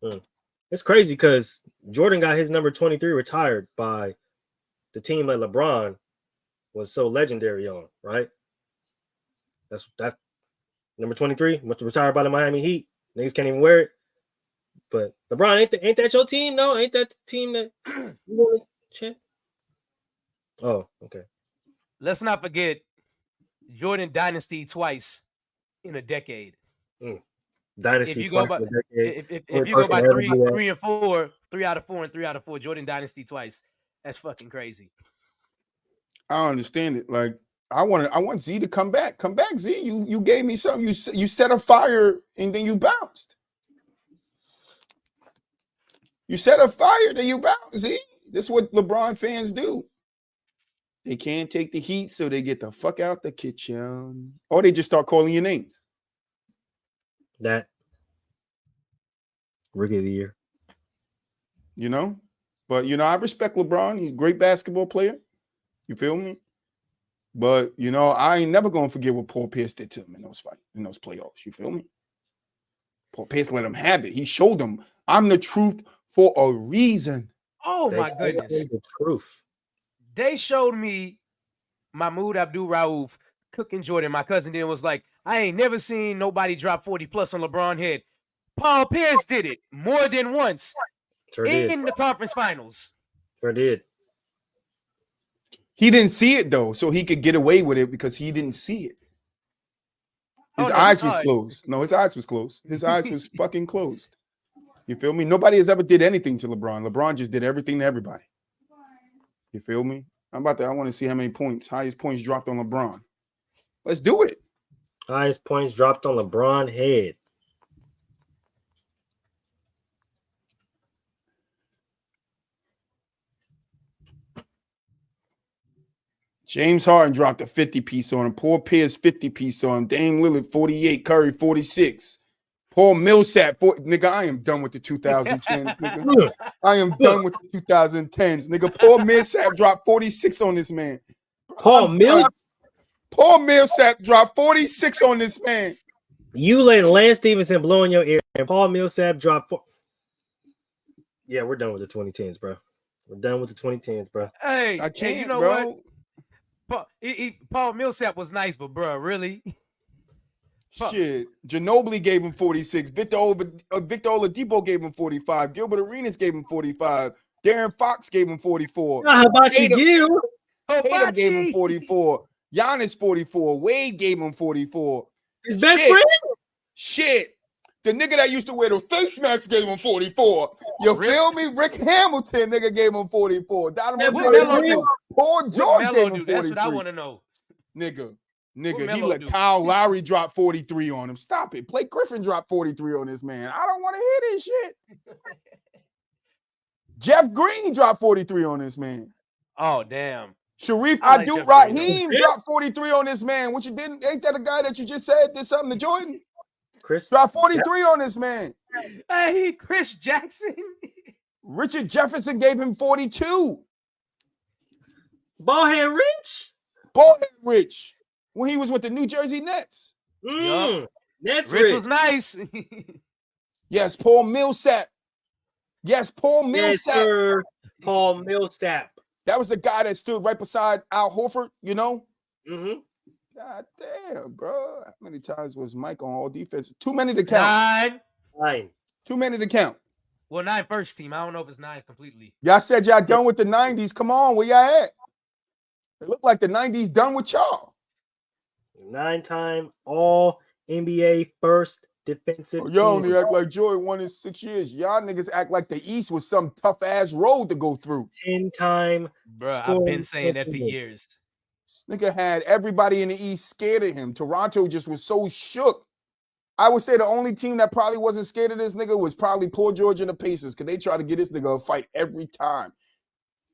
[SPEAKER 3] thought. It's crazy because Jordan got his number 23 retired by the team that LeBron was so legendary on, right? That's number 23, retired by the Miami Heat. Niggas can't even wear it. But LeBron, ain't that your team? No, ain't that the team that you want to champ? Oh, okay.
[SPEAKER 4] Let's not forget Jordan dynasty twice in a decade.
[SPEAKER 3] Dynasty.
[SPEAKER 4] If you go by, if you go by 3 and 4, 3 out of 4 and 3 out of 4, Jordan dynasty twice. That's fucking crazy.
[SPEAKER 2] I don't understand it. Like I want Z to come back. Come back, Z. You gave me something. You set a fire and then you bounced. You set a fire, then you bounce. Z. This is what LeBron fans do. They can't take the heat, so they get the fuck out the kitchen. Or they just start calling your names.
[SPEAKER 3] That Rookie of the Year.
[SPEAKER 2] But I respect LeBron. He's a great basketball player. You feel me? But I ain't never gonna forget what Paul Pierce did to him in those playoffs. You feel me? Paul Pierce let him have it. He showed them I'm the truth for a reason.
[SPEAKER 4] Oh my goodness.
[SPEAKER 3] The truth.
[SPEAKER 4] They showed me Mahmoud Abdul-Rauf cooking Jordan. My cousin then was like, I ain't never seen nobody drop 40 plus on LeBron head. Paul Pierce did it more than once.
[SPEAKER 3] Sure did.
[SPEAKER 4] In the conference finals.
[SPEAKER 3] Sure did.
[SPEAKER 2] He didn't see it though, so he could get away with it because he didn't see it. His eyes was closed. No, his eyes was closed. His eyes was fucking closed. You feel me? Nobody has ever did anything to LeBron. LeBron just did everything to everybody. You feel me? I want to see how many highest points dropped on LeBron. Let's do it.
[SPEAKER 3] Highest points dropped on LeBron head.
[SPEAKER 2] James Harden dropped a 50 piece on him. Paul Pierce 50 piece on him. Dame Lillard 48. Curry 46. Paul Millsap, nigga, I am done with the 2010s, nigga. I am done with the 2010s, nigga. Paul Millsap dropped 46 on this man.
[SPEAKER 3] Paul
[SPEAKER 2] Millsap dropped 46 on this man.
[SPEAKER 3] You letting Lance Stevenson blow in your ear, and Paul Millsap dropped 4. Yeah, we're done with the 2010s, bro. We're done with the 2010s, bro.
[SPEAKER 4] Hey,
[SPEAKER 2] I can't,
[SPEAKER 4] you know
[SPEAKER 2] bro.
[SPEAKER 4] What? Paul Millsap was nice, but bro, really?
[SPEAKER 2] Shit. Ginobili gave him 46. Victor Oladipo gave him 45. Gilbert Arenas gave him 45. Darren Fox gave him 44.
[SPEAKER 3] How about you, Gil?
[SPEAKER 2] Tatum gave him 44. Giannis 44. Wade gave him 44.
[SPEAKER 3] His best friend?
[SPEAKER 2] Shit. The nigga that used to wear the face mask gave him 44. You feel me? Rick Hamilton, nigga, gave him 44. Paul George gave him 43.
[SPEAKER 4] That's what I want to know.
[SPEAKER 2] Nigga, he let Kyle Lowry drop 43 on him. Stop it. Blake Griffin dropped 43 on this man. I don't want to hear this shit. Jeff Green dropped 43 on this man.
[SPEAKER 4] Oh, damn.
[SPEAKER 2] Sharif Abdul-Rahim dropped 43 on this man. What you didn't? Ain't that a guy that you just said did something to Jordan?
[SPEAKER 3] Chris
[SPEAKER 2] dropped 43 on this man.
[SPEAKER 4] Hey, Chris Jackson.
[SPEAKER 2] Richard Jefferson gave him 42.
[SPEAKER 3] Ballhead Rich.
[SPEAKER 2] When he was with the New Jersey Nets.
[SPEAKER 3] Nets
[SPEAKER 4] Rich was nice.
[SPEAKER 2] Yes, Paul Millsap.
[SPEAKER 3] Yes, sir. Paul Millsap.
[SPEAKER 2] That was the guy that stood right beside Al Horford, you know?
[SPEAKER 3] Mm-hmm.
[SPEAKER 2] God damn, bro. How many times was Mike on all defense? Too many to count.
[SPEAKER 3] 9.
[SPEAKER 2] Too many to count.
[SPEAKER 4] Well, 9 first team. I don't know if it's 9 completely.
[SPEAKER 2] Y'all said y'all done with the 90s. Come on, where y'all at? It looked like the 90s done with y'all.
[SPEAKER 3] 9-time All NBA first defensive team.
[SPEAKER 2] Y'all only act like Jordan won in 6 years. Y'all niggas act like the East was some tough ass road to go through.
[SPEAKER 3] 10-time.
[SPEAKER 4] Bro, I've been saying that for years.
[SPEAKER 2] This nigga had everybody in the East scared of him. Toronto just was so shook. I would say the only team that probably wasn't scared of this nigga was probably Paul George and the Pacers, because they tried to get this nigga a fight every time.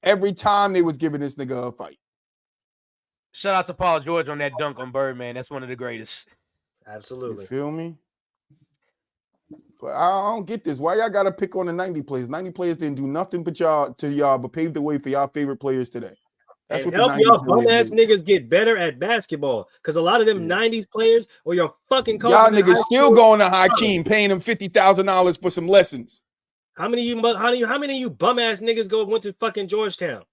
[SPEAKER 2] Every time they was giving this nigga a fight.
[SPEAKER 4] Shout out to Paul George on that dunk on Birdman. That's one of the greatest.
[SPEAKER 3] Absolutely.
[SPEAKER 2] You feel me? But I don't get this. Why y'all got to pick on the 90 players? 90 players didn't do nothing but but paved the way for y'all favorite players today. That's
[SPEAKER 3] and
[SPEAKER 2] what
[SPEAKER 3] help
[SPEAKER 2] the 90
[SPEAKER 3] y'all bum ass
[SPEAKER 2] did.
[SPEAKER 3] niggas get better at basketball. Because a lot of them 90s players or your fucking coaches.
[SPEAKER 2] Y'all niggas still going to Hakeem, paying him $50,000 for some lessons.
[SPEAKER 3] How many of you bum ass niggas went to fucking Georgetown?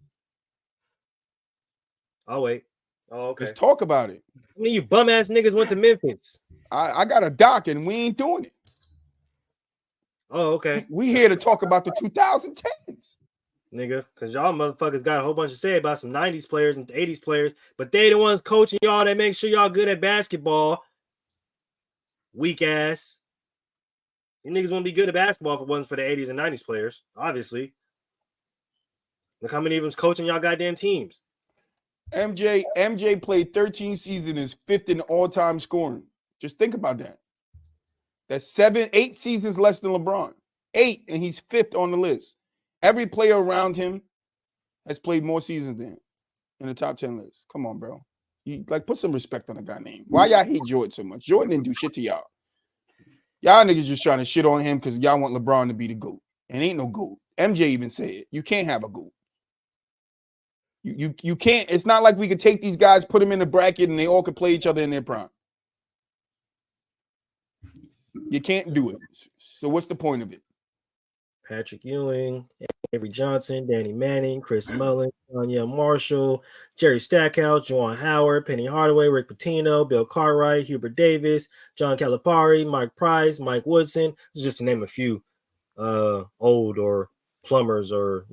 [SPEAKER 3] Oh wait. Oh, okay.
[SPEAKER 2] Let's talk about it.
[SPEAKER 3] How many of you bum ass niggas went to Memphis?
[SPEAKER 2] I got a doc and we ain't doing it.
[SPEAKER 3] Oh, okay.
[SPEAKER 2] We here to talk about the 2010s.
[SPEAKER 3] Nigga, because y'all motherfuckers got a whole bunch to say about some 90s players and 80s players, but they the ones coaching y'all that make sure y'all good at basketball. Weak ass. You niggas wouldn't be good at basketball if it wasn't for the 80s and 90s players, obviously. Look how many of them's coaching y'all goddamn teams.
[SPEAKER 2] MJ played 13 seasons, is 5th in all-time scoring. Just think about that. That's 8 seasons less than LeBron. 8, and he's 5th on the list. Every player around him has played more seasons than him in the top 10 list. Come on, bro. You put some respect on a guy name. Why y'all hate Jordan so much? Jordan didn't do shit to y'all. Y'all niggas just trying to shit on him because y'all want LeBron to be the GOAT. And ain't no GOAT. MJ even said it. You can't have a GOAT. You can't. It's not like we could take these guys, put them in a bracket, and they all could play each other in their prime. You can't do it. So what's the point of it?
[SPEAKER 3] Patrick Ewing, Avery Johnson, Danny Manning, Chris Mullin, Danielle Marshall, Jerry Stackhouse, Juwan Howard, Penny Hardaway, Rick Pitino, Bill Cartwright, Hubert Davis, John Calipari, Mike Price, Mike Woodson, just to name a few old or plumbers or,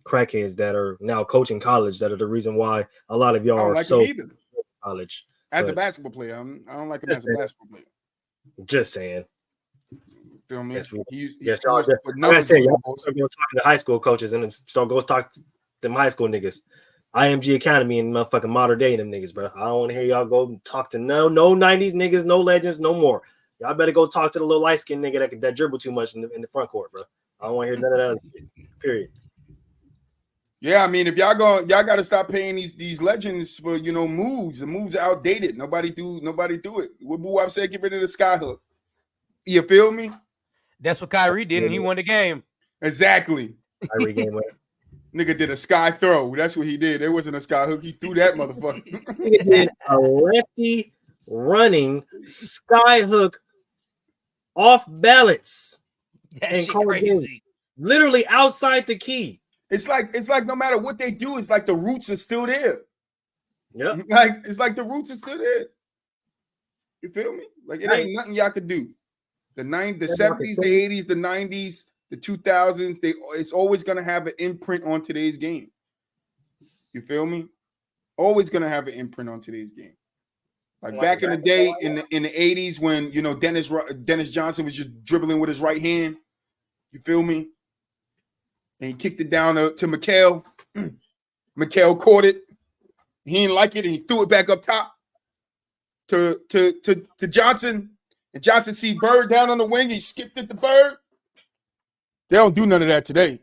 [SPEAKER 3] crackheads that are now coaching college that are the reason why a lot of y'all are
[SPEAKER 2] like
[SPEAKER 3] so college.
[SPEAKER 2] As a basketball player, I don't like him as a basketball player.
[SPEAKER 3] Just saying.
[SPEAKER 2] Feel me?
[SPEAKER 3] Yes, y'all. I gotta tell you, y'all start talking to high school coaches and then go talk to them high school niggas. IMG Academy and motherfucking modern day them niggas, bro. I don't want to hear y'all go talk to no 90s niggas, no legends, no more. Y'all better go talk to the little light skinned nigga that dribble too much in the front court, bro. I don't want to hear none of that other shit. Period.
[SPEAKER 2] Yeah, I mean, if y'all got to stop paying these legends for moves. The moves are outdated. Nobody do it. What Boo Wop said, get rid of the skyhook. You feel me?
[SPEAKER 4] That's what Kyrie did, and he won the game.
[SPEAKER 2] Exactly.
[SPEAKER 3] Kyrie game winner.
[SPEAKER 2] Nigga did a sky throw. That's what he did. It wasn't a sky hook. He threw that motherfucker.
[SPEAKER 3] He did a lefty running sky hook off balance.
[SPEAKER 4] That's crazy.
[SPEAKER 3] Literally outside the key.
[SPEAKER 2] It's like no matter what they do, it's like the roots are still there.
[SPEAKER 3] Yeah.
[SPEAKER 2] It's like the roots are still there. You feel me? Like it ain't nothing y'all could do. The 70s, the 80s, the 90s, the 2000s, it's always gonna have an imprint on today's game. You feel me? Always gonna have an imprint on today's game. Like back in the day, in the 80s, when Dennis Johnson was just dribbling with his right hand. You feel me? And he kicked it down to Mikal. Mikal caught it. He didn't like it, and he threw it back up top to Johnson. And Johnson see Bird down on the wing. He skipped it to Bird. They don't do none of that today.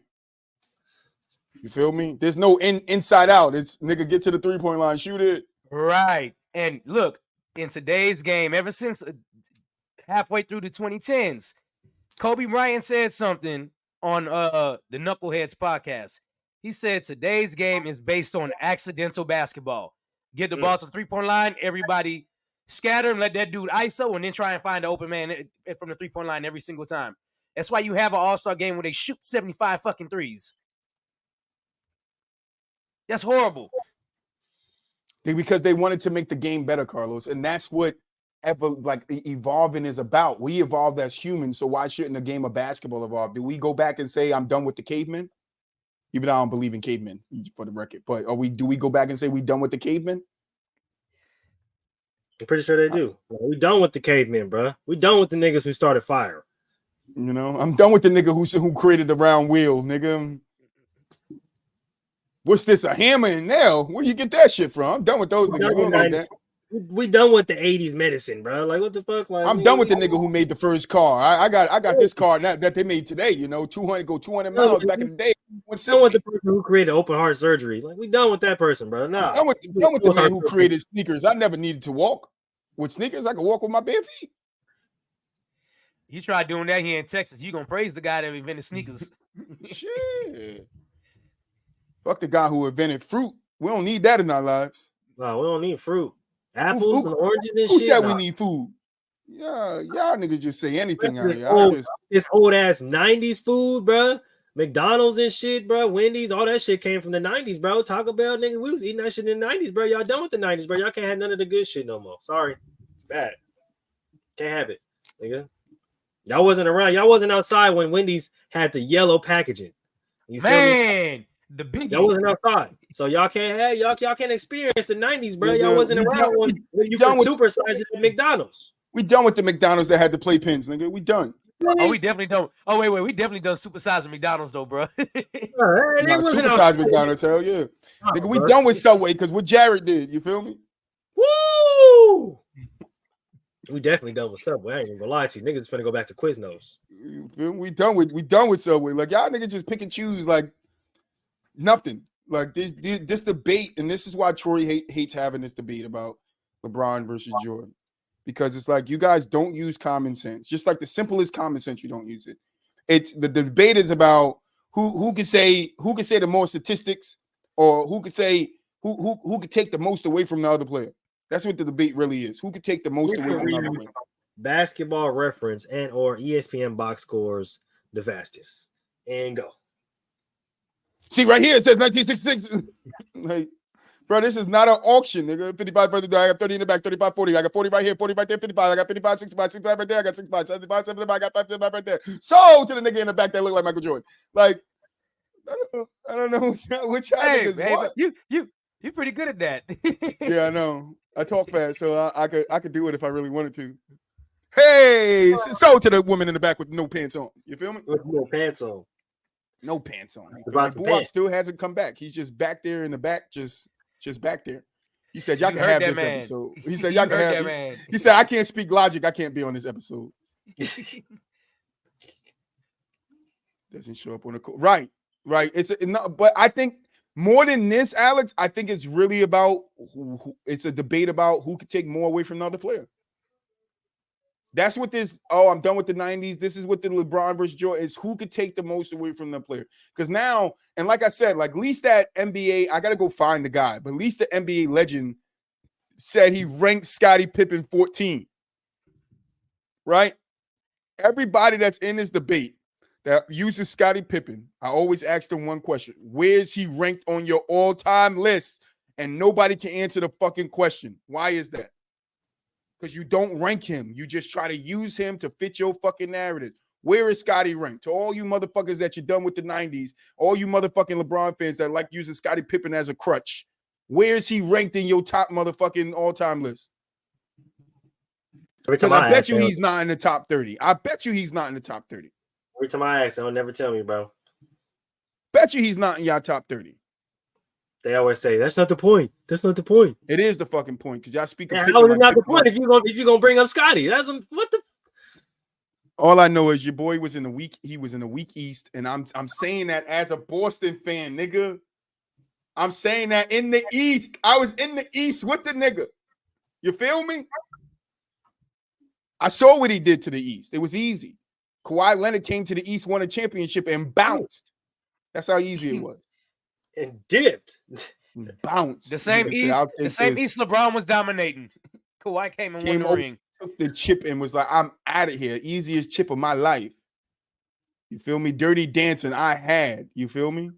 [SPEAKER 2] You feel me? There's no inside out. It's nigga get to the 3-point line, shoot it.
[SPEAKER 4] Right. And look, in today's game, ever since halfway through the 2010s, Kobe Bryant said something on the Knuckleheads podcast. He said today's game is based on accidental basketball. Get the ball to the 3-point line, everybody scatter and let that dude ISO, and then try and find the open man from the 3-point line every single time. That's why you have an all-star game where they shoot 75 fucking threes. That's horrible.
[SPEAKER 2] Because they wanted to make the game better, Carlos, and that's what evolving is about. We evolved as humans, so why shouldn't the game of basketball evolve? Do we go back and say I'm done with the cavemen? Even though I don't believe in cavemen, for the record, but do we go back and say we done with the cavemen?
[SPEAKER 3] I'm pretty sure they do. We done with the cavemen, bro. We done with the niggas who started fire.
[SPEAKER 2] You know, I'm done with the nigga who created the round wheel, nigga. What's this, a hammer and nail? Where you get that shit from? I'm done with those niggas. We don't need that.
[SPEAKER 3] We done with the 80s medicine, bro. Like, what the fuck? Like,
[SPEAKER 2] I'm done with the nigga who made the first car. I got this car that they made today, 200 miles back in the day.
[SPEAKER 3] Done with the person who created open heart surgery. Like, we done with that person, bro. Nah.
[SPEAKER 2] Done with the man who created sneakers. I never needed to walk with sneakers. I could walk with my bare feet.
[SPEAKER 4] You try doing that here in Texas, you gonna praise the guy that invented sneakers.
[SPEAKER 2] Shit. Fuck the guy who invented fruit. We don't need that in our lives.
[SPEAKER 3] No, we don't need fruit. Apples and oranges and
[SPEAKER 2] who
[SPEAKER 3] shit.
[SPEAKER 2] Who said we need food? Yeah, y'all niggas just say anything out here.
[SPEAKER 3] This old ass 90s food, bro. McDonald's and shit, bro. Wendy's, all that shit came from the 90s, bro. Taco Bell, nigga, we was eating that shit in the 90s, bro. Y'all done with the 90s, bro. Y'all can't have none of the good shit no more. Sorry. It's bad. Can't have it, nigga. Y'all wasn't around. Y'all wasn't outside when Wendy's had the yellow packaging. You feel me?
[SPEAKER 4] The big
[SPEAKER 3] y'all wasn't outside, so y'all can't experience the 90s, bro. Y'all wasn't around when you could supersize it at McDonald's.
[SPEAKER 2] We done with the McDonald's that had the playpens, nigga. We done.
[SPEAKER 4] Oh, we definitely don't. Oh, wait, we definitely done supersizing McDonald's though, bro.
[SPEAKER 2] Supersized McDonald's, hell yeah. Nigga, we done with Subway because what Jared did, you feel me?
[SPEAKER 3] Woo! We definitely done with Subway. I ain't even gonna lie to you. Niggas finna go back to Quiznos.
[SPEAKER 2] You feel me? We done with Subway. Like y'all niggas just pick and choose like nothing. Like this debate, and this is why Troy hates having this debate about LeBron versus Jordan. Because it's like you guys don't use common sense. Just like the simplest common sense, you don't use it. It's the debate is about who can say the more statistics, or who could say who could take the most away from the other player. That's what the debate really is. Who could take the most away from the other player?
[SPEAKER 3] Basketball Reference and or ESPN box scores the fastest. And go.
[SPEAKER 2] See right here, it says 1966. Like, bro, this is not an auction, nigga. 55 further down, I got 30 in the back, 35, 40. I got 40 right here, 40 right there, 55. I got 55, 65, 65 right there. I got 65, 75, 75. I got 5, 75 right there. So to the nigga in the back that look like Michael Jordan. Like, I don't know which niggas what.
[SPEAKER 4] You pretty good at that.
[SPEAKER 2] Yeah, I know. I talk fast, so I could do it if I really wanted to. Hey, so to the woman in the back with no pants on. You feel me?
[SPEAKER 3] With no pants on.
[SPEAKER 2] No pants on. Buak still hasn't come back. He's just back there in the back, just back there. He said, y'all can have this episode. He said, y'all can have He said, I can't speak logic. I can't be on this episode. Doesn't show up on the right. But I think more than this, Alex, I think it's really about it's a debate about who could take more away from the other player. That's what this. Oh, I'm done with the 90s. This is what the LeBron versus Jordan is. Who could take the most away from the player? Because now, and like I said, like at least that NBA, I gotta go find the guy, but at least the NBA legend said he ranked Scottie Pippen 14. Right? Everybody that's in this debate that uses Scottie Pippen, I always ask them one question: where's he ranked on your all-time list? And nobody can answer the fucking question. Why is that? Because you don't rank him. You just try to use him to fit your fucking narrative. Where is Scottie ranked? To all you motherfuckers that you're done with the 90s, all you motherfucking LeBron fans that like using Scottie Pippen as a crutch, where is he ranked in your top motherfucking all-time list? Because I bet you he's not in the top 30. I bet you he's not in the top 30.
[SPEAKER 3] Every time I ask, they'll never tell me, bro.
[SPEAKER 2] Bet you he's not in your top 30.
[SPEAKER 3] They always say that's not the point. That's not the point.
[SPEAKER 2] It is the fucking point because y'all speak.
[SPEAKER 3] How is it not the point if you gonna bring up Scottie? That's what the.
[SPEAKER 2] All I know is your boy was in the weak. He was in the weak East, and I'm saying that as a Boston fan, nigga. I'm saying that in the East. I was in the East with the nigga. You feel me? I saw what he did to the East. It was easy. Kawhi Leonard came to the East, won a championship, and bounced. That's how easy it was.
[SPEAKER 3] And dipped.
[SPEAKER 2] Bounced.
[SPEAKER 4] The same East LeBron was dominating. Kawhi came and won the ring.
[SPEAKER 2] Took the chip and was like, I'm out of here. Easiest chip of my life. You feel me? Dirty Dancing I had. You feel me?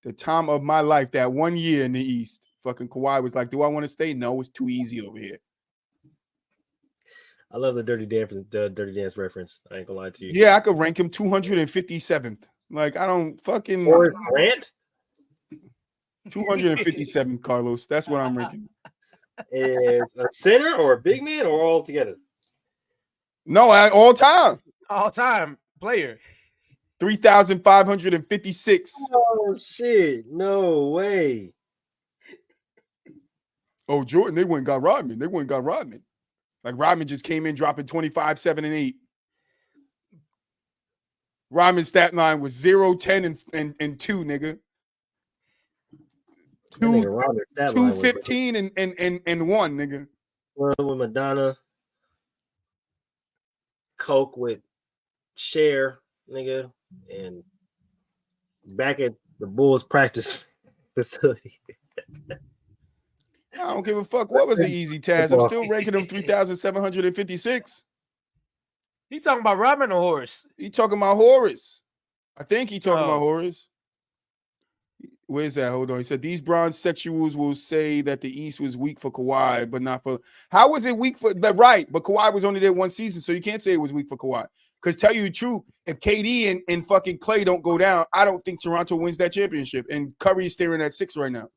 [SPEAKER 2] The time of my life, that 1 year in the East. Fucking Kawhi was like, do I want to stay? No, it's too easy over here.
[SPEAKER 3] I love the Dirty Dance reference. I ain't gonna lie to you.
[SPEAKER 2] Yeah, I could rank him 257th. Like, I don't fucking
[SPEAKER 3] Horace Grant?
[SPEAKER 2] 257th, Carlos. That's what I'm ranking.
[SPEAKER 3] Is a center or a big man or all together?
[SPEAKER 2] No, all time.
[SPEAKER 4] All time player.
[SPEAKER 2] 3,556.
[SPEAKER 3] Oh shit! No way.
[SPEAKER 2] Oh, Jordan, they went and got Rodman. Like Rodman just came in dropping 25, 7, and 8. Rodman's stat line was 0, 10, and 2, nigga. 2, 15 and 1, nigga.
[SPEAKER 3] Well, with Madonna, Coke with Cher, nigga, and back at the Bulls practice facility.
[SPEAKER 2] I don't give a fuck. What was the easy task? I'm still ranking him 3,756.
[SPEAKER 4] He talking about Rodman or Horace?
[SPEAKER 2] He talking about Horace. I think he talking about Horace. Where's that? Hold on. He said, these bronze sexuals will say that the East was weak for Kawhi, but not for... How was it weak for... Right, but Kawhi was only there one season, so you can't say it was weak for Kawhi. Because tell you the truth, if KD and fucking Clay don't go down, I don't think Toronto wins that championship. And Curry is staring at 6 right now.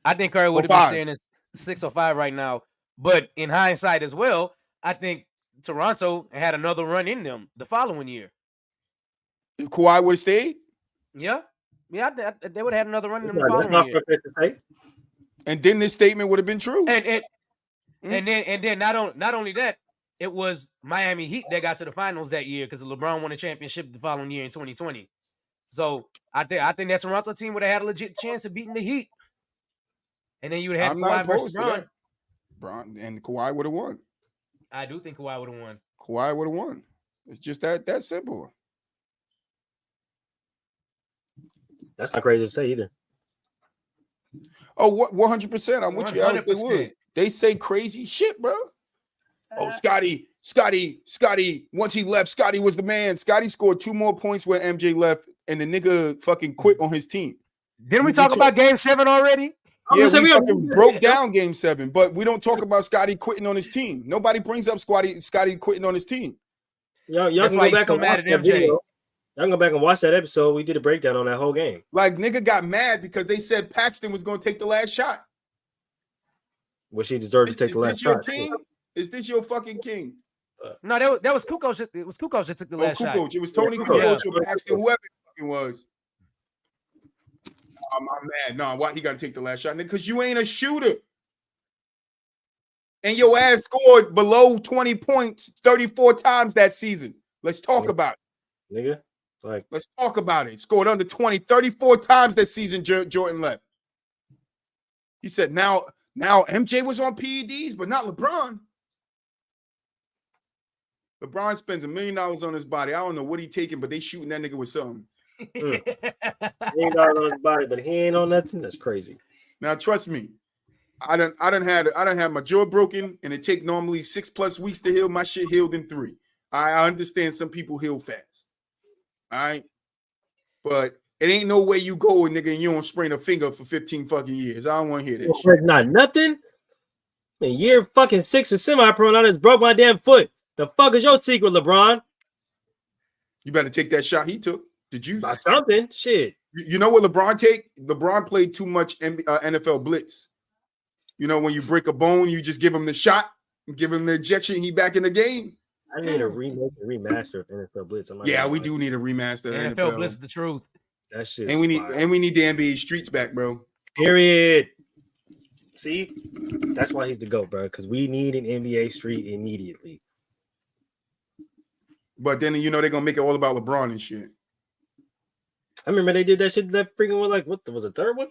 [SPEAKER 4] I think Curry would have been staring at 6 or 5 right now. But in hindsight as well, I think Toronto had another run in them the following year.
[SPEAKER 2] If Kawhi would have stayed?
[SPEAKER 4] Yeah. Yeah, they would have had another run in them the following year.
[SPEAKER 2] And then this statement would have been true.
[SPEAKER 4] And then not only that, it was Miami Heat that got to the finals that year because LeBron won a championship the following year in 2020. So I think that Toronto team would have had a legit chance of beating the Heat. And then you would have Kawhi versus Bron.
[SPEAKER 2] Bron and Kawhi would have won.
[SPEAKER 4] I do think Kawhi would have won.
[SPEAKER 2] Kawhi would have won. It's just that simple.
[SPEAKER 3] That's not crazy to say either.
[SPEAKER 2] Oh, 100%. I'm with you. Alex, they would. They say crazy shit, bro. Oh, Scotty. Once he left, Scotty was the man. Scotty scored 2 more points when MJ left, and the nigga fucking quit on his team.
[SPEAKER 4] Didn't we talk about Game 7 already?
[SPEAKER 2] Yeah, we fucking broke down Game 7, but we don't talk about Scotty quitting on his team. Nobody brings up Scotty quitting on his team.
[SPEAKER 3] Y'all can go back and watch that video. Y'all can go back and watch that episode. We did a breakdown on that whole game.
[SPEAKER 2] Like, nigga got mad because they said Paxton was going to take the last shot.
[SPEAKER 3] Well, she deserved to take the last shot.
[SPEAKER 2] King? Is this your fucking king?
[SPEAKER 4] No, that was Kukoc. It was Kukoc that took the last shot.
[SPEAKER 2] It was Tony Kukoc or Paxton, whoever it fucking was. I'm mad. No, why he got to take the last shot? Because you ain't a shooter. And your ass scored below 20 points 34 times that season. Let's talk about it.
[SPEAKER 3] Nigga. Like,
[SPEAKER 2] let's talk about it. Scored under 20 34 times that season Jordan left. He said now MJ was on PEDs, but not LeBron. LeBron spends $1 million on his body. I don't know what he taking, but they shooting that nigga with something.
[SPEAKER 3] He ain't got it on his body, but he ain't on nothing. That's crazy.
[SPEAKER 2] Now trust me, I done had my jaw broken, and it take normally 6+ weeks to heal. My shit healed in 3. I understand some people heal fast. All right, but it ain't no way you go, nigga, and you don't sprain a finger for 15 fucking years. I don't want to hear that shit.
[SPEAKER 3] Not nothing. In year fucking 6 of semi-pro, and I just broke my damn foot. The fuck is your secret, LeBron?
[SPEAKER 2] You better take that shot he took. Did you?
[SPEAKER 3] By something. Shit.
[SPEAKER 2] You know what LeBron take? LeBron played too much NFL blitz. You know, when you break a bone, you just give him the shot, and give him the injection, he back in the game.
[SPEAKER 3] I need a remaster of NFL Blitz.
[SPEAKER 2] Yeah, we do need a remaster.
[SPEAKER 4] NFL Blitz is the truth.
[SPEAKER 3] That shit.
[SPEAKER 2] And we need the NBA streets back, bro.
[SPEAKER 3] Period. See, that's why he's the GOAT, bro. Because we need an NBA street immediately.
[SPEAKER 2] But then they're gonna make it all about LeBron and shit.
[SPEAKER 3] I remember they did that shit. That freaking one, like, what was the third one?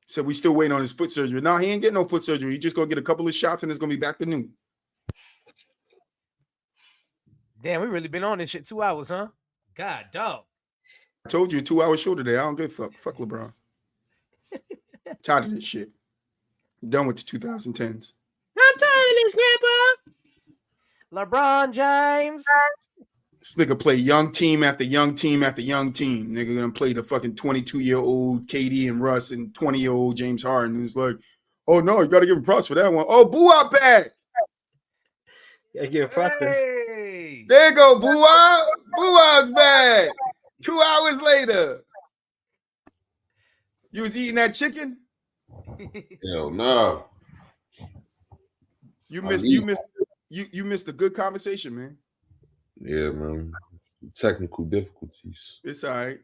[SPEAKER 2] So we still waiting on his foot surgery. No, he ain't getting no foot surgery. He just gonna get a couple of shots and it's gonna be back to new.
[SPEAKER 4] Damn, we really been on this shit 2 hours, huh? God, dog.
[SPEAKER 2] I told you 2 hour show today. I don't give a fuck. Fuck LeBron. Tired of this shit. I'm done with the 2010s.
[SPEAKER 3] I'm tired of this, Grandpa.
[SPEAKER 4] LeBron James.
[SPEAKER 2] This nigga play young team after young team after young team. Nigga gonna play the fucking 22-year-old KD and Russ and 20-year-old James Harden. Who's like, oh no, you gotta give him props for that one. Oh, Boo-Wop back.
[SPEAKER 3] Yeah, give props.
[SPEAKER 4] Hey.
[SPEAKER 2] There you go, Boo-Wop. Boo-Wop's back. 2 hours later. You was eating that chicken?
[SPEAKER 5] Hell no.
[SPEAKER 2] You missed a good conversation, man.
[SPEAKER 5] Yeah, man. Technical difficulties.
[SPEAKER 2] It's all right,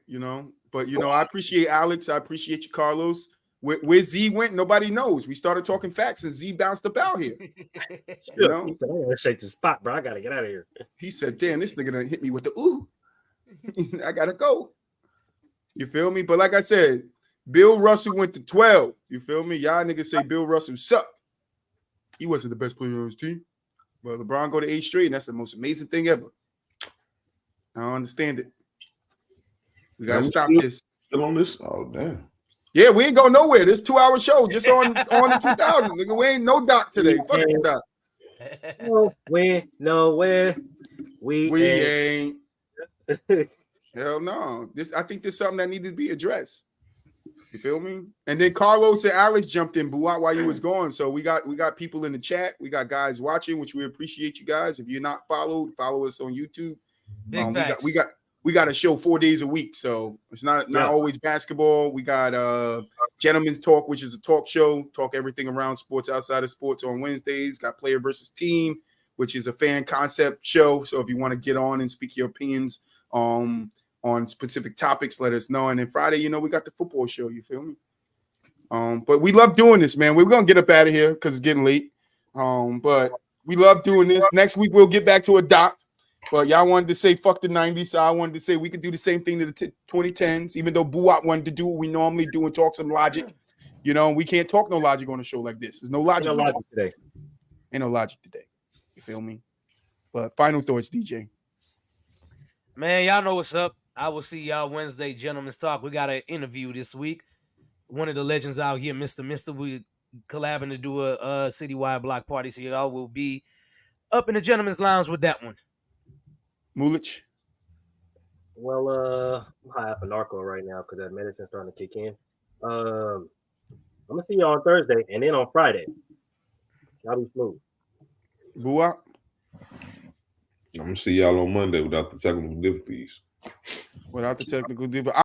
[SPEAKER 2] But I appreciate Alex. I appreciate you, Carlos. Where Z went, nobody knows. We started talking facts and Z bounced up out here.
[SPEAKER 3] He said, I'm gonna shake the spot, bro. I gotta get out of here.
[SPEAKER 2] He said, damn, this nigga done hit me with the ooh. I gotta go. You feel me? But like I said, Bill Russell went to 12. You feel me? Y'all niggas say Bill Russell sucked. He wasn't the best player on his team. But LeBron go to 8 straight, and that's the most amazing thing ever. I don't understand it. We gotta stop this.
[SPEAKER 5] Still on this? Oh, damn.
[SPEAKER 2] Yeah, we ain't going nowhere. This 2-hour show just on the 2000s. Nigga, we ain't no doc today. Fuck the doc.
[SPEAKER 3] Nowhere. We
[SPEAKER 2] ain't. Hell no. I think there's something that needed to be addressed. You feel me? And then Carlos and Alex jumped in, Boo-Wop, while you was gone. So we got people in the chat. We got guys watching, which we appreciate you guys. If you're not followed, follow us on YouTube. We got a show 4 days a week, so it's not always basketball. We got Gentlemen's Talk, which is a talk show, talk everything around sports, outside of sports on Wednesdays. Got Player versus Team, which is a fan concept show. So if you want to get on and speak your opinions on specific topics, let us know. And then Friday, we got the football show. You feel me? But we love doing this, man. We're gonna get up out of here because it's getting late. But we love doing this. Next week we'll get back to a doc. But y'all wanted to say fuck the 90s, so I wanted to say we could do the same thing to the 2010s, even though Boo-Wop wanted to do what we normally do and talk some logic. We can't talk no logic on a show like this. There's no logic,
[SPEAKER 3] today.
[SPEAKER 2] Ain't no logic today. You feel me? But final thoughts, DJ.
[SPEAKER 4] Man, y'all know what's up. I will see y'all Wednesday, Gentlemen's Talk. We got an interview this week. One of the legends out here, Mr. We collabing to do a citywide block party, so y'all will be up in the Gentlemen's Lounge with that one.
[SPEAKER 2] Mulich?
[SPEAKER 3] Well, I'm high off a narco right now because that medicine's starting to kick in. I'm gonna see y'all on Thursday and then on Friday. Y'all be smooth.
[SPEAKER 2] Boo-Wop?
[SPEAKER 5] I'm gonna see y'all on Monday without the technical difficulties.
[SPEAKER 2] Without the technical difficulties.